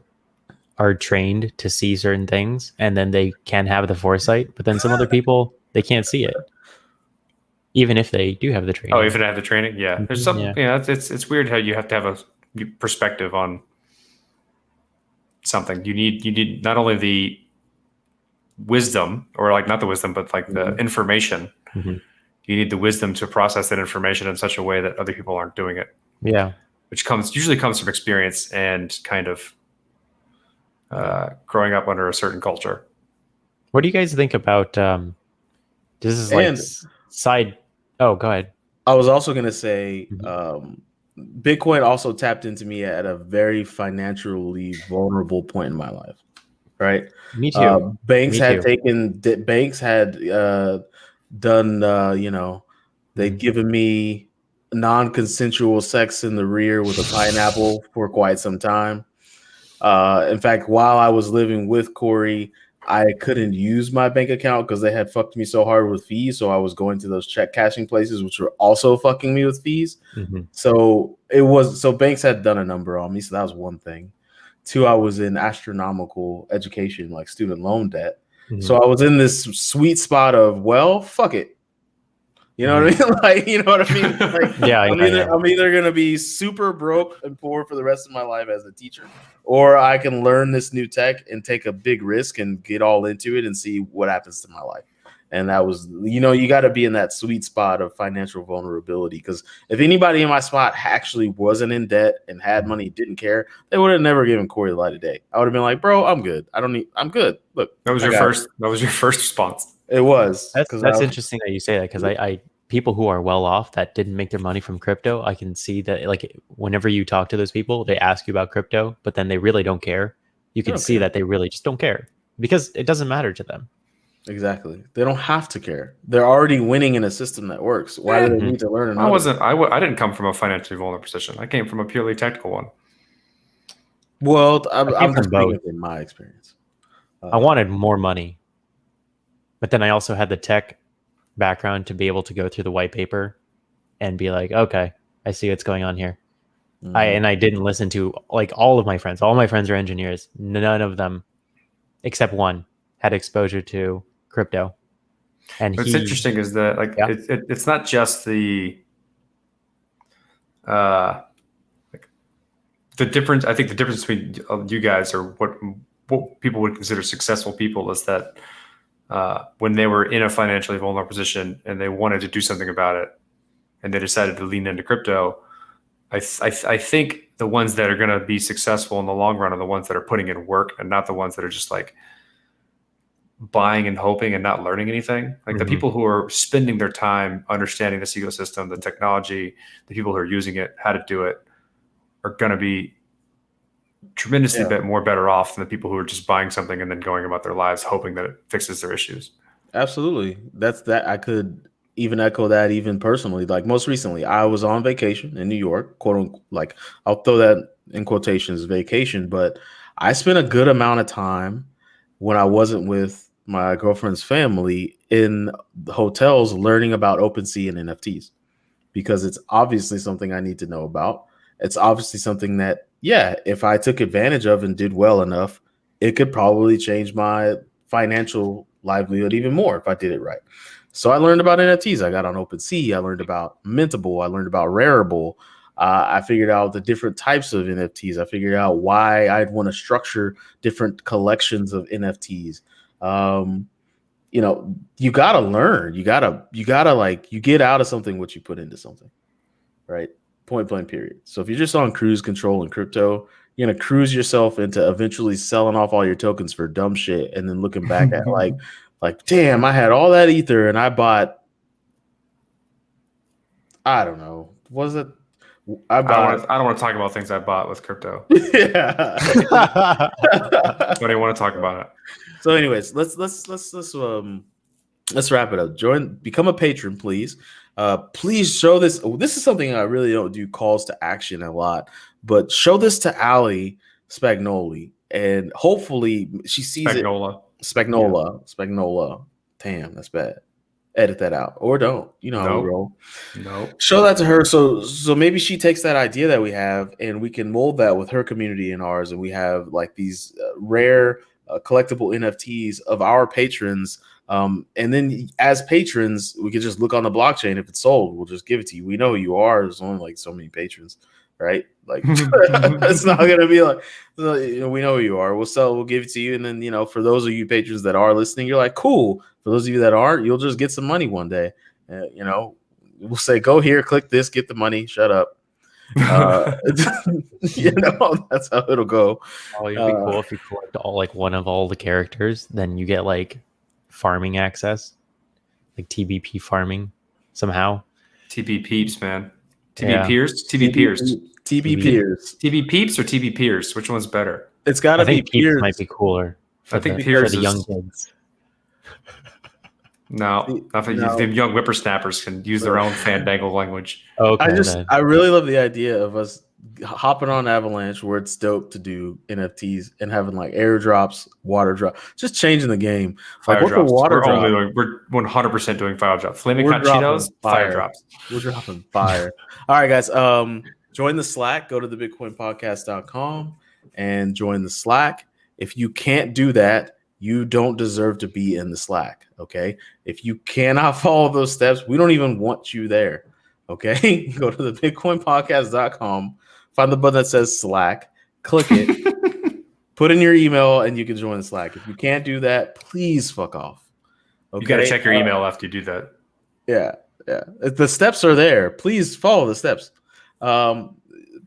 Speaker 3: are trained to see certain things and then they can have the foresight, but then some other people, they can't see it, even if they do have the training.
Speaker 2: Oh, even have the training? Yeah. There's some, it's weird how you have to have a perspective on something. You need not only the wisdom, or like not the wisdom, but like the information. You need the wisdom to process that information in such a way that other people aren't doing it. Yeah. Which usually comes from experience and kind of growing up under a certain culture.
Speaker 3: What do you guys think about this is like side go ahead.
Speaker 1: I was also going to say Bitcoin also tapped into me at a very financially vulnerable point in my life, right?
Speaker 3: Me too.
Speaker 1: Banks had done they'd given me non-consensual sex in the rear with a pineapple for quite some time. In fact, while I was living with Corey, I couldn't use my bank account because they had fucked me so hard with fees. So I was going to those check cashing places, which were also fucking me with fees. So banks had done a number on me. So that was one thing. 2, I was in astronomical education, like student loan debt. So I was in this sweet spot of, well, fuck it. You know what I mean? Like, you know what I mean? Like, I'm either going to be super broke and poor for the rest of my life as a teacher, or I can learn this new tech and take a big risk and get all into it and see what happens to my life. And that was, you got to be in that sweet spot of financial vulnerability, because if anybody in my spot actually wasn't in debt and had money, didn't care, they would have never given Corey the light of day. I would have been like, bro, I'm good. I'm good. Look,
Speaker 2: that was your first response.
Speaker 1: It was.
Speaker 3: That's interesting that you say that, because I people who are well off that didn't make their money from crypto, I can see that, like, whenever you talk to those people, they ask you about crypto, but then they really don't care. You can see that they really just don't care. because it doesn't matter to them.
Speaker 1: Exactly. They don't have to care. They're already winning in a system that works. Why do they need to learn another?
Speaker 2: I didn't come from a financially vulnerable position. I came from a purely technical one.
Speaker 1: Well,
Speaker 3: I came
Speaker 1: I'm
Speaker 3: from
Speaker 1: just
Speaker 3: both.
Speaker 1: speaking in my experience.
Speaker 3: I wanted more money, but then I also had the tech background to be able to go through the white paper and be like, okay, I see what's going on here. I didn't listen to like all of my friends. All my friends are engineers. None of them, except one, had exposure to crypto. And
Speaker 2: what's interesting is that like it's not just the difference. I think the difference between you guys or what people would consider successful people is that when they were in a financially vulnerable position and they wanted to do something about it, and they decided to lean into crypto, I think the ones that are going to be successful in the long run are the ones that are putting in work and not the ones that are just like buying and hoping and not learning anything. Like the people who are spending their time understanding this ecosystem, the technology, the people who are using it, how to do it, are going to be tremendously more better off than the people who are just buying something and then going about their lives hoping that it fixes their issues.
Speaker 1: Absolutely. That's that. I could even echo that even personally. Like most recently, I was on vacation in New York, quote unquote, like I'll throw that in quotations, vacation, but I spent a good amount of time when I wasn't with my girlfriend's family in the hotels learning about OpenSea and NFTs, because it's obviously something I need to know about. It's obviously something that, if I took advantage of and did well enough, it could probably change my financial livelihood even more if I did it right. So I learned about NFTs. I got on OpenSea. I learned about Mintable. I learned about Rareable. I figured out the different types of NFTs. I figured out why I'd want to structure different collections of NFTs. You gotta learn. You gotta like, you get out of something what you put into something, right? Point blank period. So if you're just on cruise control in crypto, you're gonna cruise yourself into eventually selling off all your tokens for dumb shit, and then looking back at like, damn, I had all that ether and I bought, I don't know, was it? I don't
Speaker 2: want to talk about things I bought with crypto.
Speaker 1: Yeah.
Speaker 2: Don't even want to talk about it.
Speaker 1: So, anyways, let's wrap it up. Become a patron, please. Please show this. This is something I really don't do calls to action a lot, but show this to Allie Spagnola, and hopefully she sees
Speaker 2: Spagnola.
Speaker 1: Spagnola. Damn, that's bad. Edit that out or don't. You know how we roll.
Speaker 2: No.
Speaker 1: Show that to her, so maybe she takes that idea that we have, and we can mold that with her community and ours, and we have like these rare collectible NFTs of our patrons. And then as patrons, we can just look on the blockchain. If it's sold, we'll just give it to you. We know who you are. There's only like so many patrons, right? Like it's not gonna be like, we know who you are. We'll give it to you. And then, for those of you patrons that are listening, you're like, cool. For those of you that aren't, you'll just get some money one day. We'll say, go here, click this, get the money, shut up. That's how it'll go.
Speaker 3: Oh, it'd be cool if you collect one of all the characters, then you get like farming access, like TBP farming somehow.
Speaker 2: TB Peeps, man. TB Peers? TB Peers.
Speaker 1: TB Peers.
Speaker 2: TB Peeps or TB Peers? Which one's better?
Speaker 1: It's got to be
Speaker 3: Peers. Might be cooler.
Speaker 2: I think Peers
Speaker 3: for the young kids.
Speaker 2: No, the young whippersnappers can use their own fandangle language.
Speaker 3: Okay,
Speaker 1: I really love the idea of us hopping on Avalanche, where it's dope to do NFTs and having like airdrops, water drop, just changing the game.
Speaker 2: Fire drops.
Speaker 1: We're
Speaker 2: 100% doing fire drops. Flaming hot Cheetos, fire drops.
Speaker 1: We're dropping fire. All right, guys. Join the Slack. Go to thebitcoinpodcast.com and join the Slack. If you can't do that, you don't deserve to be in the Slack, okay? If you cannot follow those steps, we don't even want you there, okay? Go to thebitcoinpodcast.com, find the button that says Slack, click it, put in your email, and you can join the Slack. If you can't do that, please fuck off, okay?
Speaker 2: You got to check your email after you do that.
Speaker 1: Yeah. The steps are there. Please follow the steps.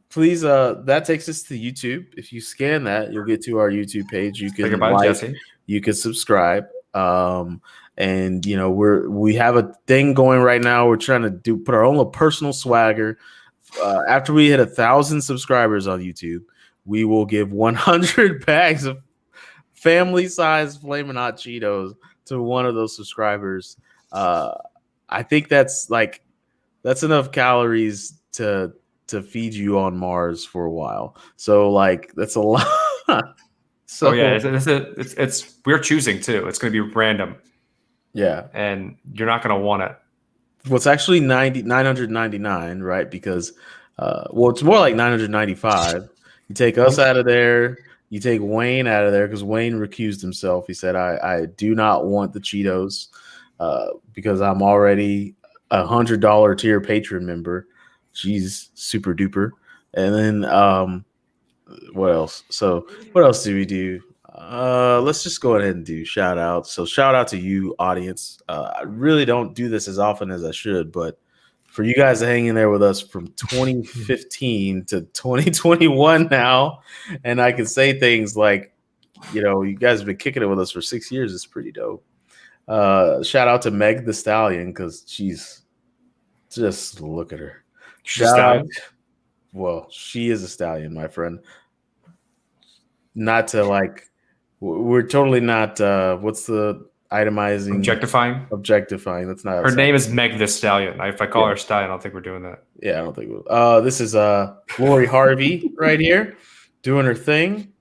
Speaker 1: Please, that takes us to YouTube. If you scan that, you'll get to our YouTube page. You can
Speaker 2: Jesse.
Speaker 1: You can subscribe. And we have a thing going right now. We're trying to put our own little personal swagger. After we hit 1,000 subscribers on YouTube, we will give 100 bags of family-sized Flamin' Hot Cheetos to one of those subscribers, I think that's enough calories to feed you on Mars for a while. So like that's a lot. So
Speaker 2: it's we're choosing too. It's going to be random.
Speaker 1: Yeah,
Speaker 2: and you're not going to want it.
Speaker 1: Well, it's actually 999, right? Because well, it's more like 995. You take us out of there. You take Wayne out of there because Wayne recused himself. He said, I do not want the Cheetos because I'm already $100 tier patron member. Jeez, super duper. And then what else? So what else do we do? Let's just go ahead and do shout outs. So shout out to you, audience. I really don't do this as often as I should, but for you guys hanging there with us from 2015 to 2021 now, and I can say things like, you guys have been kicking it with us for 6 years. It's pretty dope. Shout out to Meg the Stallion because she's just look at her. Shout out. Well, she is a stallion, my friend. Not to we're totally not. What's the itemizing? Objectifying. That's not.
Speaker 2: Her name is Meg the Stallion. If I call her Stallion, I don't think we're doing that.
Speaker 1: Yeah, I don't think we'll. This is Lori Harvey right here doing her thing.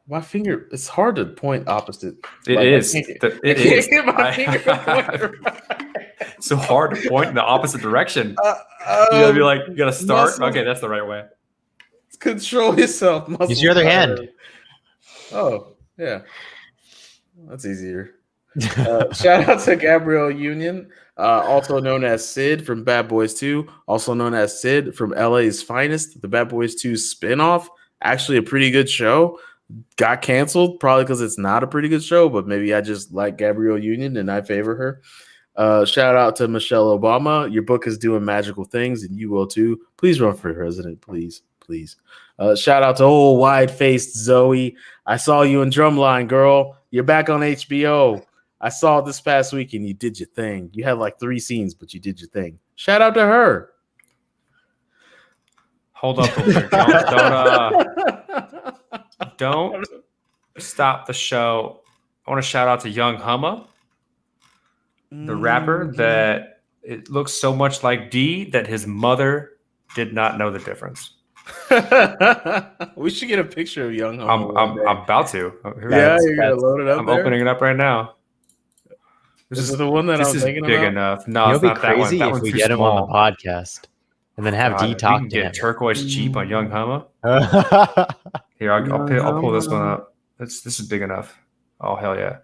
Speaker 1: My finger. It's hard to point opposite.
Speaker 2: It is. It is. Get my finger. So hard to point in the opposite direction. You gotta be like, you gotta start. Muscle. Okay, that's the right way.
Speaker 1: Control yourself.
Speaker 3: Use your other hand.
Speaker 1: Oh, yeah. That's easier. Shout out to Gabrielle Union, also known as Sid from Bad Boys 2, also known as Sid from LA's Finest, the Bad Boys 2 spinoff. Actually, a pretty good show. Got canceled, probably because it's not a pretty good show, but maybe I just like Gabrielle Union and I favor her. Shout out to Michelle Obama. Your book is doing magical things, and you will too. Please run for president, please. Shout out to old wide-faced Zoe. I saw you in Drumline, girl. You're back on HBO. I saw it this past week, and you did your thing. You had like 3 scenes, but you did your thing. Shout out to her.
Speaker 2: Hold up. Don't stop the show. I want to shout out to Young Humma, the rapper that it looks so much like D that his mother did not know the difference.
Speaker 1: We should get a picture of Young Humma.
Speaker 2: I'm about to.
Speaker 1: Yeah, you're gonna load it up.
Speaker 2: I'm opening it up right now.
Speaker 1: This is the one that I'm thinking
Speaker 2: big
Speaker 1: about.
Speaker 2: Enough. No, it's not that one. That one's
Speaker 3: we
Speaker 2: too
Speaker 3: get
Speaker 2: small.
Speaker 3: him on the podcast and then have D talk to
Speaker 2: get
Speaker 3: him.
Speaker 2: Turquoise Jeep on Young Humma. Here, I'll pull this one up. This is big enough. Oh hell yeah!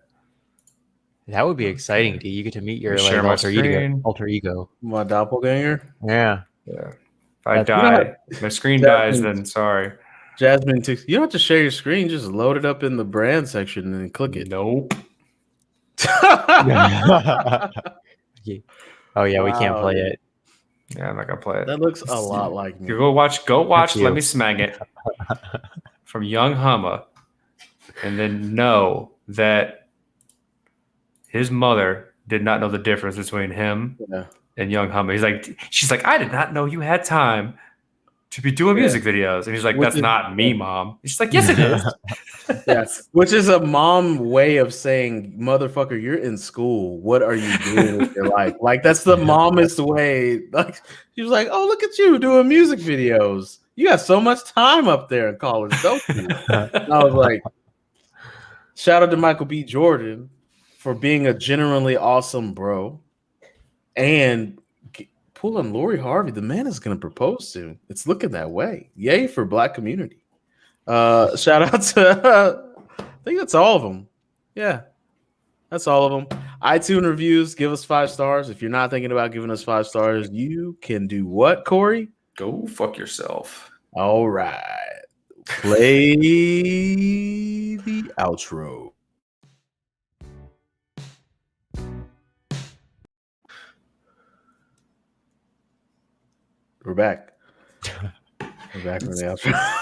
Speaker 3: That would be exciting, D. You get to meet your alter ego.
Speaker 1: My doppelganger.
Speaker 3: Yeah.
Speaker 2: If I die, my screen dies, then sorry.
Speaker 1: Jasmine, you don't have to share your screen. Just load it up in the brand section and click it.
Speaker 2: Nope.
Speaker 3: Oh yeah, we can't play it.
Speaker 2: Yeah, I'm not gonna play it.
Speaker 1: That looks a lot like me.
Speaker 2: Go watch. Let me smang it from Young Humma, and then know that his mother did not know the difference between him and Young Humma. She's like, I did not know you had time to be doing music videos. And he's like, that's not me, Mom. She's like, yes, it is.
Speaker 1: Yes, which is a mom way of saying, motherfucker, you're in school. What are you doing with your life? Like, that's the mommest way. Like, she was like, oh, look at you doing music videos. You got so much time up there in college, don't you? And I was like, shout out to Michael B. Jordan for being a genuinely awesome bro. And pulling Lori Harvey, the man is going to propose soon. It's looking that way. Yay for Black community. Shout out to, I think that's all of them. Yeah, that's all of them. iTunes reviews, give us 5 stars. If you're not thinking about giving us 5 stars, you can do what, Corey?
Speaker 2: Go fuck yourself.
Speaker 1: All right. Play the outro. We're back. We're back with the outro.